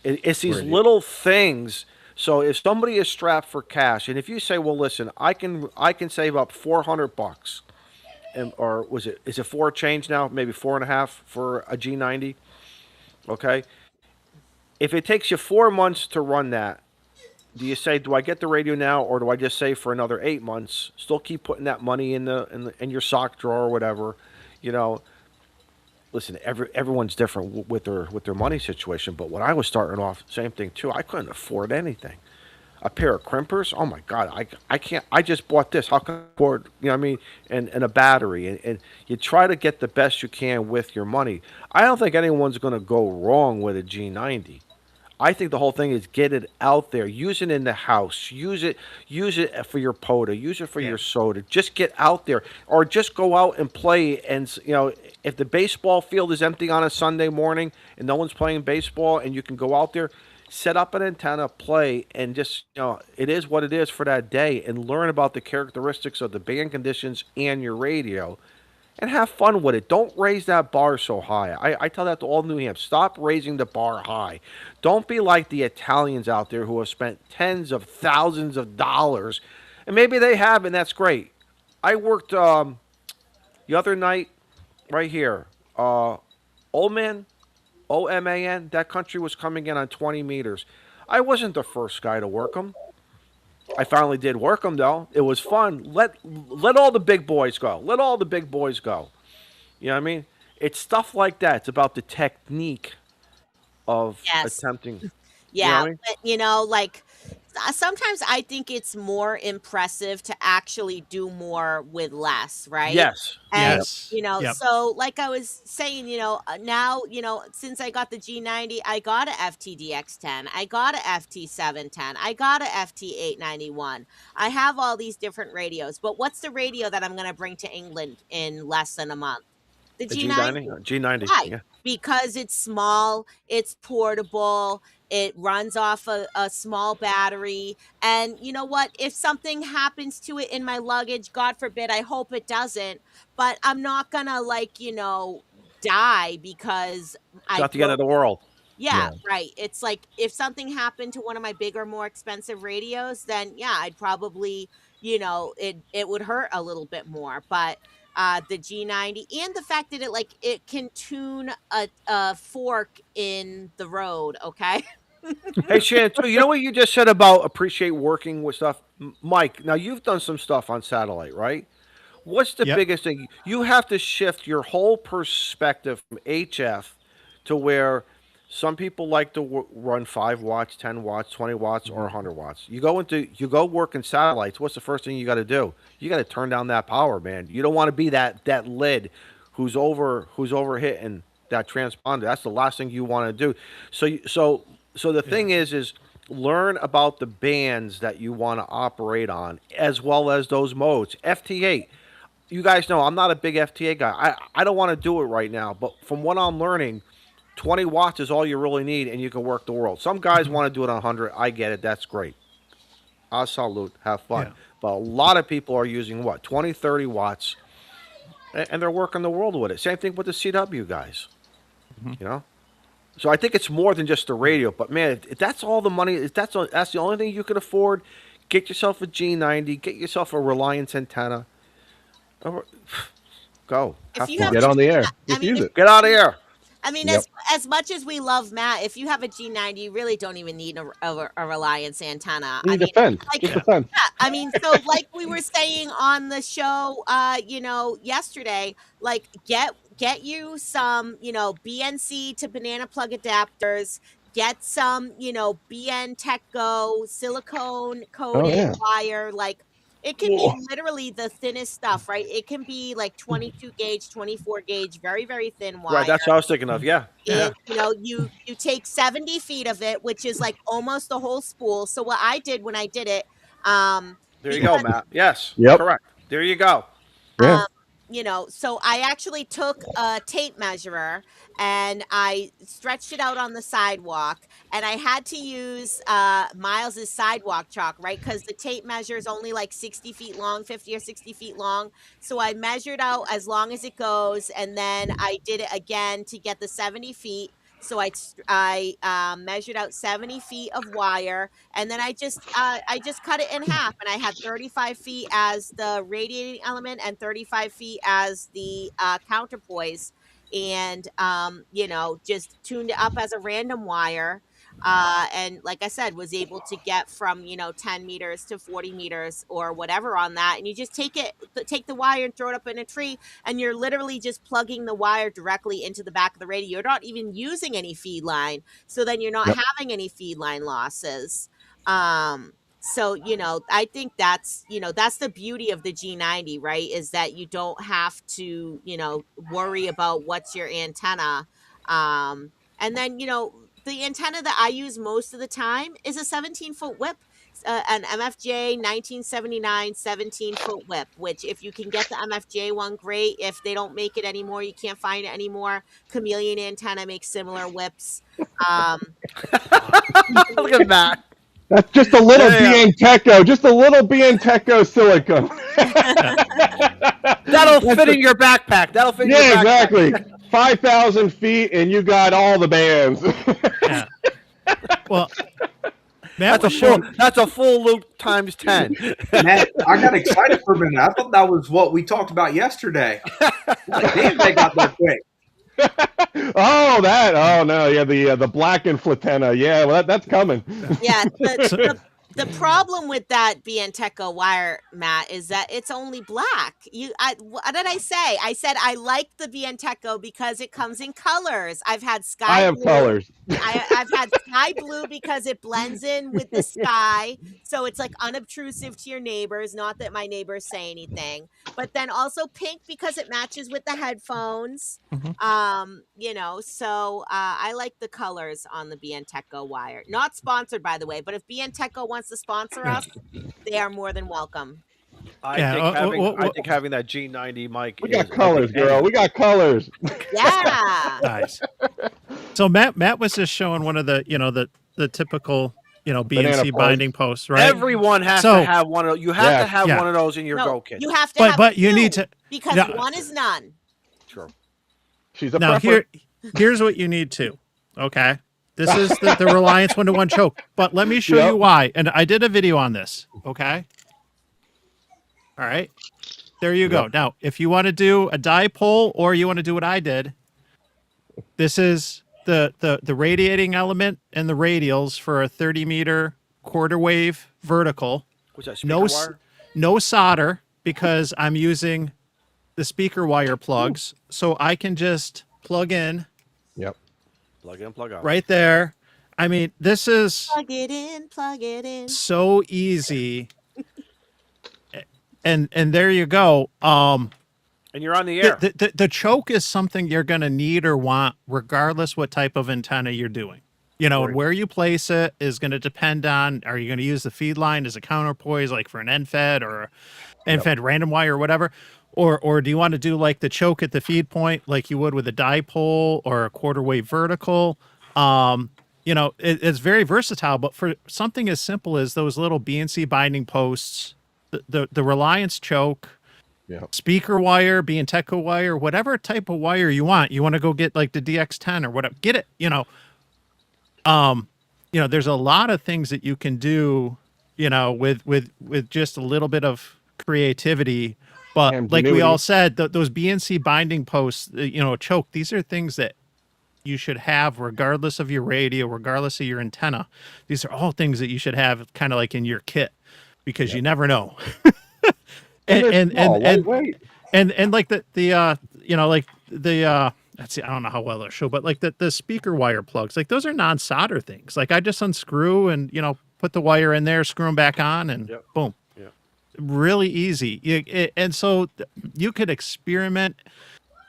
It's these Right. little things So if somebody is strapped for cash, and if you say, well, listen, I can save up $400, and or is it four change now? Maybe four and a half for a G90. Okay, if it takes you 4 months to run that, do you say, do I get the radio now, or do I just save for another 8 months? Still keep putting that money in your sock drawer or whatever, you know. Listen, everyone's different with their money situation. But when I was starting off, same thing too. I couldn't afford anything. A pair of crimpers, oh my god, I can't. I just bought this. How can I afford? You know what I mean? And a battery, and you try to get the best you can with your money. I don't think anyone's going to go wrong with a G90. I think the whole thing is get it out there, use it in the house, use it for your POTA, use it for Yeah. your soda. Just get out there, or just go out and play. And if the baseball field is empty on a Sunday morning and no one's playing baseball, and you can go out there, set up an antenna, play, and just it is what it is for that day, and learn about the characteristics of the band conditions and your radio and have fun with it. Don't raise that bar so high. I tell that to all New Hampshire. Stop raising the bar high. Don't be like the Italians out there who have spent tens of thousands of dollars, and maybe they have, and that's great. I worked the other night right here. Old Man, OMAN, that country was coming in on 20 meters. I wasn't the first guy to work them. I finally did work them though. It was fun. Let all the big boys go. Let all the big boys go. You know what I mean? It's stuff like that. It's about the technique of Yes. attempting. You know Yeah, what I mean? but like sometimes I think it's more impressive to actually do more with less, right? Yes. And Yes. Yep. so like I was saying, now, since I got the G90, I got a FTDX10, I got a FT710, I got a FT891. I have all these different radios, but what's the radio that I'm going to bring to England in less than a month? The A G90. G90. G90. Right. Yeah. Because it's small, it's portable, it runs off a small battery. And you know what? If something happens to it in my luggage, God forbid, I hope it doesn't, but I'm not gonna die because It's I not the end of broke. the world. Yeah, Yeah. right. It's like if something happened to one of my bigger, more expensive radios, then yeah, I'd probably, it would hurt a little bit more. But the G90 and the fact that it can tune a fork in the road, okay? Hey, Shan, too, you know what you just said about appreciate working with stuff? Mike, now you've done some stuff on satellite, right? What's the Yep. biggest thing? You have to shift your whole perspective from HF to where some people like to run 5 watts, 10 watts, 20 watts, or 100 watts. You go work in satellites. What's the first thing you got to do? You got to turn down that power, man. You don't want to be that lid who's overhitting that transponder. That's the last thing you want to do. So the thing is learn about the bands that you want to operate on as well as those modes. FT8, you guys know I'm not a big FTA guy. I don't want to do it right now, but from what I'm learning, 20 watts is all you really need, and you can work the world. Some guys want to do it on 100. I get it. That's great. I salute. Have fun. Yeah. But a lot of people are using what 20, 30 watts, and they're working the world with it. Same thing with the CW guys. Mhm. You know. So I think it's more than just the radio. But man, if that's all the money, if that's the only thing you can afford, get yourself a G90. Get yourself a Reliance antenna. Or- Go. If Have you fun. have Get a on the air. I Just mean, use if it. Get out of here. Yep. as much as we love Matt, if you have a G90, you really don't even need a Reliance antenna. You I need a mean, fence. like Just Yeah. a fence. yeah, I mean, so like we were saying on the show, yesterday, like get you some, BNC to banana plug adapters, get some, BN Tech Go silicone Oh coated yeah. wire, like. It can be literally the thinnest stuff, right? It can be like 22 gauge, 24 gauge, very, very thin Right. wire. That's what I was thinking of. Yeah. Yeah. Yeah. And you take 70 feet of it, which is like almost the whole spool. So what I did when I did it, There you go, because Matt. Yes. Yep. Correct. There you go. Yeah. um, so I actually took a tape measurer and I stretched it out on the sidewalk, and I had to use Miles's sidewalk chalk, right? Because the tape measure is only like 60 feet long, 50 or 60 feet long. So I measured out as long as it goes, and then I did it again to get the 70 feet. So I measured out 70 feet of wire, and then I just cut it in half, and I had 35 feet as the radiating element and 35 feet as the counterpoise, and just tuned it up as a random wire. And like I said, was able to get from 10 meters to 40 meters or whatever on that, and you just take the wire and throw it up in a tree, and you're literally just plugging the wire directly into the back of the radio. You're not even using any feed line, so then you're not Yep. having any feed line losses. So I think that's the beauty of the G90, right? Is that you don't have to worry about what's your antenna. And then the antenna that I use most of the time is a 17-foot whip, an MFJ 1979 17-foot whip, which if you can get the MFJ one, great. If they don't make it anymore, you can't find it anymore. Chameleon Antenna makes similar whips. Look at that. That's just a little Yeah. Bianteco, just a little Bianteco silicone. That'll fit in your backpack. That'll fit in your Yeah, backpack. exactly. 5,000 feet, and you got all the bands. Yeah. Well, Matt That's was a full. showing. That's a full loop times 10. Matt, I got excited for a minute. I thought that was what we talked about yesterday. Like, damn, they got that quick. Oh no, yeah, the black and Flatena, yeah, well, that's coming. Yeah, the problem with that Bianteco wire, Matt, is that it's only black. What did I say? I said I like the Bianteco because it comes in colors. I've had sky I have blue. colors. I've had sky blue because it blends in with the sky, so it's like unobtrusive to your neighbors. Not that my neighbors say anything, but then also pink because it matches with the headphones. So I like the colors on the Bianteco wire. Not sponsored, by the way, but if Bianteco wants to sponsor us, they are more than welcome. I Yeah, think having that G90 mic. We got colors, girl. We got colors. Yeah. Nice. So Matt was just showing one of the the typical Banana BNC poles. binding posts, right? Everyone has So- to have one of. You have to have Yeah. one of those in your No, Go kit. you have to have but you two, need to because Yeah. one is none. Sure. She's a now prepper. here's what you need to. Okay, this is the Reliance 1-to-1 choke. But let me show Yep. you why. And I did a video on this. Okay. All right. There you go. Yep. Now, if you want to do a dipole or you want to do what I did, this is the radiating element and the radials for a 30-meter quarter wave vertical. What's that? Speaker No, wire? no solder because I'm using the speaker wire plugs, so I can just plug in Yep. Plug in, plug out. right there. I mean, this is Plug it in, plug it in. so easy. And there you go. And you're on the air. The choke is something you're going to need or want regardless what type of antenna you're doing. And Right. where you place it is going to depend on, are you going to use the feed line as a counterpoise, like for an end-fed or end-fed random wire or whatever? Or do you want to do like the choke at the feed point like you would with a dipole or a quarter wave vertical? It's very versatile, but for something as simple as those little BNC binding posts, the Reliance choke, Yep. speaker wire, Bianteco wire, whatever type of wire you want to go get like the DX10 or whatever, get it, there's a lot of things that you can do, with just a little bit of creativity. But like we Ingenuity. all said, those BNC binding posts, choke, these are things that you should have regardless of your radio, regardless of your antenna. These are all things that you should have kind of like in your kit because you never know. And lightweight. and like let's see, I don't know how well they'll show, but like the speaker wire plugs, like those are non-solder things. Like I just unscrew and put the wire in there, screw them back on, and Yep. boom. Yep. Really easy. And so you could experiment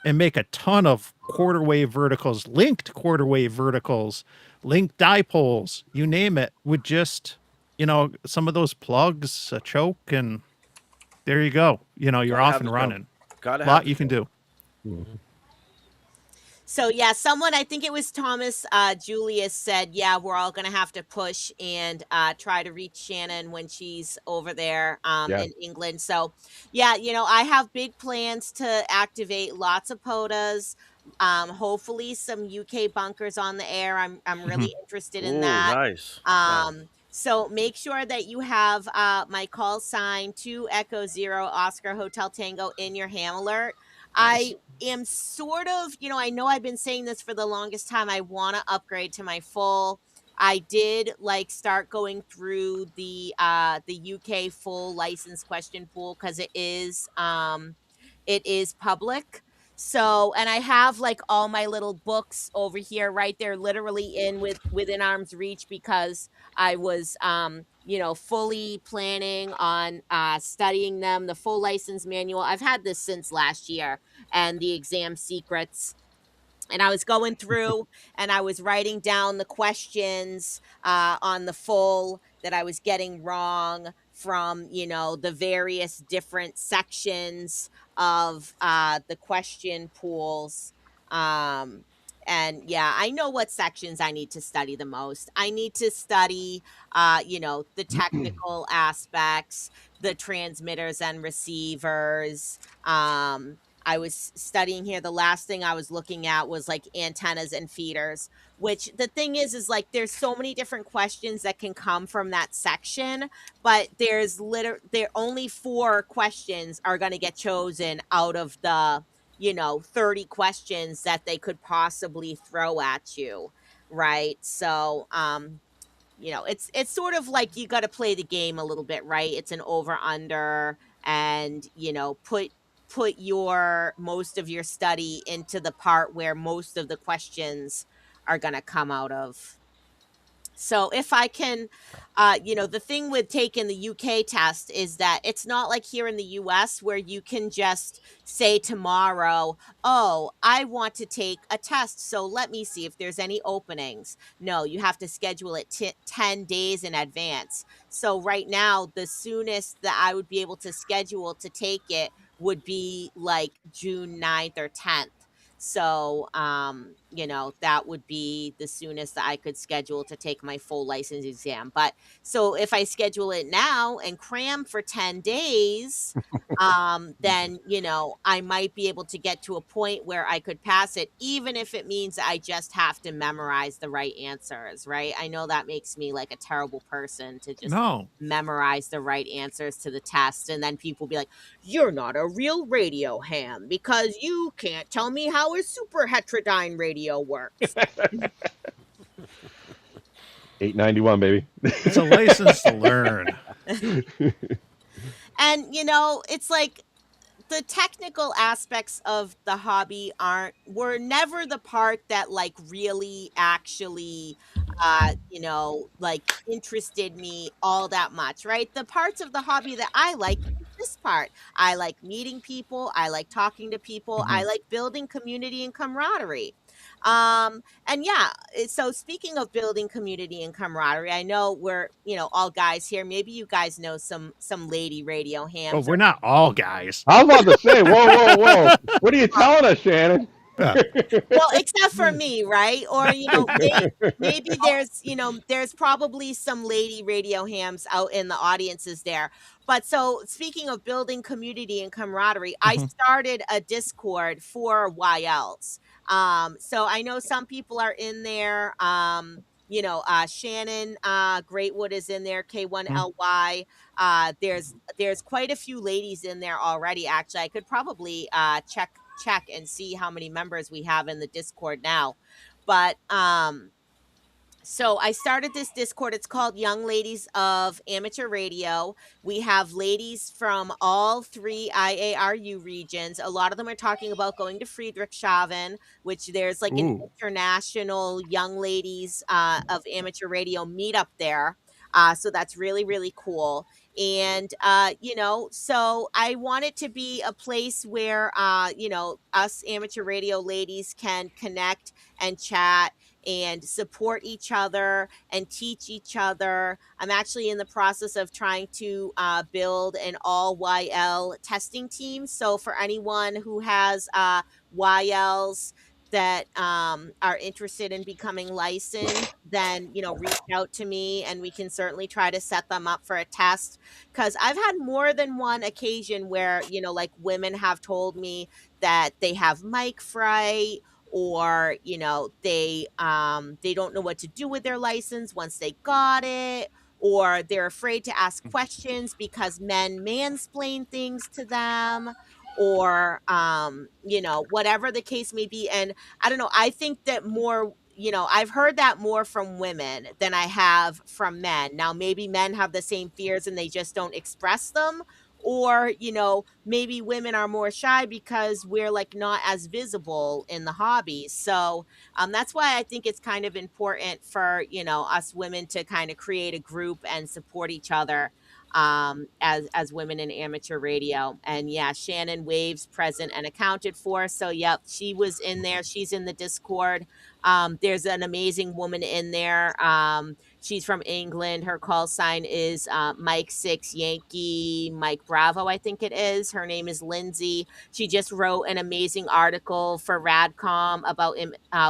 and make a ton of quarter wave verticals, linked quarter wave verticals, linked dipoles, you name it, with just some of those plugs, a choke, and there you go. You're Gotta off have and the running. Gotta A lot have you can do. So yeah, someone, I think it was Thomas Julius, said, yeah, we're all gonna have to push and try to reach Shannon when she's over there Yeah. in England. So yeah, I have big plans to activate lots of POTAs. Hopefully some UK bunkers on the air. I'm Mhm. really interested in Ooh, that. nice. Nice. So make sure that you have my call sign 2 Echo 0 Oscar Hotel Tango in your ham alert. Nice. I am sort of, I know I've been saying this for the longest time. I want to upgrade to my full. I did like start going through the UK full license question pool because it is public. So, and I have like all my little books over here, right there, literally within arm's reach, because I was, fully planning on studying them. The full license manual. I've had this since last year, and the exam secrets, and I was going through and I was writing down the questions on the full that I was getting wrong from, the various different sections of the question pools. Um, and yeah, I know what sections I need to study the most. I need to study, the technical aspects, the transmitters and receivers. I was studying here. The last thing I was looking at was like antennas and feeders, which the thing is like there's so many different questions that can come from that section, but there only 4 questions are going to get chosen out of the, 30 questions that they could possibly throw at you. Right. So, it's sort of like you got to play the game a little bit, right? It's an over under, and put your most of your study into the part where most of the questions are going to come out of. So if I can, the thing with taking the UK test is that it's not like here in the US where you can just say tomorrow, oh, I want to take a test. So let me see if there's any openings. No, you have to schedule it 10 days in advance. So right now, the soonest that I would be able to schedule to take it would be like June 9th or 10th. So, that would be the soonest that I could schedule to take my full license exam. But so if I schedule it now and cram for 10 days, then, I might be able to get to a point where I could pass it, even if it means I just have to memorize the right answers, right? I know that makes me like a terrible person to just No. memorize the right answers to the test. And then people be like, you're not a real radio ham because you can't tell me how a super heterodyne radio works. 891, baby. It's a license to learn. And, it's like the technical aspects of the hobby were never the part that like really actually like interested me all that much, right? The parts of the hobby that I like is this part. I like meeting people, I like talking to people, I Mhm. like building community and camaraderie. And yeah, so speaking of building community and camaraderie, I know we're, all guys here. Maybe you guys know some lady radio Well, hams. we're not all guys. I was about to say, whoa, whoa, whoa. What are you telling us, Shannon? Yeah. Well, except for me, right? Or, maybe there's probably some lady radio hams out in the audiences there. But so speaking of building community and camaraderie, I Mhm. started a Discord for YLs. So I know some people are in there. Shannon Greatwood is in there, Mhm. K1LY. There's quite a few ladies in there already. Actually, I could probably check and see how many members we have in the Discord now. But so I started this Discord. It's called Young Ladies of Amateur Radio. We have ladies from all 3 IARU regions. A lot of them are talking about going to Friedrichshafen, which there's like an Ooh. international young ladies of amateur radio meetup there. So that's really, really cool. And, so I want it to be a place where, us amateur radio ladies can connect and chat and support each other and teach each other. I'm actually in the process of trying to build an all YL testing team. So for anyone who has YLs that are interested in becoming licensed, then reach out to me and we can certainly try to set them up for a test. Because I've had more than one occasion where like women have told me that they have mic fright, or they don't know what to do with their license once they got it, or they're afraid to ask questions because men mansplain things to them, or whatever the case may be. And I don't know, I think that more, I've heard that more from women than I have from men. Now maybe men have the same fears and they just don't express them, or maybe women are more shy because we're like not as visible in the hobby. So that's why I think it's kind of important for us women to kind of create a group and support each other, as women in amateur radio. And yeah, Shannon Waves present and accounted for. So yep, she was in there. She's in the Discord. There's an amazing woman in there. She's from England. Her call sign is Mike 6 Yankee Mike Bravo, I think it is. Her name is Lindsay. She just wrote an amazing article for Radcom about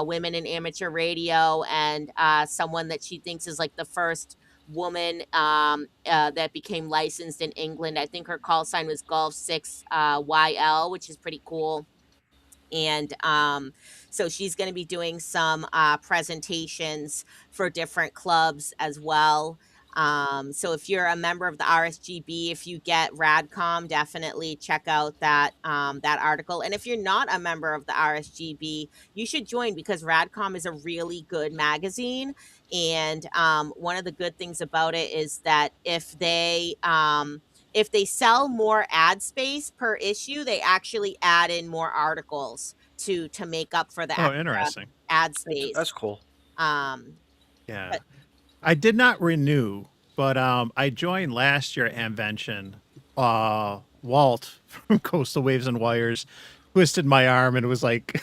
women in amateur radio, and someone that she thinks is like the first woman that became licensed in England. I think her call sign was Golf 6 YL, which is pretty cool. And so she's going to be doing some presentations for different clubs as well. So if you're a member of the RSGB, if you get Radcom, definitely check out that article. And if you're not a member of the RSGB, you should join, because Radcom is a really good magazine. And one of the good things about it is that if they sell more ad space per issue, they actually add in more articles to make up for the Oh, extra interesting. ad space. That's cool. Um, Yeah. But- I did not renew, but I joined last year at Hamvention. Walt from Coastal Waves and Wires twisted my arm and was like,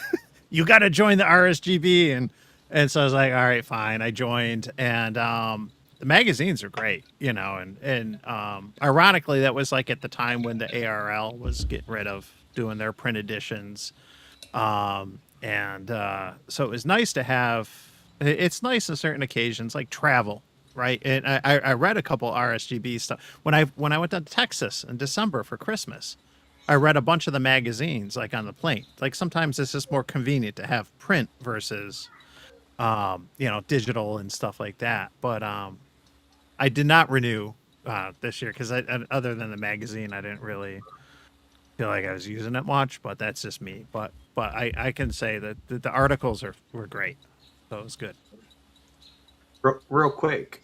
"You got to join the RSGB." And so I was like, "All right, fine." I joined, and the magazines are great, and ironically, that was like at the time when the ARL was getting rid of doing their print editions. And so it was nice to have. It's nice on certain occasions, like travel, right? And I read a couple RSGB stuff when I went to Texas in December for Christmas. I read a bunch of the magazines like on the plane. Like sometimes it's just more convenient to have print versus digital and stuff like that. But I did not renew this year because other than the magazine, I didn't really feel like I was using it much. But that's just me. But I can say that the articles were great. So it was good. Real quick,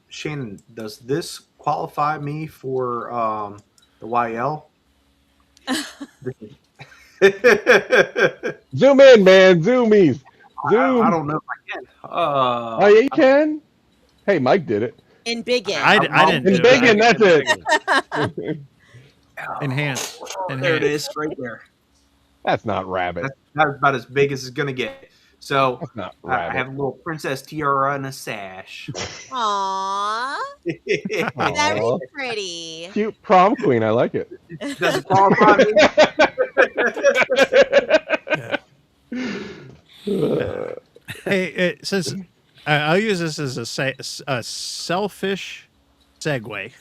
Shannon, does this qualify me for the YL? Zoom in, man. Zoomies. Zoom. I don't know if I can. Oh, yeah, you can. Hey, Mike did it. in Biggin. I didn't In do Biggin, it. that's it. Enhance. There it is, right there. That's not rabbit. That's about as big as it's gonna get. So That's not I rabbit. have a little princess tiara and a sash. Aww, very Aw. pretty. Cute prom queen. I like it. Does it qualify me? Hey, it says I'll use this as a selfish segue.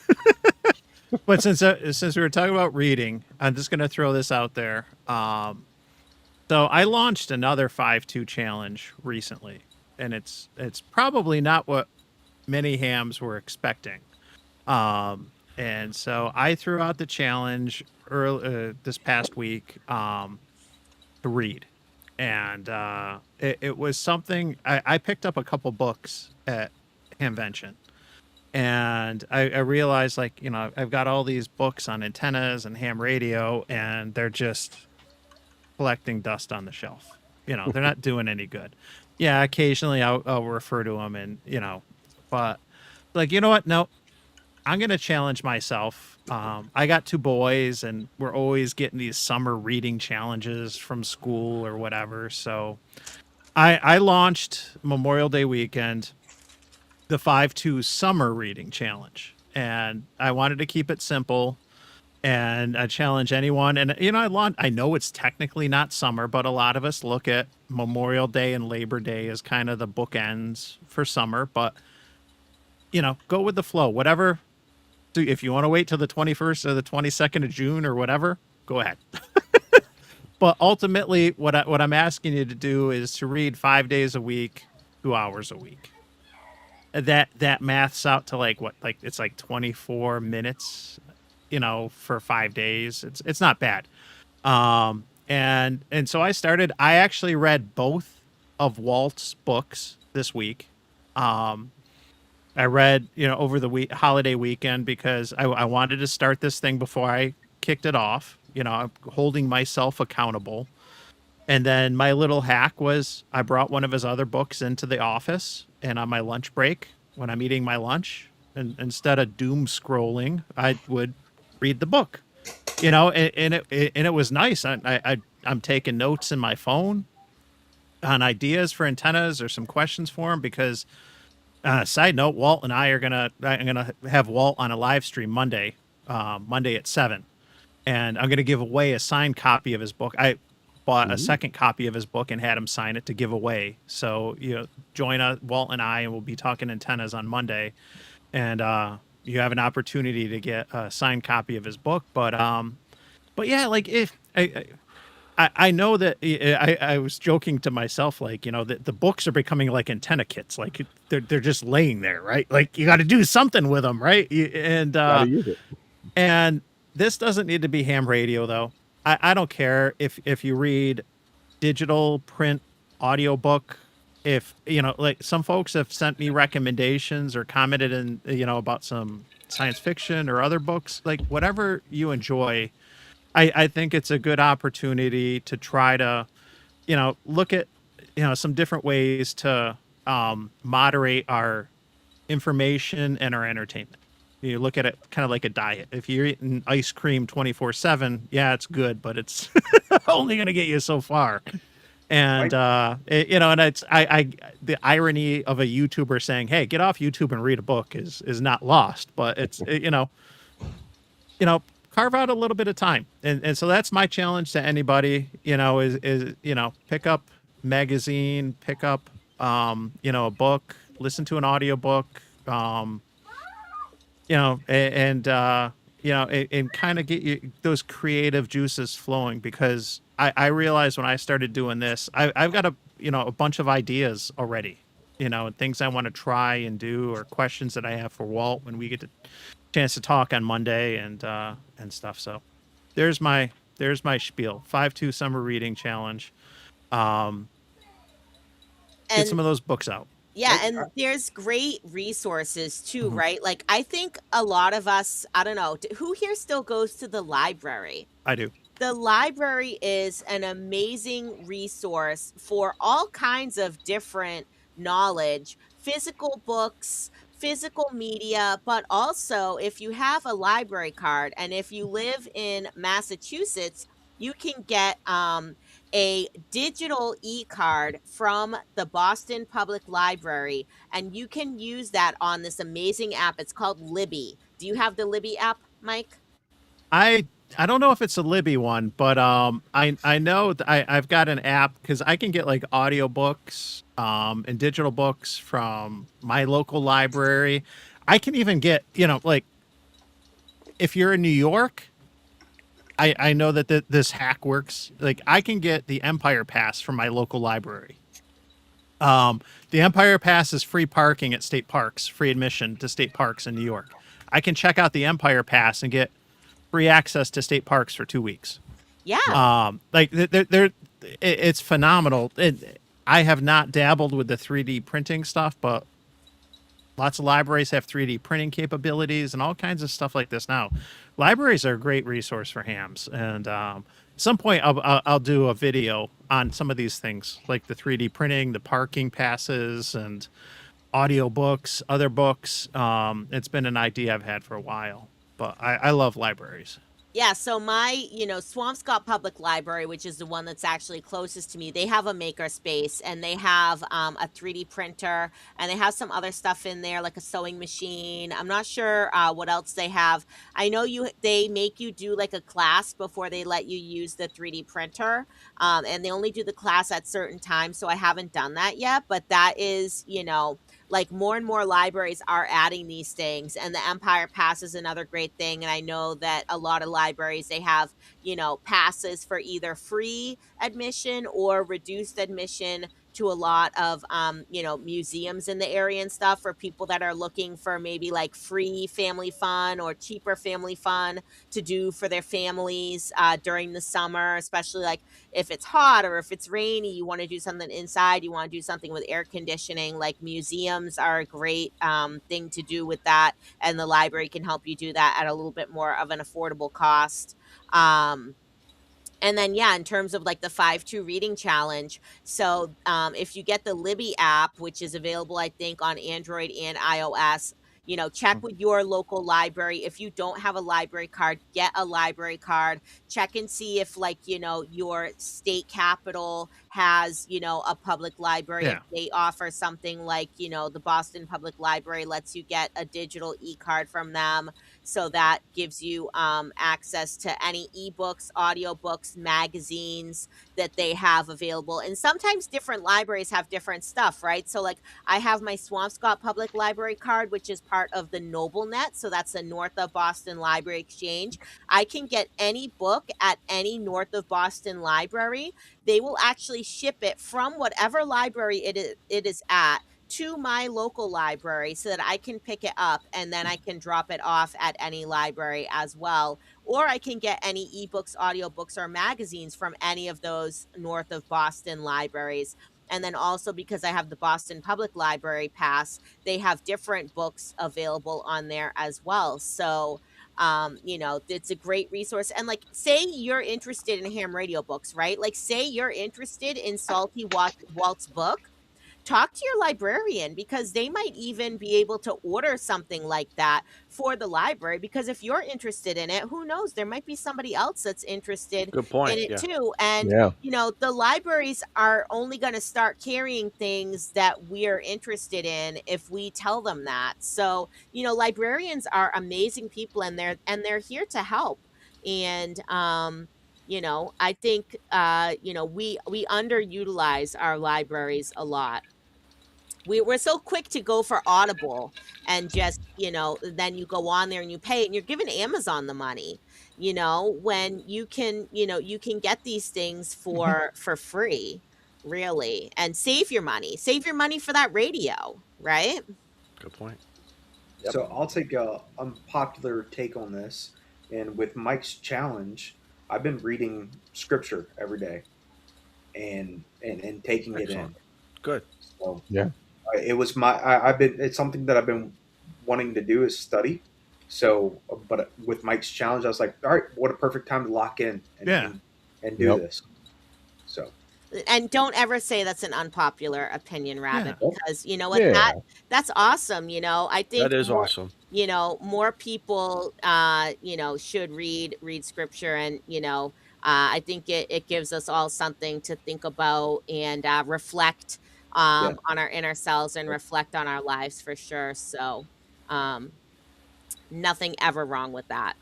But since we were talking about reading, I'm just going to throw this out there. So I launched another 5-2 challenge recently, and it's probably not what many hams were expecting. And so I threw out the challenge this past week to read. And it was something I picked up a couple books at Hamvention, and I realized, like, I've got all these books on antennas and ham radio, and they're just collecting dust on the shelf. They're not doing any good. Yeah, occasionally I'll refer to them, and but like, you know what? No, I'm gonna challenge myself. I got 2 boys, and we're always getting these summer reading challenges from school or whatever. So I launched Memorial Day weekend the 5-2 summer reading challenge, and I wanted to keep it simple. And I challenge anyone, and I know it's technically not summer, but a lot of us look at Memorial Day and Labor Day as kind of the bookends for summer. But go with the flow. Whatever. If you want to wait till the 21st or the 22nd of June or whatever, go ahead. But ultimately, what I'm asking you to do is to read 5 days a week, 2 hours a week. That maths out to like what, like it's like 24 minutes, for 5 days. It's not bad. And so I actually read both of Walt's books this week. I read, over the holiday weekend, because I wanted to start this thing before I kicked it off. I'm holding myself accountable. And then my little hack was I brought one of his other books into the office, and on my lunch break, when I'm eating my lunch, and instead of doom scrolling, I would read the book. And it was nice. I'm taking notes in my phone on ideas for antennas or some questions for him, because side note, Walt and I'm gonna have Walt on a live stream Monday at 7, and I'm gonna give away a signed copy of his book. I bought a second copy of his book and had him sign it to give away. So join us, Walt and I, and we'll be talking antennas on Monday, and you have an opportunity to get a signed copy of his book. But yeah, like if I know that I was joking to myself, like, that the books are becoming like antenna kits, like they're just laying there, right? Like you got to do something with them, right? Gotta use it. And this doesn't need to be ham radio, though. I don't care if you read digital, print, audiobook. If like some folks have sent me recommendations or commented about some science fiction or other books, like whatever you enjoy. I think it's a good opportunity to try to, look at, some different ways to moderate our information and our entertainment. You look at it kind of like a diet. If you're eating ice cream 24/7, yeah, it's good, but it's only going to get you so far. And and the irony of a YouTuber saying, "Hey, get off YouTube and read a book," is not lost, but it's carve out a little bit of time. And so that's my challenge to anybody, is pick up magazine, pick up a book, listen to an audiobook, and kind of get you those creative juices flowing, because I realized when I started doing this, I've got a bunch of ideas already, and things I want to try and do, or questions that I have for Walt when we get to chance to talk on Monday and stuff. So there's my spiel. 5-2 summer reading challenge. Get And some of those books out. yeah, and there's great resources too, Mhm. right? Like I think a lot of us, I don't know, who here still goes to the library? I do. The library is an amazing resource for all kinds of different knowledge, physical books, physical media, but also if you have a library card and if you live in Massachusetts, you can get a digital e-card from the Boston Public Library, and you can use that on this amazing app. It's called Libby. Do you have the Libby app, Mike? I I don't know if it's a Libby one, but I know I've got an app, because I can get like audiobooks and digital books from my local library. I can even get, like if you're in New York, I know that this hack works. Like I can get the Empire Pass from my local library. The Empire Pass is free parking at state parks, free admission to state parks in New York. I can check out the Empire Pass and get free access to state parks for 2 weeks. Yeah. Like it's phenomenal. I have not dabbled with the 3D printing stuff, but lots of libraries have 3D printing capabilities and all kinds of stuff like this now. Libraries are a great resource for hams, and at some point I'll do a video on some of these things, like the 3D printing, the parking passes, and audiobooks, other books. It's been an idea I've had for a while, but I love libraries. Yeah, so my, Swampscott Public Library, which is the one that's actually closest to me, they have a maker space and they have a 3D printer and they have some other stuff in there like a sewing machine. I'm not sure what else they have. I know they make you do like a class before they let you use the 3D printer, and they only do the class at certain times, so I haven't done that yet. But that is, like more and more libraries are adding these things, and the Empire Pass is another great thing. And I know that a lot of libraries, they have, passes for either free admission or reduced admission to a lot of museums in the area and stuff, for people that are looking for maybe like free family fun or cheaper family fun to do for their families during the summer, especially like if it's hot or if it's rainy, you want to do something inside, you want to do something with air conditioning. Like museums are a great thing to do with that, and the library can help you do that at a little bit more of an affordable cost. um, and then, yeah, in terms of like the 5-2 reading challenge, so if you get the Libby app, which is available, I think, on Android and iOS, check with your local library. If you don't have a library card, get a library card. Check and see if, like, your state capital has, a public library. If Yeah. they offer something like, the Boston Public Library lets you get a digital e-card from them. So that gives you access to any ebooks, audiobooks, magazines that they have available. And sometimes different libraries have different stuff, right? So, like, I have my Swampscott Public Library card, which is part of the NobleNet. So that's the North of Boston Library Exchange. I can get any book at any North of Boston library. They will actually ship it from whatever library it is at to my local library, so that I can pick it up and then I can drop it off at any library as well. Or I can get any ebooks, audiobooks, or magazines from any of those North of Boston libraries. And then also, because I have the Boston Public Library Pass, they have different books available on there as well. So, it's a great resource. And like, say you're interested in ham radio books, right? Like, say you're interested in Salty Walt's book, talk to your librarian, because they might even be able to order something like that for the library. Because if you're interested in it, who knows, there might be somebody else that's interested Good in point. it Yeah. too. And Yeah. the libraries are only going to start carrying things that we're interested in if we tell them that. So, librarians are amazing people, and they're here to help. And I think we underutilize our libraries a lot. We're so quick to go for Audible, and just, then you go on there and you pay, and you're giving Amazon the money, when you can get these things for free, really, and save your money. Save your money for that radio, right? Good point. Yep. So I'll take a unpopular take on this. And with Mike's challenge, I've been reading scripture every day and taking it Excellent. in. Good. So Yeah. it was I've been, it's something that I've been wanting to do, is study. So, but with Mike's challenge, I was like, all right, what a perfect time to lock in and Yeah. and do Yep. this. So And don't ever say that's an unpopular opinion, Rabbit, Yeah. because you know what, Yeah. that's awesome. I think That is more, awesome. more people should read scripture. And I think it gives us all something to think about, and reflect Yeah. on our inner selves, and reflect on our lives, for sure. So um nothing ever wrong with that.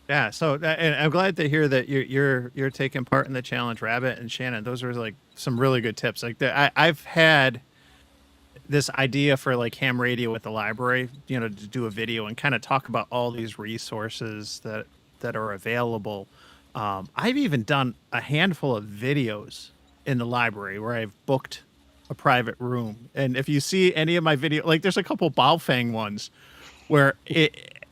Yeah, so and I'm glad to hear that you're taking part in the challenge, Rabbit and Shannon. Those were like some really good tips. Like I've had this idea for like ham radio with the library, to do a video and kind of talk about all these resources that are available. I've even done a handful of videos in the library where I've booked a private room. And if you see any of my video, like there's a couple Baofeng ones where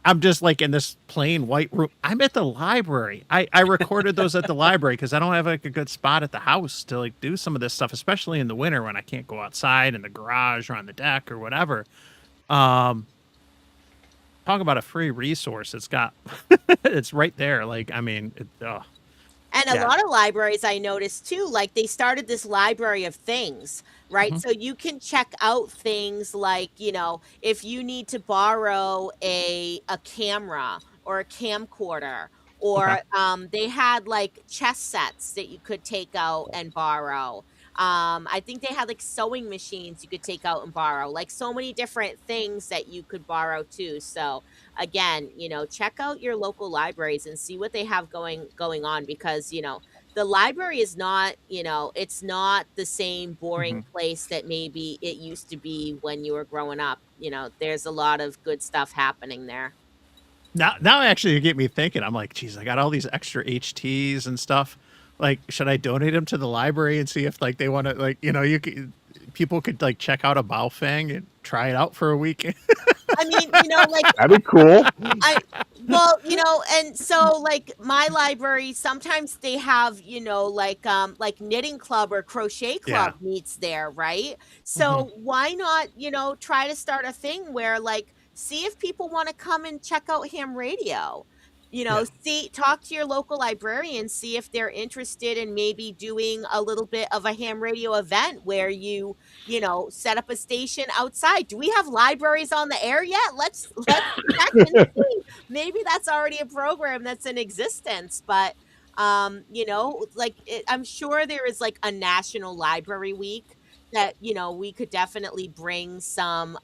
I'm just like in this plain white room. I'm at the library. I recorded those at the library because I don't have like a good spot at the house to like do some of this stuff, especially in the winter when I can't go outside in the garage or on the deck or whatever. Talk about a free resource. It's got, it's right there. Like, I mean, And a Yeah. lot of libraries, I noticed too, like they started this library of things, right? Mhm. So you can check out things like, if you need to borrow a camera or a camcorder, Okay. or they had like chess sets that you could take out and borrow. I think they had like sewing machines you could take out and borrow, like so many different things that you could borrow too. So again, check out your local libraries and see what they have going on, because the library is not, it's not the same boring Mhm. place that maybe it used to be when you were growing up. There's a lot of good stuff happening there. Now actually you get me thinking. I'm like, geez, I got all these extra HTs and stuff. Like, should I donate them to the library and see if like they want to like, people could like check out a Baofeng and try it out for a week. I mean, like That'd be cool. and so like my library, sometimes they have, like knitting club or crochet club meets there, right? So why not, try to start a thing where like see if people want to come and check out ham radio. Yeah. Talk to your local librarian, see if they're interested in maybe doing a little bit of a ham radio event where you set up a station outside. Do we have libraries on the air yet? Let's check and see. Maybe that's already a program that's in existence, but I'm sure there is like a national library week that we could definitely bring some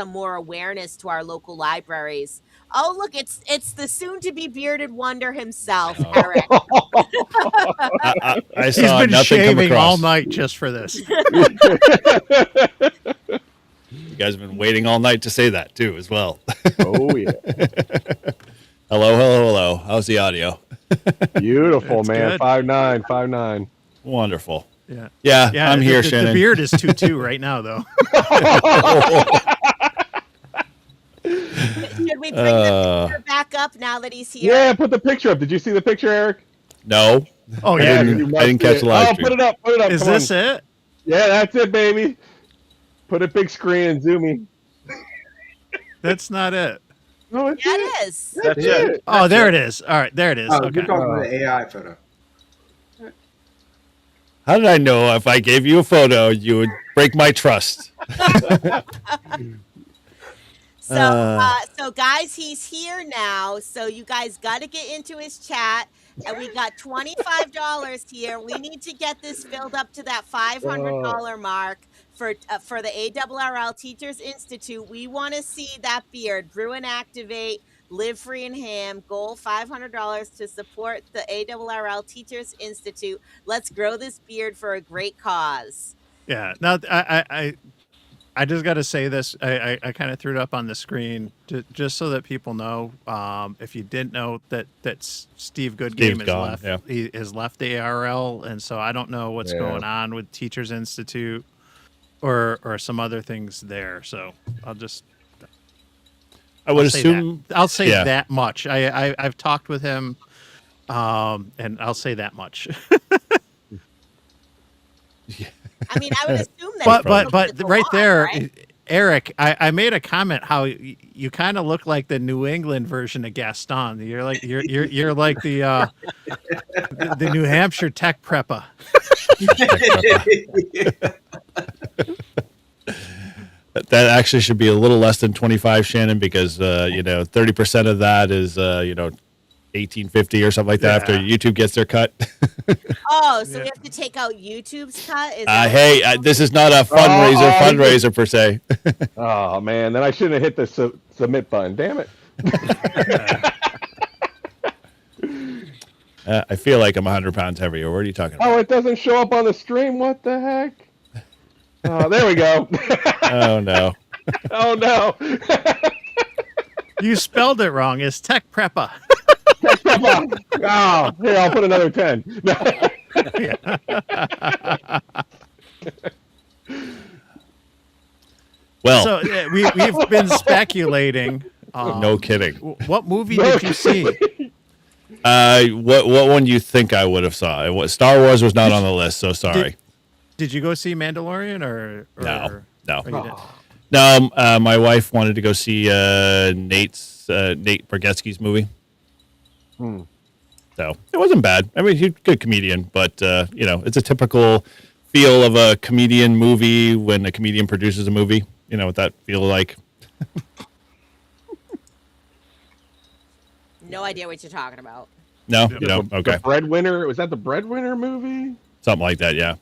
more awareness to our local libraries. Oh, look, it's the soon to be bearded wonder himself, Eric. I He's saw been nothing come shaving all across. night just for this. You guys have been waiting all night to say that too, as well. Oh yeah, Hello. How's the audio? beautiful, That's man. good. 5'9", 5'9". Wonderful. Yeah. Yeah, I'm here, the Shannon. beard is 2-2 right now, though. Should we bring the picture back up now that he's here? Yeah, put the picture up. Did you see the picture, Eric? No. Oh, I yeah. didn't, You I didn't must catch see the it. live Oh, stream. put it up. Put it up. Is Come this on. it? Yeah, that's it, baby. Put it big screen and zoomy. That's not it. No, it's Yeah, it. it is. That's it. Oh, there it is. All right, there it is. Oh, Okay. you're talking about the AI photo. How did I know if I gave you a photo, you would break my trust? So guys, he's here now. So you guys got to get into his chat. And we got $25 here. We need to get this filled up to that $500 mark for the ARRL Teachers Institute. We want to see that beard. Brew and activate. Live free and ham. Goal $500 to support the ARRL Teachers Institute. Let's grow this beard for a great cause. Yeah. Now, I just got to say this. I kind of threw it up on the screen just so that people know. If you didn't know that Steve Goodgame has gone, left, yeah. he has left the ARL, and so I don't know what's Yeah. going on with Teachers Institute or some other things there. So I'll just I would say assume. that. I'll say yeah. that much. I've talked with him, and I'll say that much. I mean, I would assume that. But right there, Eric, I made a comment how you kind of look like the New England version of Gaston. You're like you're like the New Hampshire tech prepper. That actually should be a little less than 25, Shannon, because 30% of that is 1850 or something like that after Yeah. YouTube gets their cut. Oh, so Yeah. we have to take out YouTube's cut? Is Hey, this is not a fundraiser per se. Oh man, then I shouldn't have hit the submit button. Damn it. I feel like I'm 100 pounds heavier. What are you talking about? Oh, it doesn't show up on the stream. What the heck? Oh, there we go. Oh, no. Oh no. You spelled it wrong. It's tech prepper. Oh, here, I'll put another 10. Well, So we've been speculating. no kidding. What movie did you see? What one do you think I would have saw? Star Wars was not on the list, so sorry. Did you go see Mandalorian or No. or you didn't? No, my wife wanted to go see Nate Bargatze's movie. So it wasn't bad. I mean, he's a good comedian, but it's a typical feel of a comedian movie when a comedian produces a movie. You know what that feel like? No idea what you're talking about. No, you don't. Okay, The Breadwinner. Was that the Breadwinner movie? something like that. Yeah.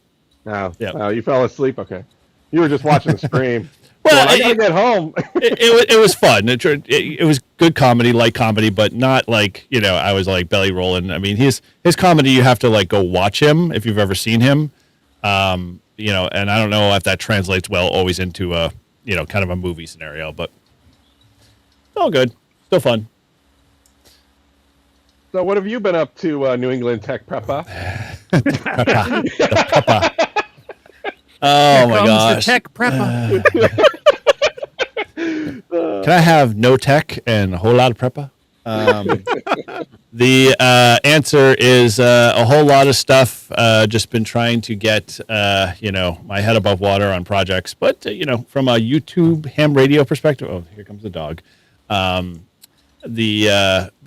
No. Yeah. Oh, you fell asleep. Okay. You were just watching the stream. Well, I gotta get home. it was fun. It was good comedy, light comedy, but not like, I was like belly rolling. I mean, his comedy, you have to like go watch him if you've ever seen him. And I don't know if that translates well always into a, kind of a movie scenario, but it's all good. Still fun. So what have you been up to, New England Tech Preppa? Oh my Comes gosh. the tech prepper. Can I have no tech and a whole lot of preppa? The answer is a whole lot of stuff. Just been trying to get, my head above water on projects. But, from a YouTube ham radio perspective, oh, here comes the dog. Been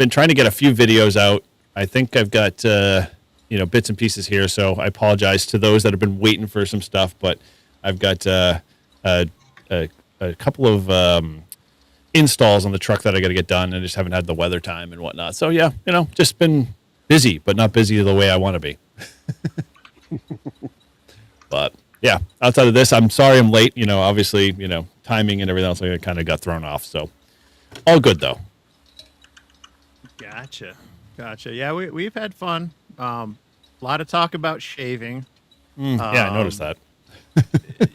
trying to get a few videos out. I think I've got, bits and pieces here. So I apologize to those that have been waiting for some stuff. But I've got a couple of installs on the truck that I got to get done, and just haven't had the weather time and whatnot. So yeah, just been busy, but not busy the way I want to be. But yeah, outside of this, I'm sorry I'm late. Obviously, timing and everything else, I kind of got thrown off. So all good though. Gotcha. Yeah, we've had fun. A lot of talk about shaving. Yeah, I noticed that.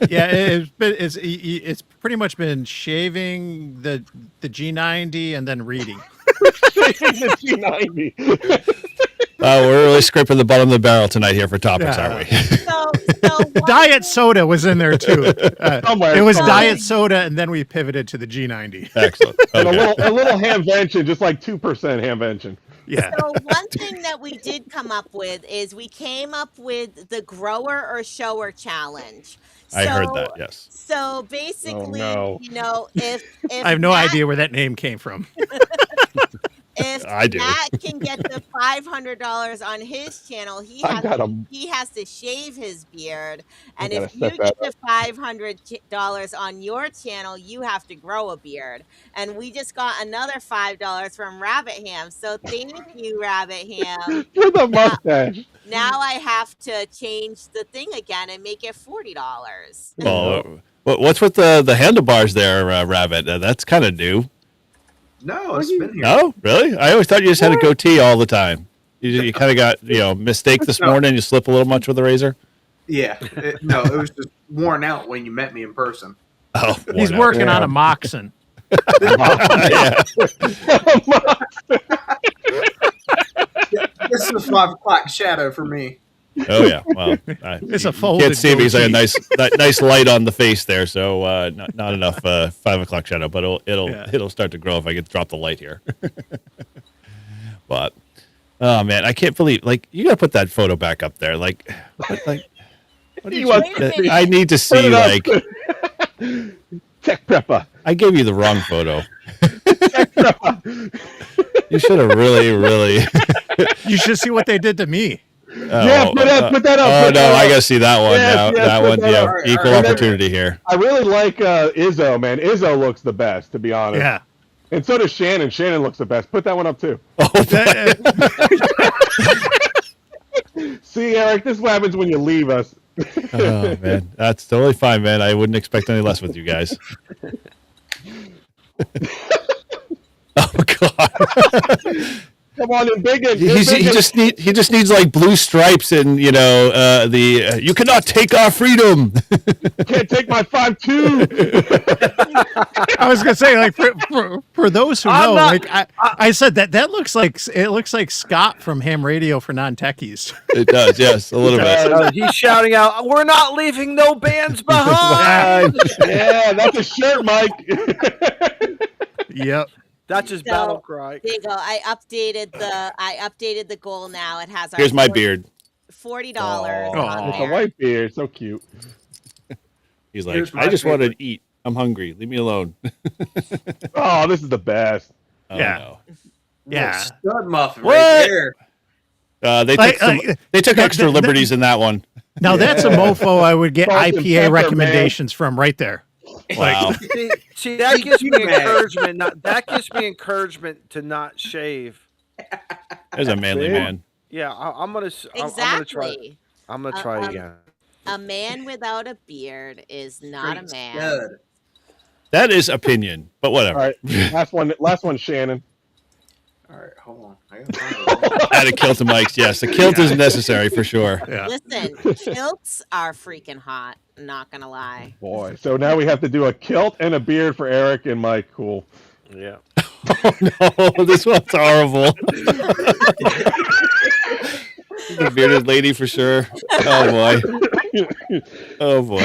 Yeah, it's pretty much been shaving the G90 and then reading. The G90. We're really scraping the bottom of the barrel tonight here for topics, Yeah. aren't we? So Diet soda was in there too. Somewhere, It was somewhere. diet soda, and then we pivoted to the G90. Excellent. And Okay. a little hamvention, just like 2% hamvention. Yeah. So one thing that we did come up with is we came up with the grower or shower challenge. I heard So- that. Yes. So basically, no. if I have no Matt- idea where that name came from. if I do. Matt can get the $500 on his channel, he I has got to, 'em. he has to shave his beard, and gotta if you set that get the $500 on your channel, you have to grow a beard. And we just got another $5 from Rabbit Ham, so thank you, Rabbit Ham. For the mustache. Now I have to change the thing again and make it $40. Well, what's with the handlebars there, Rabbit? That's kind of new. No, it's been here. No, really? I always thought you just had a goatee all the time. You kind of got mistake this No. morning. You slip a little much with the razor. Yeah, no, it was just worn out when you met me in person. Oh, He's worn out. working on Yeah. a Moxon. Yeah. This is a 5 o'clock shadow for me. Oh yeah. Well, It's a you folded can't see me. He's like a goatee. nice light on the face there. So not enough 5 o'clock shadow, but Yeah. it'll start to grow if I get drop the light here. But oh man, I can't believe you got to put that photo back up there. What He did wants Wait a minute. I need to Put see it up. Tech Preppa. I gave you the wrong photo. You should have really. You should see what they did to me. Yeah, put that up. Oh put no, that I up. gotta see that one Yes, now. yes, That put one, that yeah, up. Alright, equal alright. opportunity here. I really like Izzo, man. Izzo looks the best, to be honest. Yeah. And so does Shannon. Shannon looks the best. Put that one up too. See, Eric, this is what happens when you leave us. Oh man, that's totally fine, man. I wouldn't expect any less with you guys. Oh god. Come on, and big and He just needs like blue stripes and you cannot take our freedom. can't take my 5'2". I was gonna say, for those who I'm know, not- I said that looks like Scott from Ham Radio for non-techies. It does, yes, a little bit. He's shouting out, "We're not leaving no bands behind." Yeah, that's a shirt, Mike. Yep. That's his So- battle cry. There you go. I updated the goal now. It has our Here's my beard. $40 Aw. on With a there. white beard, so cute. He's like, Here's my I just want to favorite. eat. I'm hungry. Leave me alone. Oh, this is the best. Oh, Yeah. no. Yeah. Stud muffin What? right there. They Like- took that- extra that- liberties in that one. Now that's a Yeah. mofo I would get Salt and IPA pepper, recommendations from right there. Wow. See, that gives me Bag. encouragement. That gives me encouragement to not shave. There's a manly See? man. Yeah, I'm gonna try. Exactly. I'm gonna try again. A man without a beard is not a man. Stud. That is opinion, but whatever. All right, last one, Shannon. All right, hold on. I gotta find it. Add a kilt to Mike's. Yes, the kilt is necessary for sure. Yeah. Listen, kilts are freaking hot. Not gonna lie. Boy, so now we have to do a kilt and a beard for Eric and Mike. Cool. Yeah. Oh no, this one's horrible. The bearded lady for sure. Oh boy. Oh boy.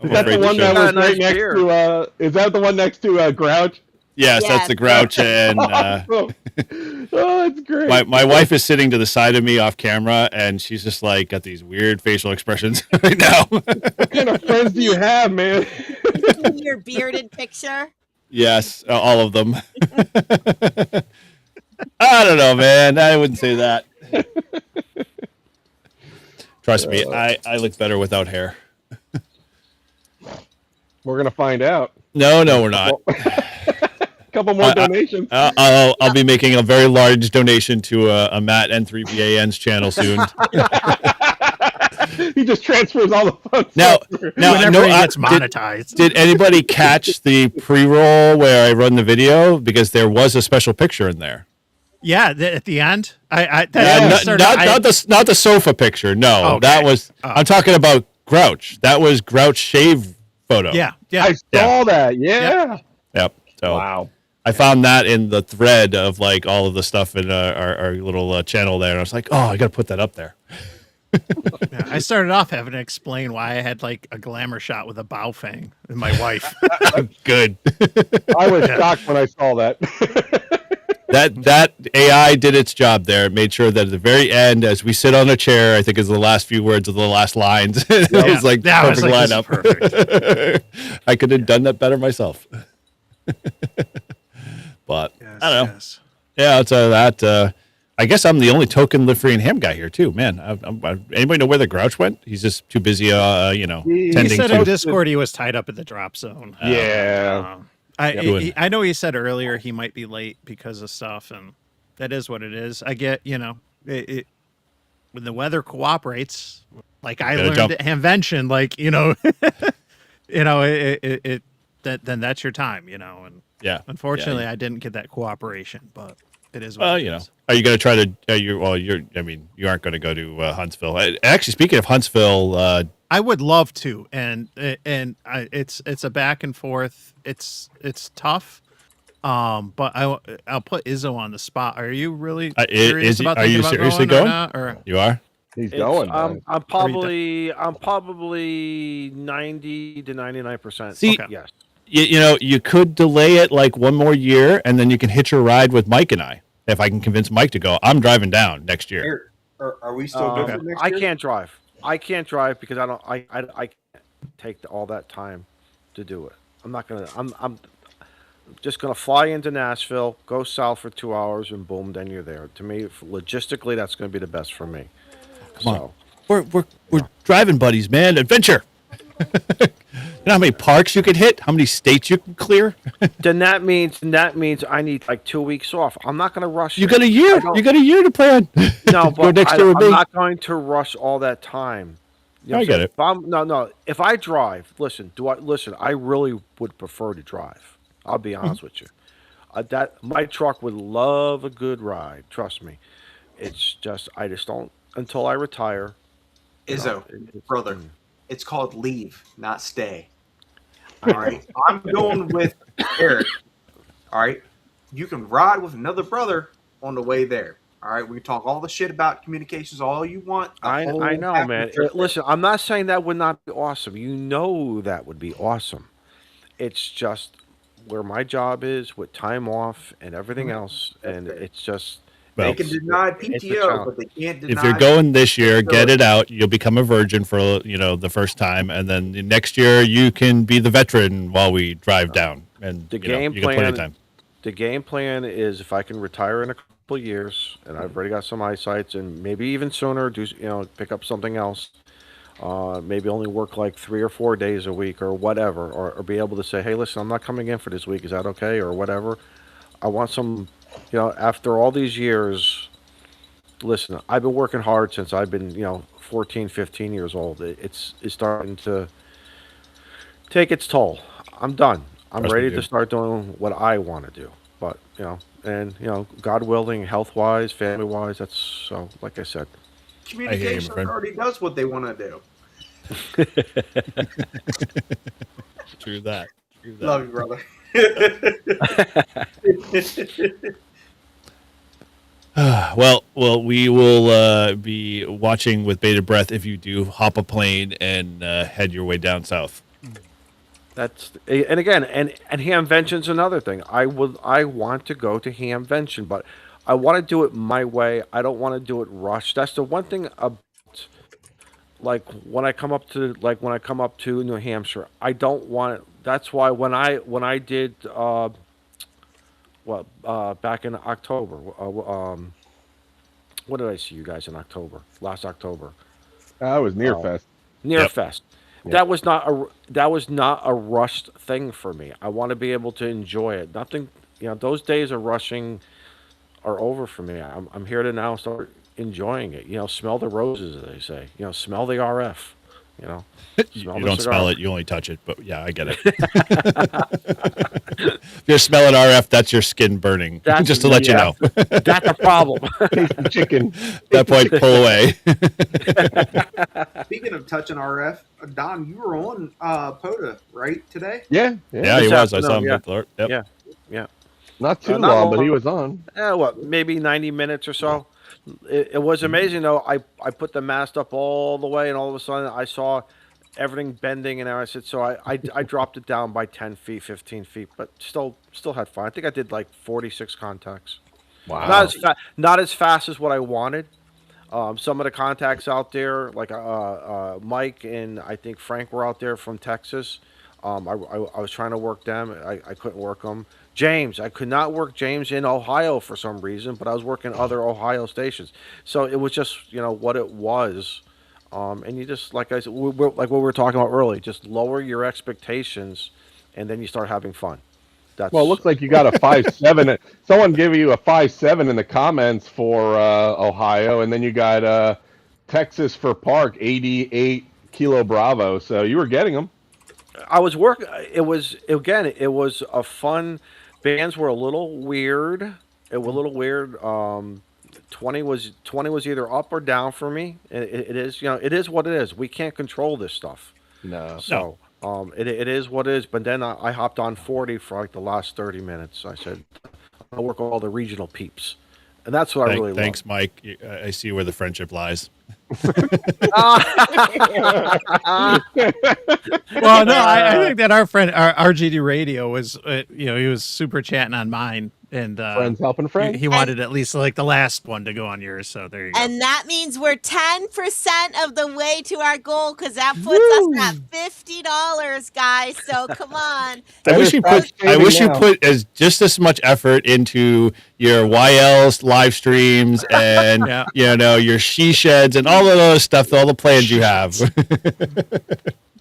Is that the one that show. was Nice right next beard. to? Is that the one next to Grouch? Yes, that's the Grouch, and Oh, that's great. my wife is sitting to the side of me off camera, and she's just like got these weird facial expressions right now. What kind of friends do you have, man? Your bearded picture. Yes, all of them. I don't know, man. I wouldn't say that. Trust me, I look better without hair. We're gonna find out. No, we're not. Couple more donations. I'll be making a very large donation to a Matt N3VAN's channel soon. He just transfers all the funds. Now, Whenever he gets monetized. Did anybody catch the pre-roll where I run the video? Because there was a special picture in there. Yeah, at the end. Not the sofa picture. No, Okay. that was. I'm talking about Grouch. That was Grouch shave photo. Yeah. I saw that. Yeah. Yep. So Wow. I found that in the thread of like all of the stuff in our little channel there, and I was like, oh, I got to put that up there. Yeah, I started off having to explain why I had like a glamour shot with a bow fang and my wife. Good. I was shocked when I saw that. That AI did its job there. It made sure that at the very end, as we sit on a chair, I think is the last few words of the last lines. It was like Yeah, I was perfect like, this is lineup. I could have done that better myself. But Yes, I don't know. yes. Yeah, it's that. I guess I'm the only token live free and ham guy here too, man. Anybody know where the Grouch went? He's just too busy, He tending said to. in Discord he was tied up at the drop zone. Yeah. I know he said earlier he might be late because of stuff, and that is what it is. I get, it when the weather cooperates, like I Gotta learned jump. at Hamvention, like, then that's your time, and Yeah. unfortunately Yeah. I didn't get that cooperation, but it is what Well, it is. are you going to try to? You aren't going to go to Huntsville. Actually, speaking of Huntsville, I would love to, and it's a back and forth. It's tough, but I'll put Izzo on the spot. Are you really serious about are you thinking about seriously going? going? Or not, or you are. He's going. man. I'm probably 90 to 99%. See- yes. You could delay it like one more year, and then you can hitch a ride with Mike and I. If I can convince Mike to go, I'm driving down next year. Here, are we still good for next I year? can't drive. I can't drive because I can't take all that time to do it. I'm not gonna. I'm just gonna fly into Nashville, go south for 2 hours, and boom, then you're there. To me, logistically, that's gonna be the best for me. Come on. We're driving buddies, man. Adventure. You know how many parks you could hit? How many states you can clear? Then that means I need like 2 weeks off. I'm not gonna rush. You it. got a year. I don't- You got a year to plan. No, Go but next year with I'm me. not going to rush all that time. You know I what I'm get saying? it. If I drive, listen. I really would prefer to drive. I'll be honest with you. That my truck would love a good ride. Trust me. It's just I just don't until I retire. Izzo, brother, it's called leave, not stay. All right, I'm going with Eric. All right, you can ride with another brother on the way there. All right, we can talk all the shit about communications all you want. the I whole know, half man. the trip. Listen, I'm not saying that would not be awesome. You know that would be awesome. It's just where my job is with time off and everything else, and it's just They Well, can deny it's a PTO, challenge. but they can't deny. if you're going this year, get it out. You'll become a virgin for the first time, and then the next year you can be the veteran while we drive down. And The you know, game you got plenty of plan- time. The game plan is if I can retire in a couple of years, and I've already got some eyesights, and maybe even sooner, pick up something else. Maybe only work like 3 or 4 days a week or whatever, or be able to say, hey, listen, I'm not coming in for this week. Is that okay? Or whatever. I want some, after all these years, listen, I've been working hard since I've been, 14, 15 years old. It's starting to take its toll. I'm done. I'm Trust me, ready to dude. start doing what I want to do. But and God willing, health wise, family wise, that's so. Like I said, I hear you, my Communication friend. already does what they want to do. True that. True that. Love you, brother. Well, we will be watching with bated breath if you do hop a plane and head your way down south. and again, and Hamvention's another thing. I want to go to Hamvention, but I want to do it my way. I don't want to do it rushed. That's the one thing about like when I come up to New Hampshire, I don't want it. That's why when I did back in October, what did I see you guys in October? Last October. I was near Fest. Near Yep. Fest. Yep. That was not a rushed thing for me. I want to be able to enjoy it. Nothing, those days of rushing are over for me. I'm here to now start enjoying it. Smell the roses, as they say. Smell the RF. You Smell don't the smell cigar. it, you only touch it. But yeah, I get it. If you're smelling RF, that's your skin burning. That's- Just to let you yeah. know. That's a problem. Taste the chicken. At that point, pull away. Speaking of touching RF, Don, you were on POTA, right, today? Yeah. Yeah, he This was. I saw him. afternoon, hit the alert. Yep. Yeah. Not too Not long, but long. he was on. Maybe 90 minutes or so. It was amazing, though. I put the mast up all the way, and all of a sudden I saw everything bending, and I said, so I dropped it down by 10 feet, 15 feet, but still had fun. I think I did like 46 contacts. Wow. Not as fast as what I wanted. Some of the contacts out there, like Mike and I think Frank were out there from Texas. I was trying to work them. I couldn't work them. James, I could not work James in Ohio for some reason, but I was working other Ohio stations. So it was just, what it was. And you just, like I said, like what we were talking about earlier, just lower your expectations, and then you start having fun. Well, it looks like you got a 5.7. Someone gave you a 5.7 in the comments for Ohio, and then you got Texas for Park, 88 Kilo Bravo. So you were getting them. I was working. It was a fun. Bands were a little weird. It was a little weird. 20 was either up or down for me. It is it is what it is. We can't control this stuff. No. So it is what it is. But then I hopped on 40 for like the last 30 minutes. I said I'll work all the regional peeps, and that's what I really Thanks, Mike. I see where the friendship lies. Well, no, I think that our friend, our RGD Radio was, he was super chatting on mine, and Friends helping friends. he wanted at least like the last one to go on yours. So there you go. And that means we're 10% of the way to our goal because that puts us at $50, guys. So come on. I wish you put now. as just as much effort into your YLs live streams and Yeah. your she sheds and all of those stuff, all the plans you have.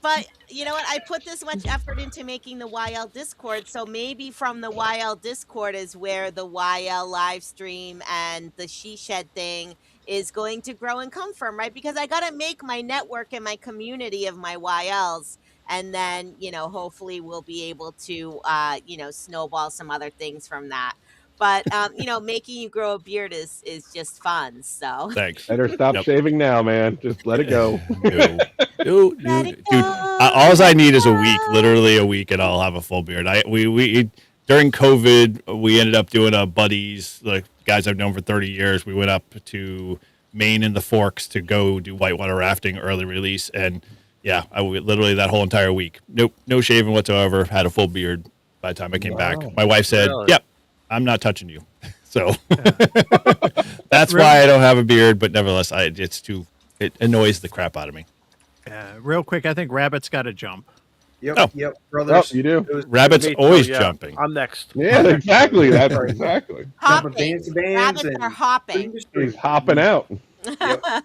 But you know what? I put this much effort into making the YL Discord, so maybe from the YL Discord is where the YL live stream and the she shed thing is going to grow and come from, right? Because I got to make my network and my community of my YLs, and then hopefully we'll be able to snowball some other things from that. But making you grow a beard is just fun. So Thanks. Better stop shaving now, man. Just let it go. Dude, Let it dude, go, all I need is a week, go. literally a week, and I'll have a full beard. We during COVID, we ended up doing a buddies, like guys I've known for 30 years. We went up to Maine and the Forks to go do whitewater rafting early release, and yeah, literally that whole entire week, no shaving whatsoever. Had a full beard by the time I came back. My wife said, Really? "Yep, I'm not touching you." So that's why I don't have a beard. But nevertheless, it annoys the crap out of me. Real quick, I think Rabbit's got to jump. Yep, Oh. yep, brothers. Oh, you do? It was Rabbit's Me too, always yeah. jumping. I'm next. Yeah, exactly. That's exactly. hopping. bands to bands Rabbits and are hopping. He's hopping out. I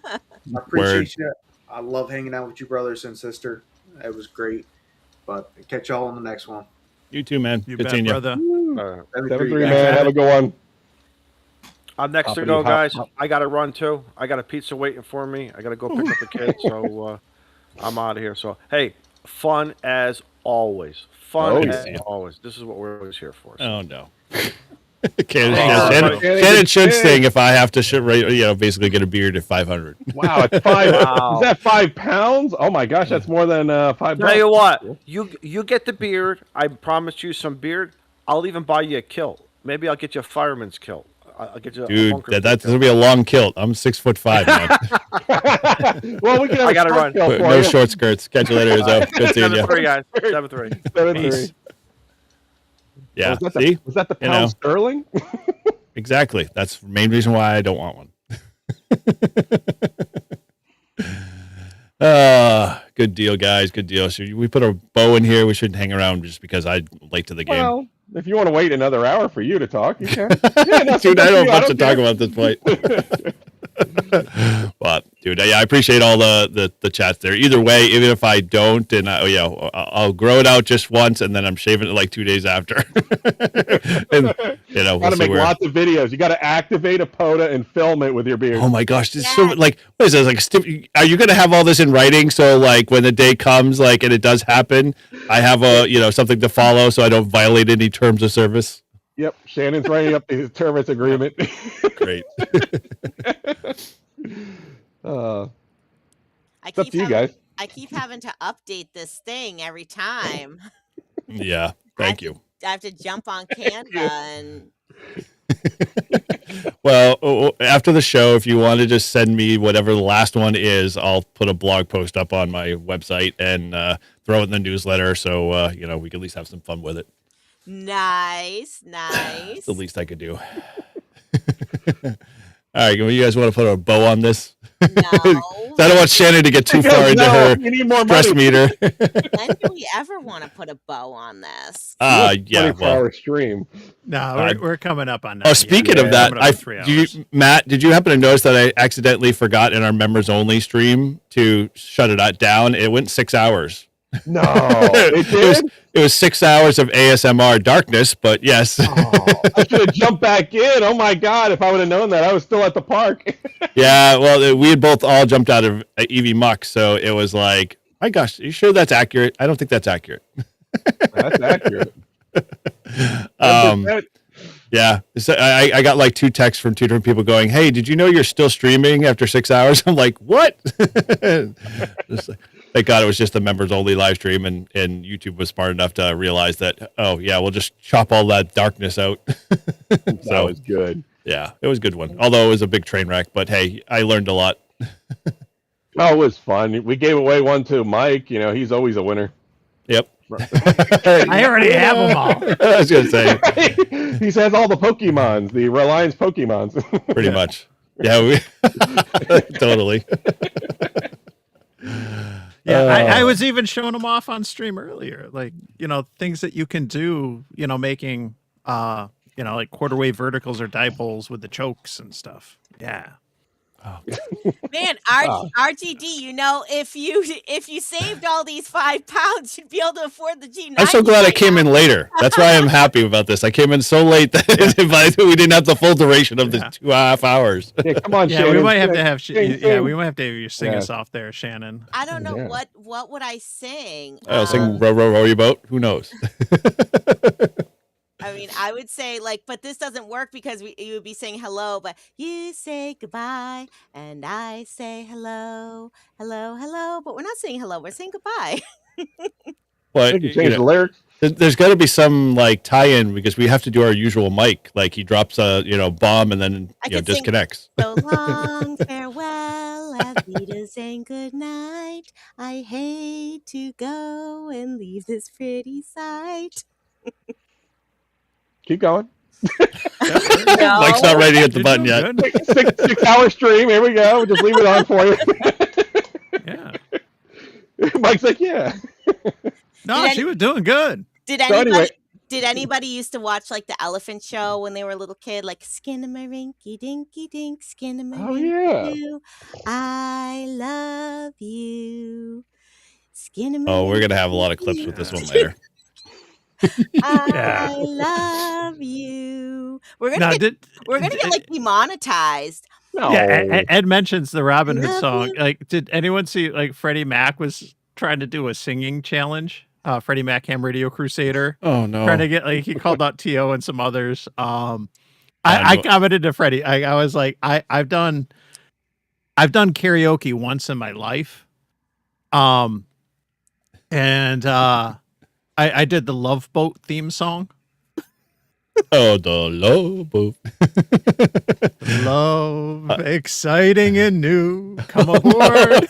appreciate you. I love hanging out with you, brothers and sister. It was great. But catch y'all on the next one. You too, man. You Good bet, seeing you. brother. 7-3, guys. man. Have a good one. I'm next to Hoppity go, hop, guys. hop. I got to run too. I got a pizza waiting for me. I got to go pick up the kids. So I'm out of here. So hey, fun as always. Fun Oh, as yeah. always. This is what we're always here for. So. Oh no. Shannon, Oh, Shannon should hey. sing if I have to, basically get a beard at 500. Wow, it's 5. Wow. Is that 5 pounds? Oh my gosh, that's more than $5. Tell you what, you get the beard. I promised you some beard. I'll even buy you a kilt. Maybe I'll get you a fireman's kilt. I'll get you a Dude, bunker that's kilt. gonna be a long kilt. I'm 6'5", man. Well, we can have I a gotta short run. kill for No you. short skirts. Catch you later, Izzo. Good seeing you. 7-3, guys. 7-3. 7-3. Peace. Yeah. Was that See? was that the You pound know. sterling? Exactly. That's the main reason why I don't want one. Good deal, guys. Good deal. So we put a bow in here. We shouldn't hang around just because I'm late to the game. Well, if you want to wait another hour for you to talk, you can. Dude, I don't have much to talk care. about at this point. But dude, I appreciate all the chats there. Either way, even if I don't, and I'll grow it out just once, and then I'm shaving it like 2 days after. And we'll Got to see make where. lots of videos. You got to activate a POTA and film it with your beard. Oh my gosh, this is so like what is this like? Are you gonna have all this in writing so like when the day comes, like and it does happen, I have a something to follow so I don't violate any terms of service. Yep, Shannon's writing up his service agreement. Great. It's up to you guys. I keep having to update this thing every time. Yeah, thank you. I have to jump on Canva and Well, after the show, if you want to just send me whatever the last one is, I'll put a blog post up on my website and throw it in the newsletter so we can at least have some fun with it. nice. It's the least I could do. All right, you guys want to put a bow on this? No. I don't want Shannon to get too far into her you need more stress money. meter. When do we ever want to put a bow on this? Yeah. 24-hour stream. No, we're coming up on that. Oh, speaking of that, Coming up in 3 hours. Matt, did you happen to notice that I accidentally forgot in our members only stream to shut it down? It went 6 hours. No, it did. It was 6 hours of ASMR darkness, but yes. Oh, I should have jumped back in. Oh my god! If I would have known that, I was still at the park. Yeah, well, we had both all jumped out of EV Muck, so it was like, my gosh, are you sure that's accurate? I don't think that's accurate. That's accurate. Yeah, so I got like 2 texts from 2 different people going, "Hey, did you know you're still streaming after 6 hours?" I'm like, "What?" Thank God it was just the members only live stream, and YouTube was smart enough to realize that. Oh yeah, we'll just chop all that darkness out. That was good. Yeah, it was a good one. Although it was a big train wreck, but hey, I learned a lot. Oh, it was fun. We gave away one to Mike. He's always a winner. Yep. I already have them all. I was gonna say He has all the Pokemons, the Reliance Pokemons. pretty much. Yeah, we totally. Yeah, I was even showing them off on stream earlier. Like, things that you can do, making, like quarter wave verticals or dipoles with the chokes and stuff. Yeah. Man, RGD, if you saved all these £5, you'd be able to afford the G90. I'm so glad I right came now. in later. That's why I'm happy about this. I came in so late that we didn't have the full duration of the 2.5 hours. Yeah, come on, Yeah, Shannon. we might have to have Sing. we might have to have you sing Yeah. us off there, Shannon. I don't know Yeah. what would I sing. I'll sing "Row, row, row your boat." Who knows? I mean, I would say but this doesn't work because you would be saying hello, but you say goodbye and I say hello, hello, but we're not saying hello, we're saying goodbye. I But think you changed the lyrics. there's got to be some like tie-in because we have to do our usual Mike. Like he drops a bomb and then I could sing- disconnects. So long, farewell, Avita saying good night. I hate to go and leave this pretty sight. Keep going. No. Mike's not ready to hit the You're button doing yet. good. 6-hour stream. Here we go. Just leave it on for you. Yeah. Mike's like, yeah. No, Did she was doing good. Did So anybody anyway. did anybody used to watch like the Elephant Show when they were a little kid, like Skinnamarink-y dinky dink, Oh, yeah. Skinnamarink-you, I love you. Oh, we're gonna have a lot of clips with this one later. I love you. We're gonna No, get like demonetized. No. Yeah, Ed mentions the Robin Hood Love song. you. Like, did anyone see like Freddie Mac was trying to do a singing challenge Freddie Mac Ham Radio Crusader. Oh no. Trying to get like he called out T.O. and some others. I know. commented to Freddie. I was like, I've done karaoke once in my life. And I did the Love Boat theme song. Oh, the love boat. Love, exciting and new. Come aboard.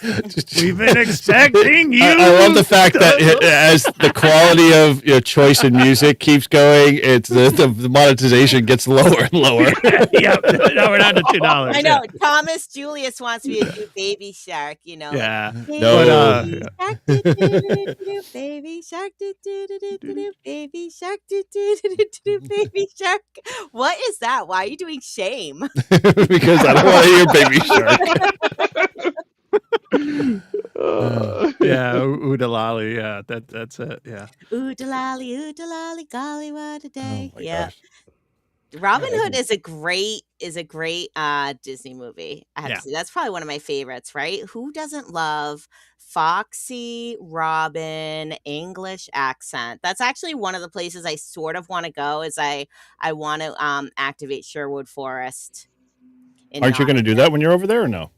We've been expecting you. I love the fact that as the quality of your choice in music keeps going, it's the monetization gets lower and lower. Yep. No, we're down to $2. I know. Thomas Julius wants me to do Baby Shark, you know. Yeah. No. Baby Shark, do-do-do-do-do-do, Baby Shark, do-do-do-do-do-do, Baby Shark. What is that? Why are you doing shame? Because I don't want to hear Baby Shark. Yeah, Oodalali. Yeah, that's it. Yeah. Oodalali, golly, what a day. Oh my Yeah. gosh. Robin Hood is a great Disney movie. I have Yeah. to say that's probably one of my favorites, right? Who doesn't love Foxy Robin English accent? That's actually one of the places I sort of want to go. Is I want to activate Sherwood Forest. Aren't you going to do that when you're over there or no?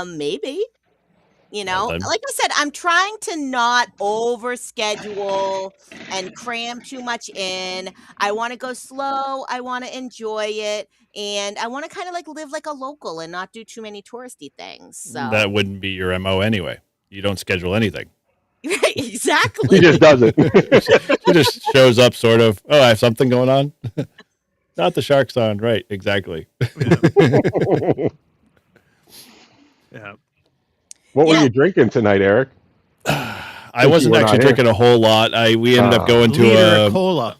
Maybe. You know, Well, then. like I said, I'm trying to not over schedule and cram too much in. I want to go slow. I want to enjoy it. And I want to kind of like live like a local and not do too many touristy things. So That wouldn't be your MO anyway. You don't schedule anything. Right, exactly. He just does it. He just shows up sort of, oh, I have something going on. Not the shark sound. Right. Exactly. Yeah. What were Yeah. you drinking tonight, Eric? I wasn't were not actually here. drinking a whole lot. We ended up going to Liter a of cola.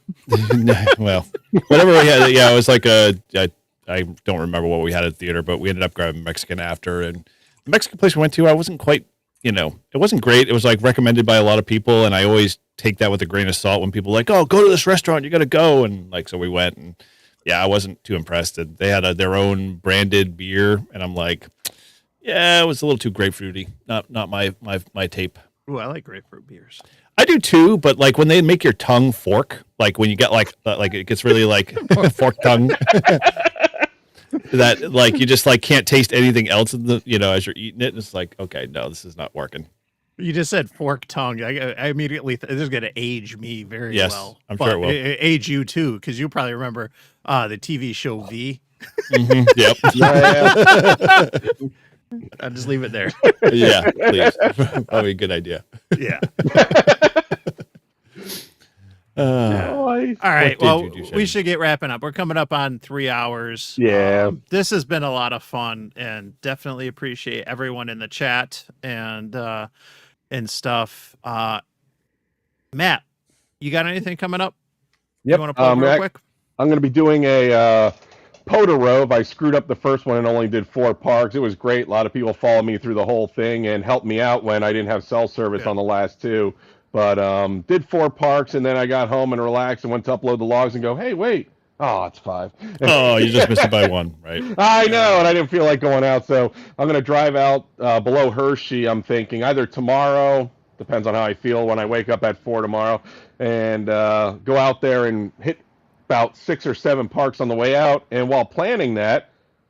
well, whatever we had. Yeah, it was like I don't remember what we had at the theater, but we ended up grabbing Mexican after. And the Mexican place we went to, I wasn't quite, it wasn't great. It was like recommended by a lot of people, and I always take that with a grain of salt when people are like, oh, go to this restaurant, you got to go. And like, so we went, and yeah, I wasn't too impressed. And they had their own branded beer, and I'm like, yeah, it was a little too grapefruity. Not my tape. Ooh, I like grapefruit beers. I do too, but like when they make your tongue fork, like when you get like it gets really like fork tongue, that like you just like can't taste anything else in the as you're eating it. And it's like, okay, no, this is not working. You just said fork tongue. I immediately this is going to age me very Yes, well. I'm sure it will. Age you too, because you probably remember the TV show V. Mm-hmm. Yep. Yeah. I'll just leave it there. Yeah, please. Probably a good idea. Yeah. Oh, All right. What did Well, you do, we Shane? should get wrapping up. We're coming up on 3 hours. Yeah. This has been a lot of fun, and definitely appreciate everyone in the chat and stuff. Matt, you got anything coming up? Yep. You want to plug real quick? I'm going to be doing a Poda Rove. I screwed up the first one and only did 4 parks. It was great. A lot of people followed me through the whole thing and helped me out when I didn't have cell service on the last 2. But did 4 parks, and then I got home and relaxed and went to upload the logs and go, hey, wait. Oh, it's 5. Oh, you just missed it by 1, right? I know, and I didn't feel like going out. So I'm going to drive out below Hershey, I'm thinking, either tomorrow, depends on how I feel when I wake up at 4 tomorrow, and go out there and hit about 6 or 7 parks on the way out. And while planning that,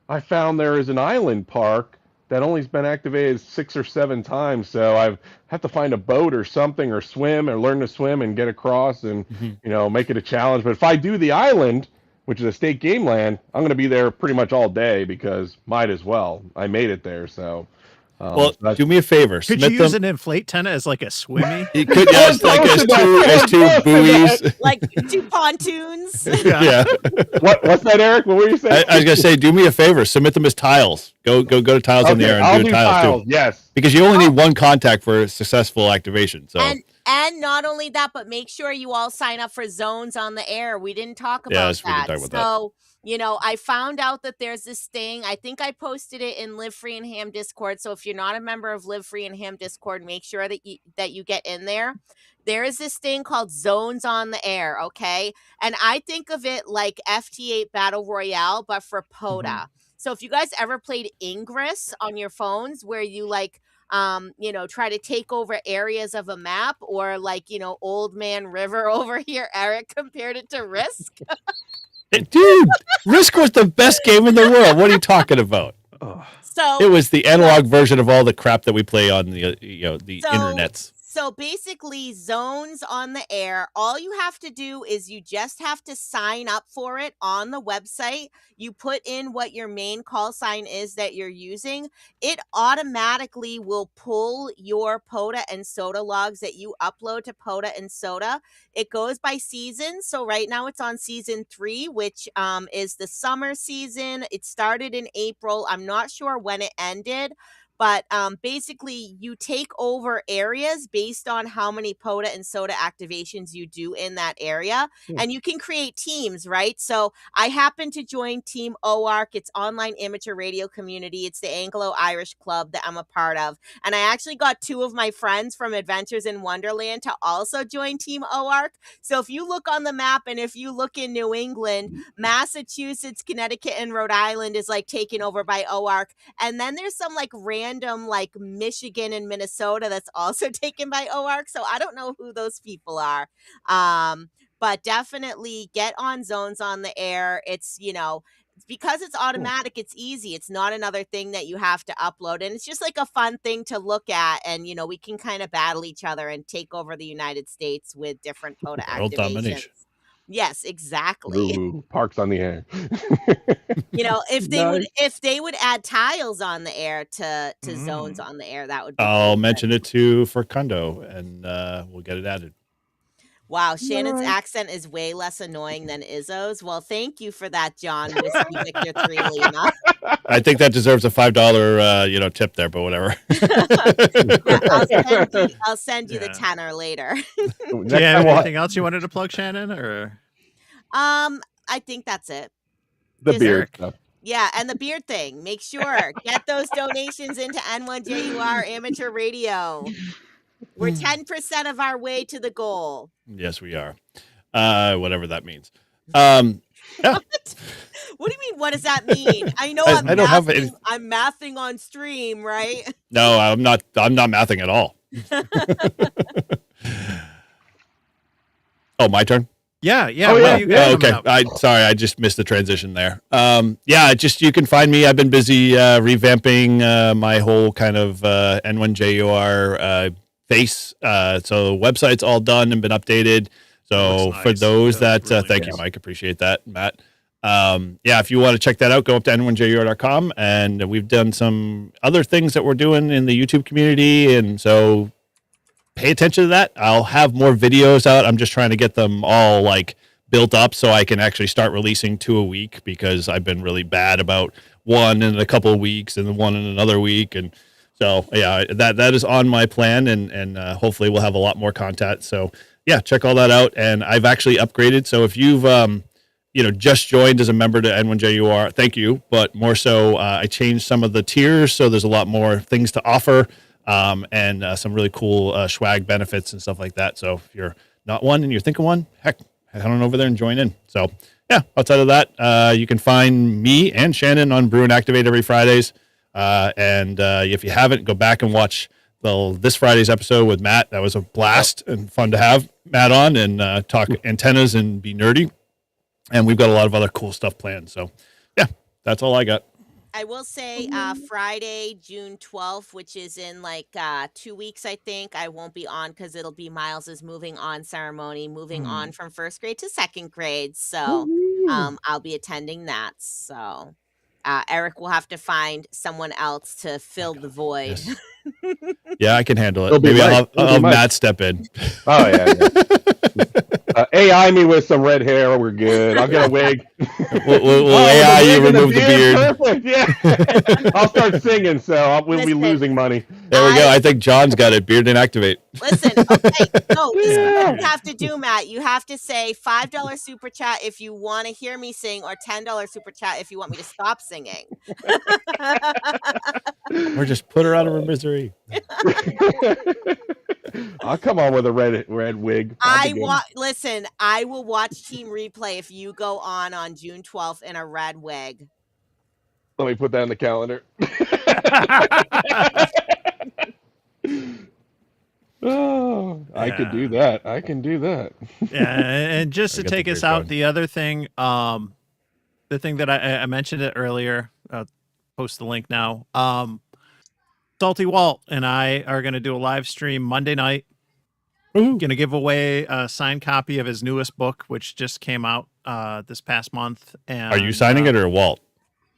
I found there is an island park that only's been activated 6 or 7 times. So I have to find a boat or something, or swim, or learn to swim and get across, and make it a challenge. But if I do the island, which is a state game land, I'm going to be there pretty much all day because might as well. I made it there, so. Well, that's- do me a favor. Could submit you use them. an inflate tent as like a swimmy? It could, yeah, it's like as two buoys. Like 2 pontoons. Yeah. What's that, Eric? What were you saying? I was gonna say, do me a favor, submit them as tiles. Go to tiles on the air and I'll do do tiles tiles. too. Yes. Because you only need 1 contact for a successful activation. So And not only that, but make sure you all sign up for zones on the air. We didn't talk about Yes, we didn't that. talk about that. So, I found out that there's this thing. I think I posted it in Live Free and Ham Discord. So if you're not a member of Live Free and Ham Discord, make sure that you get in there. There is this thing called zones on the air, okay? And I think of it like FT8 Battle Royale, but for POTA. So if you guys ever played Ingress on your phones where you like try to take over areas of a map, or like, Old Man River over here, Eric compared it to Risk. Dude, Risk was the best game in the world. What are you talking about? So It was the analog version of all the crap that we play on the the So- internets. So basically, Zones on the Air, all you have to do is you just have to sign up for it on the website. You put in what your main call sign is that you're using. It automatically will pull your Poda and Soda logs that you upload to Poda and Soda. It goes by season. So right now it's on season 3, which is the summer season. It started in April. I'm not sure when it ended. But basically, you take over areas based on how many Poda and Soda activations you do in that area. And you can create teams, right? So I happen to join Team OARC. It's online amateur radio community. It's the Anglo-Irish club that I'm a part of. And I actually got 2 of my friends from Adventures in Wonderland to also join Team OARC. So if you look on the map and if you look in New England, Massachusetts, Connecticut, and Rhode Island is like taken over by OARC. And then there's some like random like Michigan and Minnesota that's also taken by OARC. So I don't know who those people are. But definitely get on Zones on the Air. It's, because it's automatic, it's easy. It's not another thing that you have to upload. And it's just like a fun thing to look at. And, we can kind of battle each other and take over the United States with different Poda World activations. domination. Yes, exactly. Ooh, Parks on the Air. If they would add tiles on the air to Zones on the Air, that would be I'll good. mention it to Furcundo, and we'll get it added. Wow, Shannon's accent is way less annoying than Izzo's. Well, thank you for that, John Whiskey Victor 3 Lima. I think that deserves a $5 tip there, but whatever. I'll send you the tenner later. Next Do you have time we'll anything else you wanted to plug, Shannon? Or I think that's it. the Yes, beard Eric. stuff. Yeah, and the beard thing. Make sure get those donations into N1JUR Amateur Radio. We're 10% of our way to the goal. Yes, we are. Whatever that means. Yeah. What do you mean? What does that mean? I know I don't have any- I'm mathing on stream, right? No, I'm not mathing at all. Oh, my turn? Yeah. Oh, what yeah, do you got Oh, okay. coming up? Sorry, I just missed the transition there. You can find me. I've been busy revamping my whole kind of N1JUR face. So the website's all done and been updated. So Looks for nice. those Yeah, that, really thank nice. you, Mike. Appreciate that, Matt. If you want to check that out, go up to n1jur.com, and we've done some other things that we're doing in the YouTube community, and so pay attention to that. I'll have more videos out. I'm just trying to get them all like built up so I can actually start releasing 2 a week, because I've been really bad about one in a couple of weeks and then one in another week. And so, yeah, that is on my plan, and hopefully we'll have a lot more content. So yeah, check all that out. And I've actually upgraded. So if you've, just joined as a member to N1JUR, thank you. But more so, I changed some of the tiers. So there's a lot more things to offer. And some really cool swag benefits and stuff like that. So if you're not one and you're thinking one, heck, head on over there and join in. So yeah, outside of that, you can find me and Shannon on Brew and Activate every Fridays. If you haven't, go back and watch this Friday's episode with Matt. That was a blast and fun to have Matt on and talk antennas and be nerdy. And we've got a lot of other cool stuff planned. So yeah, that's all I got. I will say Friday, June 12th, which is in like 2 weeks, I think. I won't be on because it'll be Miles's moving on ceremony, moving on from first grade to second grade. So I'll be attending that. So Eric will have to find someone else to fill the void. Yes. Yeah, I can handle it. It'll be Maybe Mike. I'll It'll be have Mike. Matt step in. Oh yeah. AI me with some red hair. We're good. I'll get a wig. We'll Oh, AI the you, wig and remove the beard. Perfect. Yeah. I'll start singing, so we'll be Listen. losing money. There we go. I think John's got it. Beard and Activate. Listen, okay, no, this is Yeah. what you have to do, Matt. You have to say $5 super chat if you want to hear me sing, or $10 super chat if you want me to stop singing. Or just put her out of her misery. I'll come on with a red wig. I'll be good. Listen, I will watch Team Replay if you go on June 12th in a red wig. Let me put that in the calendar. Oh, I could do that. I can do that. Yeah, and just to I got the take us beard out, going. the other thing, the thing that I mentioned it earlier, post the link now. Salty Walt and I are going to do a live stream Monday night. Woohoo. Going to give away a signed copy of his newest book, which just came out this past month. And Are you signing it or Walt?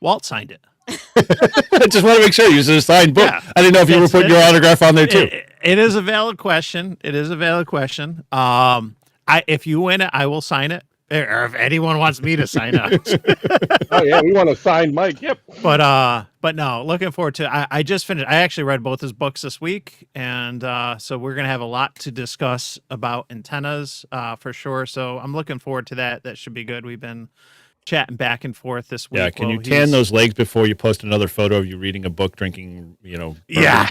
Walt signed it. I just want to make sure you said a signed book. Yeah. I didn't know if you were putting your autograph on there too. It is a valid question. It is a valid question. If you win it, I will sign it. Or if anyone wants me to sign it. Oh yeah, we want a signed mic. Yep. But no, looking forward to. I just finished. I actually read both his books this week, and so we're gonna have a lot to discuss about antennas for sure. So I'm looking forward to that. That should be good. We've been chatting back and forth this week. Yeah, can while you tan those legs before you post another photo of you reading a book, drinking, bourbon? Yeah.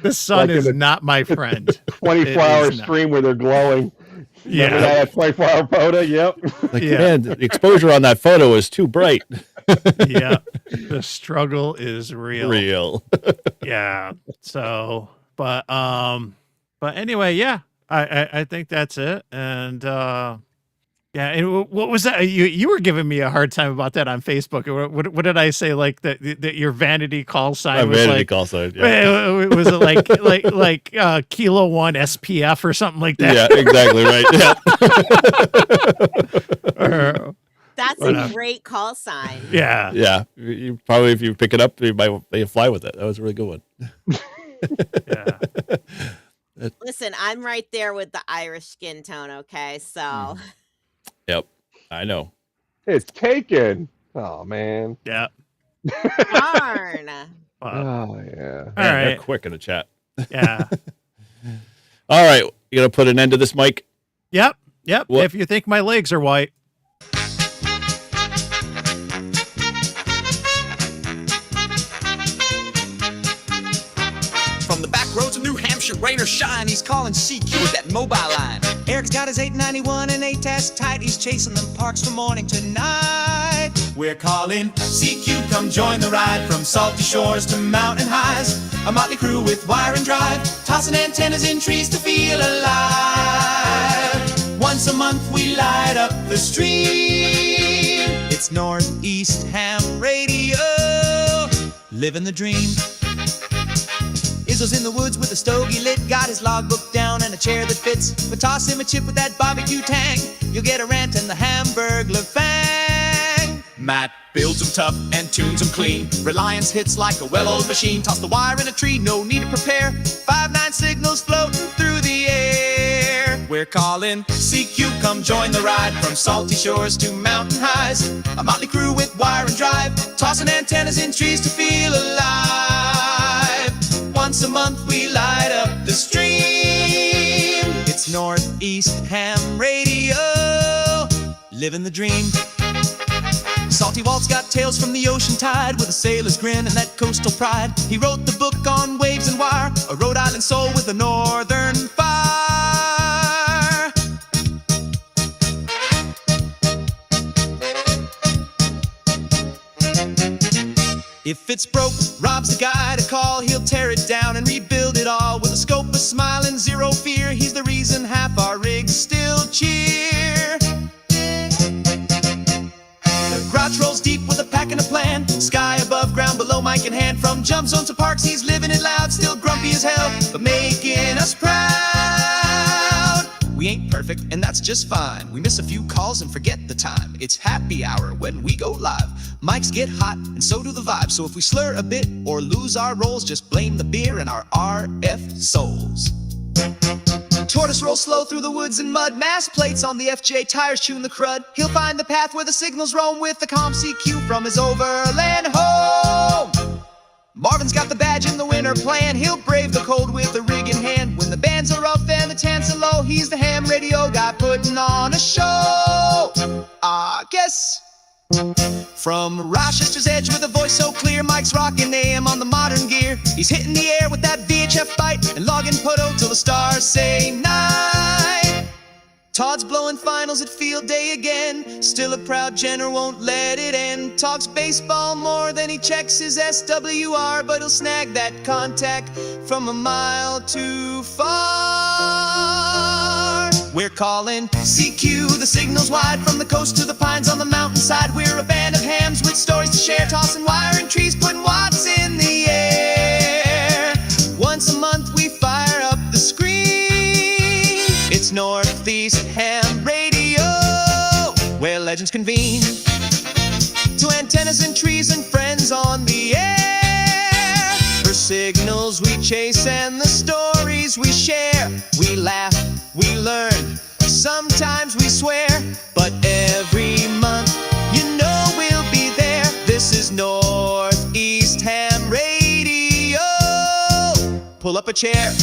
The sun Like is in the not my friend. 24-hour It is not. stream where they're glowing. Remember Yeah. that 24-hour photo? Yep. Like, Yeah. man, the exposure on that photo is too bright. Yeah. The struggle is real. Real. Yeah. So, but anyway, yeah. I think that's it. And yeah, and what was that? You were giving me a hard time about that on Facebook. What did I say? Like that your vanity call sign A was vanity like, call sign. Yeah. was it like Kilo 1 SPF or something like that? Yeah, exactly right. Yeah. That's a great call sign. Yeah. Yeah. You probably, if you pick it up, you might fly with it. That was a really good one. Yeah. Listen, I'm right there with the Irish skin tone, okay? So Yep. I know. It's taken. Oh man. Yeah. darn. Oh yeah. All Man, they're right. quick in the chat. Yeah. All right. You going to put an end to this, Mike? Yep. What? If you think my legs are white. From the back roads of New Hampshire, rain or shine, he's calling CQ with that mobile line. Eric's got his 891 and 8 test tight. He's chasing them parks from morning to night. We're calling CQ, come join the ride. From salty shores to mountain highs, a motley crew with wire and drive, tossing antennas in trees to feel alive. Once a month we light up the stream. It's Northeast Ham Radio, living the dream. Izzo's in the woods with a stogie lit, got his logbook down and a chair that fits. But toss him a chip with that barbecue tang, you'll get a rant and the Hamburglar fang. Matt builds them tough and tunes them clean. Reliance hits like a well-oiled machine. Toss the wire in a tree, no need to prepare. 5-9 signals floating through the air. We're calling CQ, come join the ride. From salty shores to mountain highs, a motley crew with wire and drive, tossing antennas in trees to feel alive. Once a month we light up the stream. It's Northeast Ham Radio, living the dream. Salty Walt's got tales from the ocean tide, with a sailor's grin and that coastal pride. He wrote the book on waves and wire, a Rhode Island soul with a northern fire. If it's broke, Rob's the guy to call. He'll tear it down and rebuild it all. With a scope, a smile, and zero fear, he's the reason half our rigs still cheer. The grouch rolls deep with a pack and a plan. Sky above, ground below, mic in hand. From jump zones to parks, he's living it loud. Still grumpy as hell, but making us proud. We ain't perfect, and that's just fine. We miss a few calls and forget the time. It's happy hour when we go live. Mics get hot, and so do the vibes. So if we slur a bit or lose our roles, just blame the beer and our RF souls. Tortoise rolls slow through the woods and mud. Mass plates on the FJ, tires chewing the crud. He'll find the path where the signals roam with the calm CQ from his overland home. Marvin's got the badge in the winter plan. He'll brave the cold with the rig in hand. When the bands are rough and the tents are low, he's the ham radio guy putting on a show. I guess. From Rochester's edge with a voice so clear, Mike's rocking AM on the modern gear. He's hitting the air with that VHF bite and logging Poto till the stars say night. Todd's blowing finals at field day again. Still a proud Jenner, won't let it end. Talks baseball more than he checks his SWR, but he'll snag that contact from a mile too far. We're calling CQ, the signal's wide from the coast to the pines on the mountainside. We're a band of hams with stories to share, tossing wire and trees, putting watts in the air. Once a month we fire up the screen. It's Northeast Ham Radio, where legends convene. To antennas and trees and friends on the air. For signals we chase and the stories we share. We laugh, we learn, sometimes we swear. But every month, you know we'll be there. This is Northeast Ham Radio. Pull up a chair.